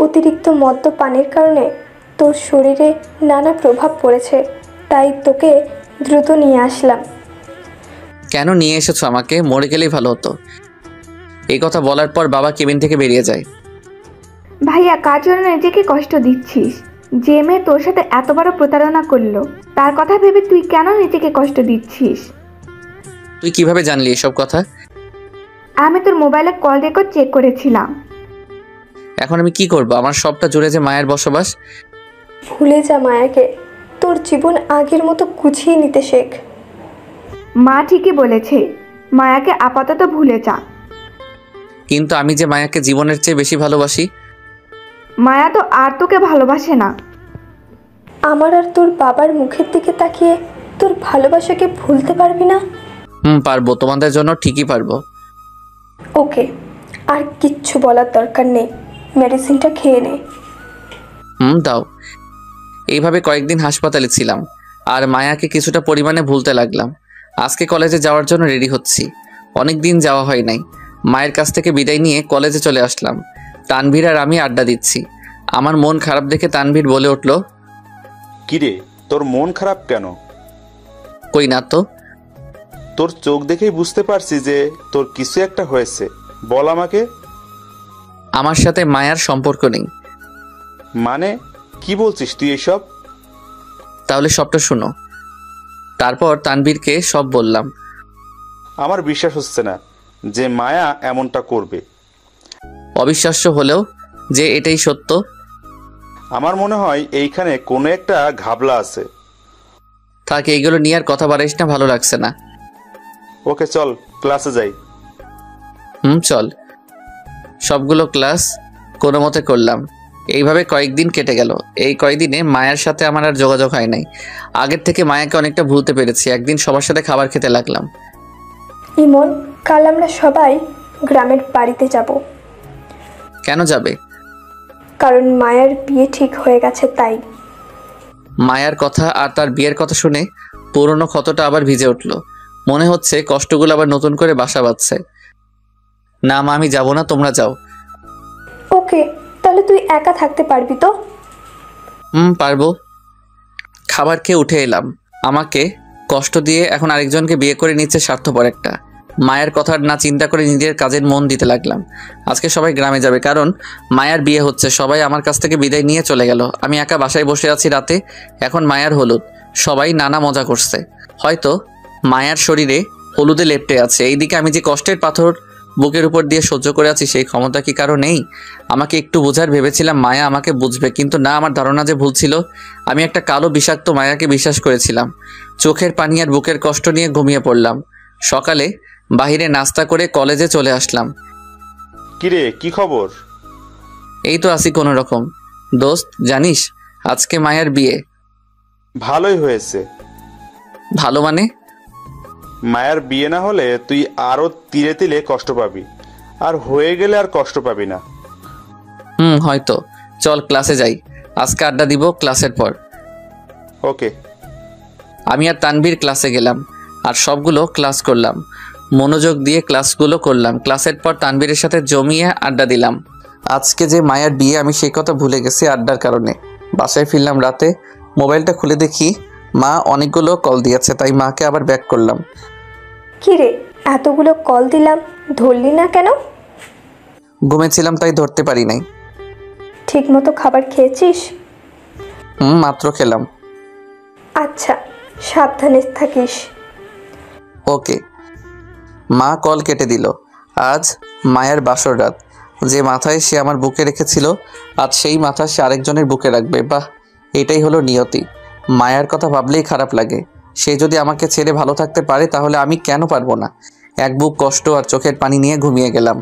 অতিরিক্ত মদ্যপানের কারণে তোর শরীরে নানা প্রভাব পড়েছে, তাই তোকে দ্রুত নিয়ে আসলাম। কেন নিয়ে এসেছো আমাকে? মরে গেলেই ভালো হতো। এই কথা বলার পর বাবা কেবিন থেকে বেরিয়ে যায়। ভাইয়া কার জন্য নিজেকে কষ্ট দিচ্ছিস? যে মেয়ে তোর সাথে এত বড় প্রতারণা করলো, তার কথা ভেবে তুই কেন নিজেকে কষ্ট দিচ্ছিস? তুই কিভাবে জানলি এসব কথা? আমি তোর মোবাইলে কল রেকর্ড চেক করেছিলাম। এখন আমি কি করব? আমার সবটা জুড়ে যে মায়ের বসবাস। ভুলে যা মায়াকে, তোর জীবন আগের মতো গুছিয়ে নিতে শেখ। মা ঠিকই বলেছে, মায়াকে আপাতত ভুলে যা। কিন্তু আমি যে মায়াকে জীবনের চেয়ে বেশি ভালোবাসি। মায়া তো আর তোকে ভালোবাসে না। আমার আর তোর বাবার মুখের দিকে তাকিয়ে তোর ভালোবাসাকে ভুলতে পারবি না? পারবো, তোমাদের জন্য ঠিকই পারবো। ওকে, আর কিচ্ছু বলার দরকার নেই, মেডিসিনটা খেয়ে নে। দাও। এইভাবে কয়েকদিন হাসপাতালে ছিলাম আর মায়াকে কিছুটা পরিমাণে ভুলতে লাগলাম। আজকে কলেজে যাওয়ার জন্য রেডি হচ্ছি। অনেক দিন যাওয়া হয় নাই। মায়ের কাছ থেকে বিদায় নিয়ে কলেজে চলে আসলাম। তানভীর আর আমি আড্ডা দিচ্ছি। আমার মন খারাপ দেখে তানভীর বলে উঠল, কিরে, তোর মন খারাপ কেন? কই না তো। তোর চোখ দেখেই বুঝতে পারছি যে তোর কিছু একটা হয়েছে। বল আমাকে। আমার সাথে মায়ার সম্পর্ক নেই। মানে কি বলছিস তুই এসব? তাহলে সবটা শোনো। তারপর তানভীরকে সব বললাম। আমার বিশ্বাস হচ্ছে না যে মায়া এমনটা করবে। অবিশ্বাস্য হলেও যে এটাই সত্য। আমার মনে হয় এইখানে কোনো একটা ঘাবলা আছে। তাকে এইগুলো নিয়ে আর কথা বাড়াইস না, ভালো লাগছে না। ওকে চল, ক্লাসে যাই। চল। সবগুলো ক্লাস কোনো মতে করলাম। এইভাবে কয়েকদিন কেটে গেল। এই কয়েকদিনে মায়ের সাথে আমার আর যোগাযোগ হয় নাই। আগের থেকে মায়াকে অনেকটা ভুলতে পেরেছি। একদিন সবার সাথে খাবার খেতে লাগলাম। ইমন, কাল আমরা সবাই গ্রামের বাড়িতে যাব। কেন যাবে? কারণ মায়ের বিয়ে ঠিক হয়ে গেছে, তাই। মায়ার কথা আর তার বিয়ের কথা শুনে পুরনো ক্ষতটা আবার ভিজে উঠল। মনে হচ্ছে কষ্টগুলো আবার নতুন করে বাসা বাঁধছে। না মা, আমি যাব না, তোমরা যাও। ওকে, তাহলে তুই একা থাকতে পারবি তো? পারবো। খাবার খেয়ে উঠে এলাম। আমাকে কষ্ট দিয়ে এখন আরেকজনকে বিয়ে করে নিচ্ছে স্বার্থপর একটা। মায়ের কথা না চিন্তা করে নিজের কাজের মন দিতে লাগলাম। আজকে সবাই গ্রামে যাবে, কারণ মায়ার বিয়ে হচ্ছে। সবাই আমার কাছ থেকে বিদায় নিয়ে চলে গেল। আমি একা বাসায় বসে আছি রাতে। এখন মায়ার হলুদ। সবাই নানা মজা করছে। হয়তো মায়ার শরীরে হলুদে লেপ্টে আছে। এইদিকে আমি যে কষ্টের পাথর বুকের উপর দিয়ে সহ্য করে আছি, সেই ক্ষমতা কি কারো নেই? আমাকে একটু বোঝার ভেবেছিলাম মায়া আমাকে বুঝবে, কিন্তু না, আমার ধারণা যে ভুল ছিল। আমি একটা কালো বিষাক্ত মায়াকে বিশ্বাস করেছিলাম। চোখের পানি আর বুকের কষ্ট নিয়ে ঘুমিয়ে পড়লাম। সকালে বাহিরে নাস্তা করে কলেজে চলে আসলাম। কিরে, কি খবর? এই তো আছি কোনো রকম। দোস্ত, জানিস আজকে মায়ার বিয়ে? ভালোই হয়েছে। ভালো মানে? মায়ার বিয়ে না হলে তুই আরো তিলে তিলে কষ্ট পাবি, আর হয়ে গেলে আর কষ্ট পাবি না। হয়তো। চল ক্লাসে যাই। আজকে আড্ডা দিব ক্লাসের পর। ওকে। আমি আর তানভীর ক্লাসে গেলাম আর সবগুলো ক্লাস করলাম। মনোযোগ দিয়ে ক্লাসগুলো করলাম। ক্লাসের পর তানভীরের সাথে জমিয়ে আড্ডা দিলাম। আজকে যে মায়ার বিয়ে, আমি সেই কথা ভুলে গেছি আড্ডার কারণে। বাসায় ফিরলাম রাতে। মোবাইলটা খুলে দেখি মা অনেকগুলো কল দিয়েছে, তাই মাকে আবার ব্যাক করলাম। কিরে, এতগুলো কল দিলাম, ধরলি না কেন? ঘুমেছিলাম, তাই ধরতে পারি নাই। ঠিক মতো খাবার খেয়েছিস? মাত্র খেলাম। আচ্ছা, সাবধানে থাকিস। ওকে। মা কল কেটে দিল। আজ মায়ের বাসর রাত। যে মাথায় সে আমার বুকে রেখেছিল, আজ সেই মাথা সে আরেকজনের বুকে রাখবে। বাহ, এটাই হলো নিয়তি। মায়ার কথা ভাবলেই খারাপ লাগে। সে যদি আমাকে ছেড়ে ভালো থাকতে পারে, তাহলে আমি কেন পারবো না? এক বুক কষ্ট আর চোখের পানি নিয়ে ঘুমিয়ে গেলাম।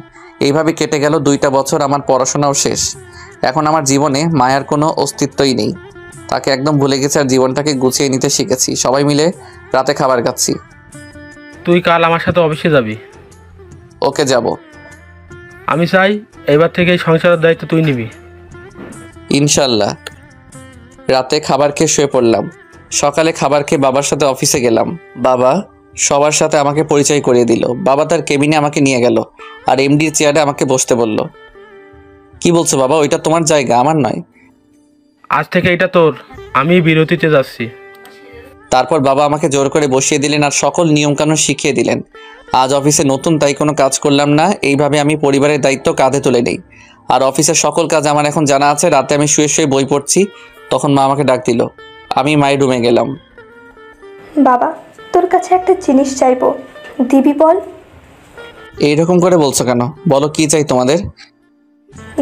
এইভাবে কেটে গেল 2টা বছর। আমার পড়াশোনাও শেষ। এখন আমার জীবনে মায়ার কোনো অস্তিত্বই নেই। তাকে একদম ভুলে গেছি আর জীবনটাকে গুছিয়ে নিতে শিখেছি। সবাই মিলে রাতে খাবার খাচ্ছি। তুই কাল আমার সাথে অফিসে যাবি। ওকে, যাব। আমি চাই এবার থেকে এই সংসারের দায়িত্ব তুই নিবি। ইনশাল্লাহ। রাতে খাবার খেয়ে শুয়ে পড়লাম। সকালে খাবার খেয়ে বাবার সাথে অফিসে গেলাম। বাবা সবার সাথে আমাকে পরিচয় করিয়ে দিল। বাবা তার কেবিনে আমাকে নিয়ে গেল আর এমডির চেয়ারে আমাকে বসতে বলল। কি বলছো বাবা? ওইটা তোমার জায়গা, আমার নয়। আজ থেকে এটা তোর। আমি বিরতিতে যাচ্ছি। তারপর বাবা আমাকে জোর করে বসিয়ে দিলেন আর সকল নিয়মকানুন শিখিয়ে দিলেন। আজ অফিসে নতুন, তাই কোনো কাজ করলাম না। এইভাবে আমি পরিবারের দায়িত্ব কাঁধে তুলে নেই। আর অফিসের সকল কাজ আমার এখন জানা আছে। রাতে আমি শুয়ে শুয়ে বই পড়ছি, তখন মা আমাকে ডাক দিল। আমি মায়ের রুমে গেলাম। বাবা, তোর কাছে একটা জিনিস চাইবো, দিবি বল? এইরকম করে বলছো কেন? বলো, কি চাই তোমাদের?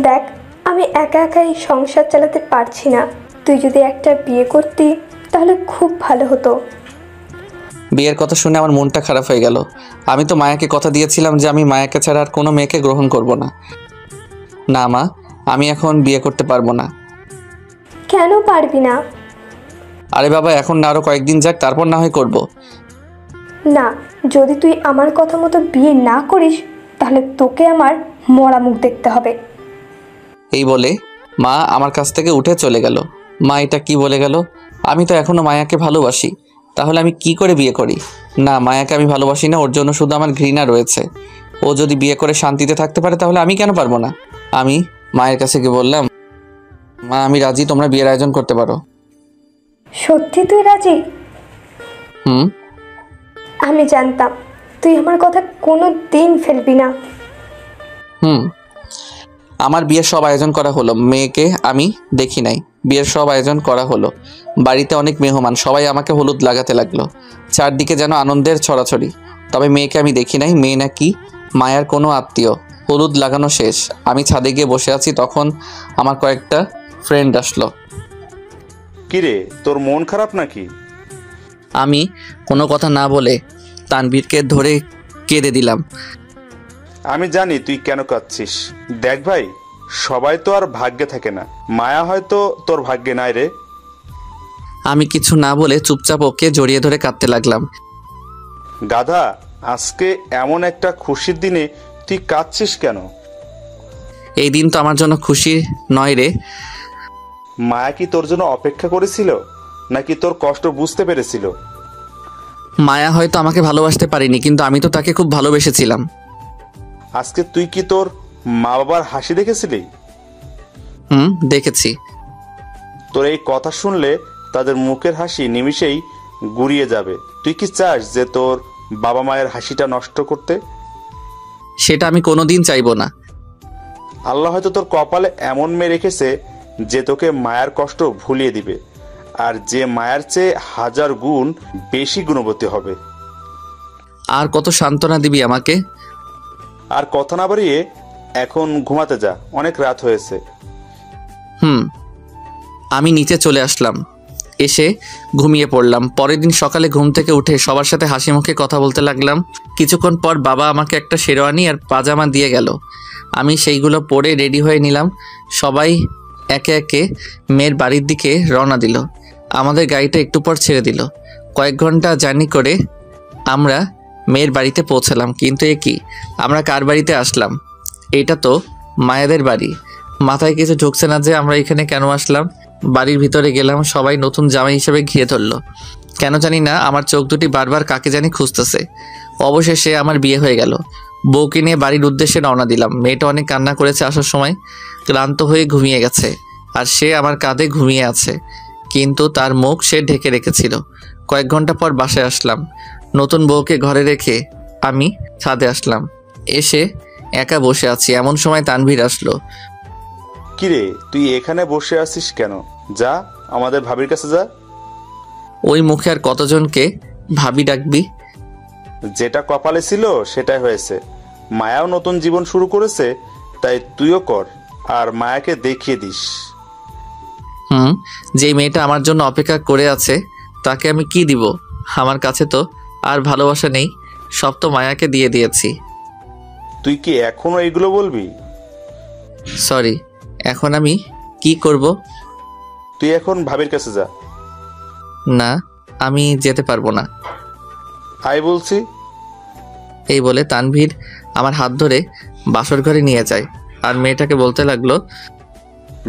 দেখ, আমি একা একা এই সংসার চালাতে পারছি না। তুই যদি একটা বিয়ে করতি তাহলে খুব ভালো হতো। বিয়ের কথা শুনে আমার মনটা খারাপ হয়ে গেল। আমি তো মায়াকে কথা দিয়েছিলাম যে আমি মায়াকে ছাড়া আর কোনো মেয়েকে গ্রহণ করব না। না মা, আমি এখন বিয়ে করতে পারবো না। কেন পারবি না? আরে বাবা, এখন না, আরও কয়েকদিন যাক, তারপর না হয় করব। না, যদি তুই আমার কথা মতো বিয়ে না করিস তাহলে তোকে আমার মরা মুখ দেখতে হবে। এই বলে মা আমার কাছ থেকে উঠে চলে গেল। মা এটা কি বলে গেল? আমি তো এখনো মায়াকে ভালোবাসি, তাহলে আমি কি করে বিয়ে করি? না, মায়াকে আমি ভালোবাসি না, ওর জন্য শুধু আমার ঘৃণা রয়েছে। ও যদি বিয়ে করে শান্তিতে থাকতে পারে তাহলে আমি কেন পারবো না? আমি মায়ের কাছে গিয়ে বললাম, মা আমি রাজি, তোমরা বিয়ের আয়োজন করতে পারো। সত্যি তুই রাজি? হুম। আমি জানতাম তুই আমার কথা কোনো দিন ফেলবি না। হুম। আমার বিয়ের সব আয়োজন করা হলো। মেয়েকে আমি দেখি নাই, বিয়ের সব আয়োজন করা হলো। বাড়িতে অনেক মেহমান, সবাই আমাকে হলুদ লাগাতে লাগলো। চারদিকে যেন আনন্দের ছড়াছড়ি। তবে মেয়েকে আমি দেখি নাই। মেয়ে নাকি মায়ার কোনো আত্মীয়। হলুদ লাগানো শেষ, আমি ছাদে গিয়ে বসে আছি, তখন আমার কয়েকটা ফ্রেন্ড আসলো। কিরে, তোর মন খারাপ নাকি? আমি কোনো কথা না বলে তানভীরকে ধরে কেঁদে দিলাম। আমি জানি তুই কেন কাঁদছিস। দেখ ভাই, সবাই তো আর ভাগ্যে থাকে না। মায়া হয়তো তোর ভাগ্যে নাই রে। আমি কিছু না বলে চুপচাপ ওকে জড়িয়ে ধরে কাঁদতে লাগলাম। গাধা, আজকে এমন একটা খুশির দিনে তুই কাঁদছিস কেন? এই দিন তো আমার জন্য খুশি নয় রে। মায়া কি তোর জন্য অপেক্ষা করেছিল, নাকি তোর কষ্ট বুঝতে পেরেছিল? মায়া হয়তো আমাকে ভালোবাসতে পারিনি, কিন্তু আমি তো তাকে খুব ভালোবেসেছিলাম। আজকে তুই কি তোর মা বাবার হাসি দেখেছিলি? হুম, দেখেছি। তোর এই কথা শুনলে তাদের মুখের হাসি নিমিষেই গুড়িয়ে যাবে। তুই কি চাস যে তোর বাবা মায়ের হাসিটা নষ্ট করতে? সেটা আমি কোনোদিন চাইবো না। আল্লাহ হয়তো তোর কপালে এমন মেয়ে রেখেছে যে তোকে মায়ের কষ্ট ভুলিয়ে দিবে, আর যে মায়ের চেয়ে 1000 গুণ বেশি গুণবতী হবে। আর কত সান্ত্বনা দিবি আমাকে? আর কথা না বাড়িয়ে এখন ঘুমাতে যা, অনেক রাত হয়েছে। হুম। আমি নিচে চলে আসলাম, এসে ঘুমিয়ে পড়লাম। পরের দিন সকালে ঘুম থেকে উঠে সবার সাথে হাসি মুখে কথা বলতে লাগলাম। কিছুক্ষণ পর বাবা আমাকে একটা শেরওয়ানি আর পাজামা দিয়ে গেল। আমি সেইগুলো পরে রেডি হয়ে নিলাম। সবাই একে একে মেয়ের বাড়ির দিকে রওনা দিল। আমাদের গাড়িটা একটু পর ছেড়ে দিল। কয়েক ঘন্টা জার্নি করে আমরা মেয়ের বাড়িতে পৌঁছালাম। কিন্তু এ কি, আমরা কার বাড়িতে আসলাম? এটা তো মায়াদের বাড়ি। মাথায় কিছু ঢুকছে না যে আমরা এখানে কেন আসলাম। বাড়ির ভিতরে গেলাম, সবাই নতুন জামাই হিসেবে ঘিরে ধরলো। কেন জানি না আমার চোখ দুটি বারবার কাকে জানি খুঁজতেছে। অবশেষে আমার বিয়ে হয়ে গেল। বউকে নিয়ে বাড়ির উদ্দেশ্যে রওনা দিলাম। মেয়েটা অনেক কান্না করেছে আসার সময়, ক্লান্ত হয়ে ঘুমিয়ে গেছে। আর সে আমার কাঁধে ঘুমিয়ে আছে, কিন্তু তার মুখ সে ঢেকে রেখেছিল। কয়েক ঘন্টা পর বাসায় আসলাম। নতুন বউকে ঘরে রেখে আমি ছাদে আসলাম। এসে একা বসে আছি, এমন সময় তানভীর আসলো। কিরে, তুই এখানে বসে আছিস কেন? যা, আমাদের ভাবির কাছে যা। ওই মুখে আর কতজনকে ভাবি ডাকবি? যেটা কপালে ছিল সেটাই হয়েছে। মায়াও নতুন জীবন শুরু করেছে, তাই তুইও কর আর মায়াকে দেখিয়ে দিস। হুম, যেই মেয়েটা আমার জন্য অপেক্ষা করে আছে তাকে আমি কি দিব? আমার কাছে তো আর ভালোবাসা নেই, সব তো মায়াকে দিয়ে দিয়েছি। তুই কি এখনো এগুলো বলবি? সরি, এখন আমি কি করব? তুই এখন ভাবির কাছে যা। না, আমি যেতে পারবো না। আয় বলছি। এই বলে তানভীর আমার হাত ধরে বাসর ঘরে নিয়ে যায় আর মেয়েটাকে বলতে লাগলো,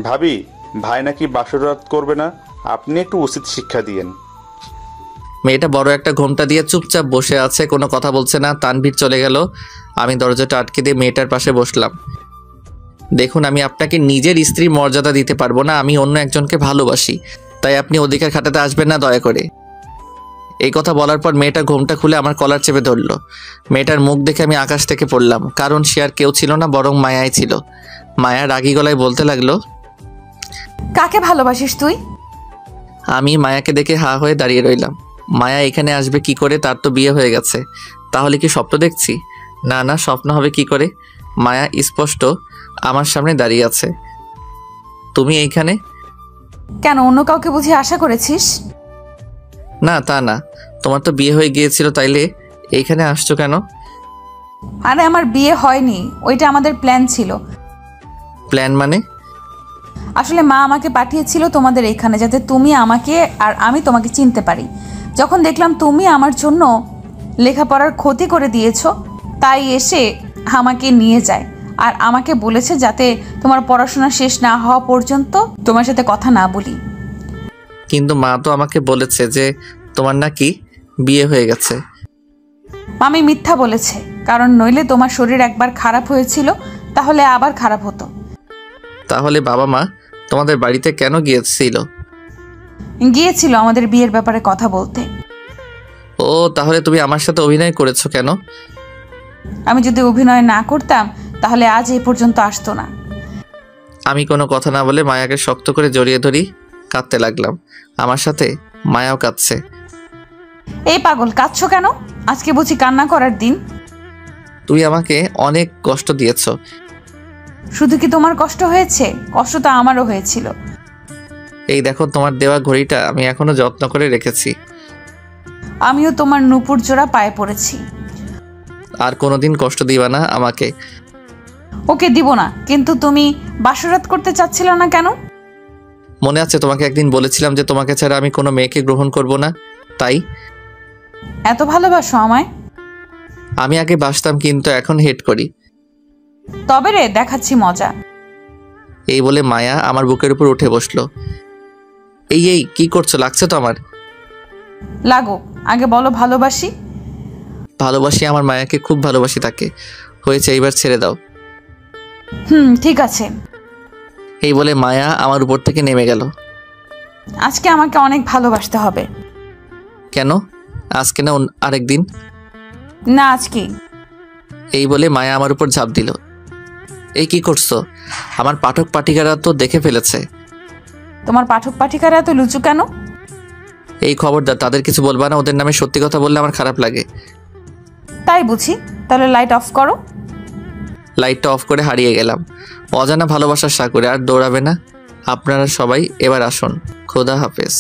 ভাবি, ভাই নাকি বাসর রাত করবে না, আপনি একটু উচিত শিক্ষা দিয়েন। মেয়েটা বড় একটা ঘোমটা দিয়ে চুপচাপ বসে আছে, কোনো কথা বলছে না। তানভীর চলে গেল, আমি দরজাটা আটকে দিয়ে মেয়েটার পাশে বসলাম। দেখুন, আমি আপনাকে নিজের স্ত্রীর মর্যাদা দিতে পারবো না, আমি অন্য একজনকে ভালোবাসি, তাই আপনি অধিকার খাটাতে আসবেন না দয়া করে। এই কথা বলার পর মেয়েটা ঘোমটা খুলে আমার কলার চেপে ধরলো। মেয়েটার মুখ দেখে আমি আকাশ থেকে পড়লাম, কারণ সে আর কেউ ছিল না, বরং মায়াই ছিল। মায়া রাগী গলায় বলতে লাগলো, কাকে ভালোবাসিস তুই? আমি মায়াকে দেখে হা হয়ে দাঁড়িয়ে রইলাম। মায়া এখানে আসবে কি করে? তার তো বিয়ে হয়ে গেছে। তাহলে কি স্বপ্ন দেখছি? না না, স্বপ্ন হবে কি করে? মায়া স্পষ্ট আমার সামনে দাঁড়িয়ে আছে। তুমি এইখানে? কেন, অন্য কাউকে বুঝি আশা করেছিস? না, তা না, তোমার তো বিয়ে হয়ে গিয়েছিল, তাইলে এইখানে আসছো কেন? আরে আমার বিয়ে হয়নি, ওইটা আমাদের প্ল্যান ছিল। প্ল্যান মানে? আসলে মা আমাকে পাঠিয়েছিল তোমাদের এইখানে, যাতে তুমি আমাকে আর আমি তোমাকে চিনতে পারি। যখন দেখলাম তুমি আমার জন্য লেখাপড়ার ক্ষতি করে দিয়েছো, তাই এসে আমাকে নিয়ে যায় আর আমাকে বলেছে যাতে তোমার পড়াশোনা শেষ না হওয়া পর্যন্ত তোমার সাথে কথা না বলি। কিন্তু মা তো আমাকে বলেছে যে তোমার নাকি বিয়ে হয়ে গেছে। মামি মিথ্যা বলেছে, কারণ নইলে তোমার শরীর একবার খারাপ হয়েছিল, তাহলে আবার খারাপ হতো। তাহলে বাবা মা তোমাদের বাড়িতে কেন গিয়েছিল? গিয়েছিল আমাদের বিয়ের ব্যাপারে কথা বলতে। ও, তাহলে তুমি আমার সাথে অভিনয় করেছো কেন? আমি যদি অভিনয় না করতাম তাহলে আজ এই পর্যন্ত আসতো না। আমি কোনো কথা না বলে মায়াকে শক্ত করে জড়িয়ে ধরি, কাঁদতে লাগলাম। আমার সাথে মায়াও কাঁদছে। এই পাগল, কাঁদছো কেন? আজকে বুঝি কান্না করার দিন? তুমি আমাকে অনেক কষ্ট দিয়েছো। শুধু কি তোমার কষ্ট হয়েছে? কষ্ট তো আমারও হয়েছিল। এই দেখো, তোমার দেওয়া ঘড়িটা আমি এখনো যত্ন করে রেখেছি। আমিও তোমার নূপুর জোড়া পায়ে পড়েছি। আর কোনোদিন কষ্ট দিবা না আমাকে। ওকে দিব না, কিন্তু তুমি বাসরাত করতে চাচ্ছিলে না কেন? মনে আছে তোমাকে একদিন বলেছিলাম যে তোমাকে ছাড়া আমি কোনো মেয়েকে গ্রহণ করব না, তাই। এত ভালোবাসো আমায়? আমি আগে বাসতাম, কিন্তু এখন হেট করি। তবে রে, দেখাচ্ছি মজা। এই বলে মায়া আমার বুকের উপর উঠে বসলো। এই কি করছো? লাগছে তো আমার। লাগো, আগে বলো ভালোবাসি। ভালোবাসি, আমার মায়াকে খুব ভালোবাসি তাকে। হয়েছে, এইবার ছেড়ে দাও। ঠিক আছে। এই বলে মায়া আমার উপর থেকে নেমে গেল। আজকে আমাকে অনেক ভালোবাসতে হবে। কেন? আজকে না আরেকদিন? না, আজকেই। এই বলে মায়া আমার উপর ঝাঁপ দিল। এই কি করছো? আমার পাঠক পাঠিকারা তো দেখে ফেলেছে। তোমার পাঠক পাঠিকারা এত লুচু কেন? এই খবরদার, তাদের কিছু বলবা না, ওদের নামে সত্যি কথা বললে আমার খারাপ লাগে। তাই বুঝি? তাহলে লাইট অফ করো। লাইটটা অফ করে হারিয়ে গেলাম অজানা ভালোবাসার সাগরে। আর দৌড়াবে না। আপনারা সবাই এবার আসুন। খোদা হাফেজ।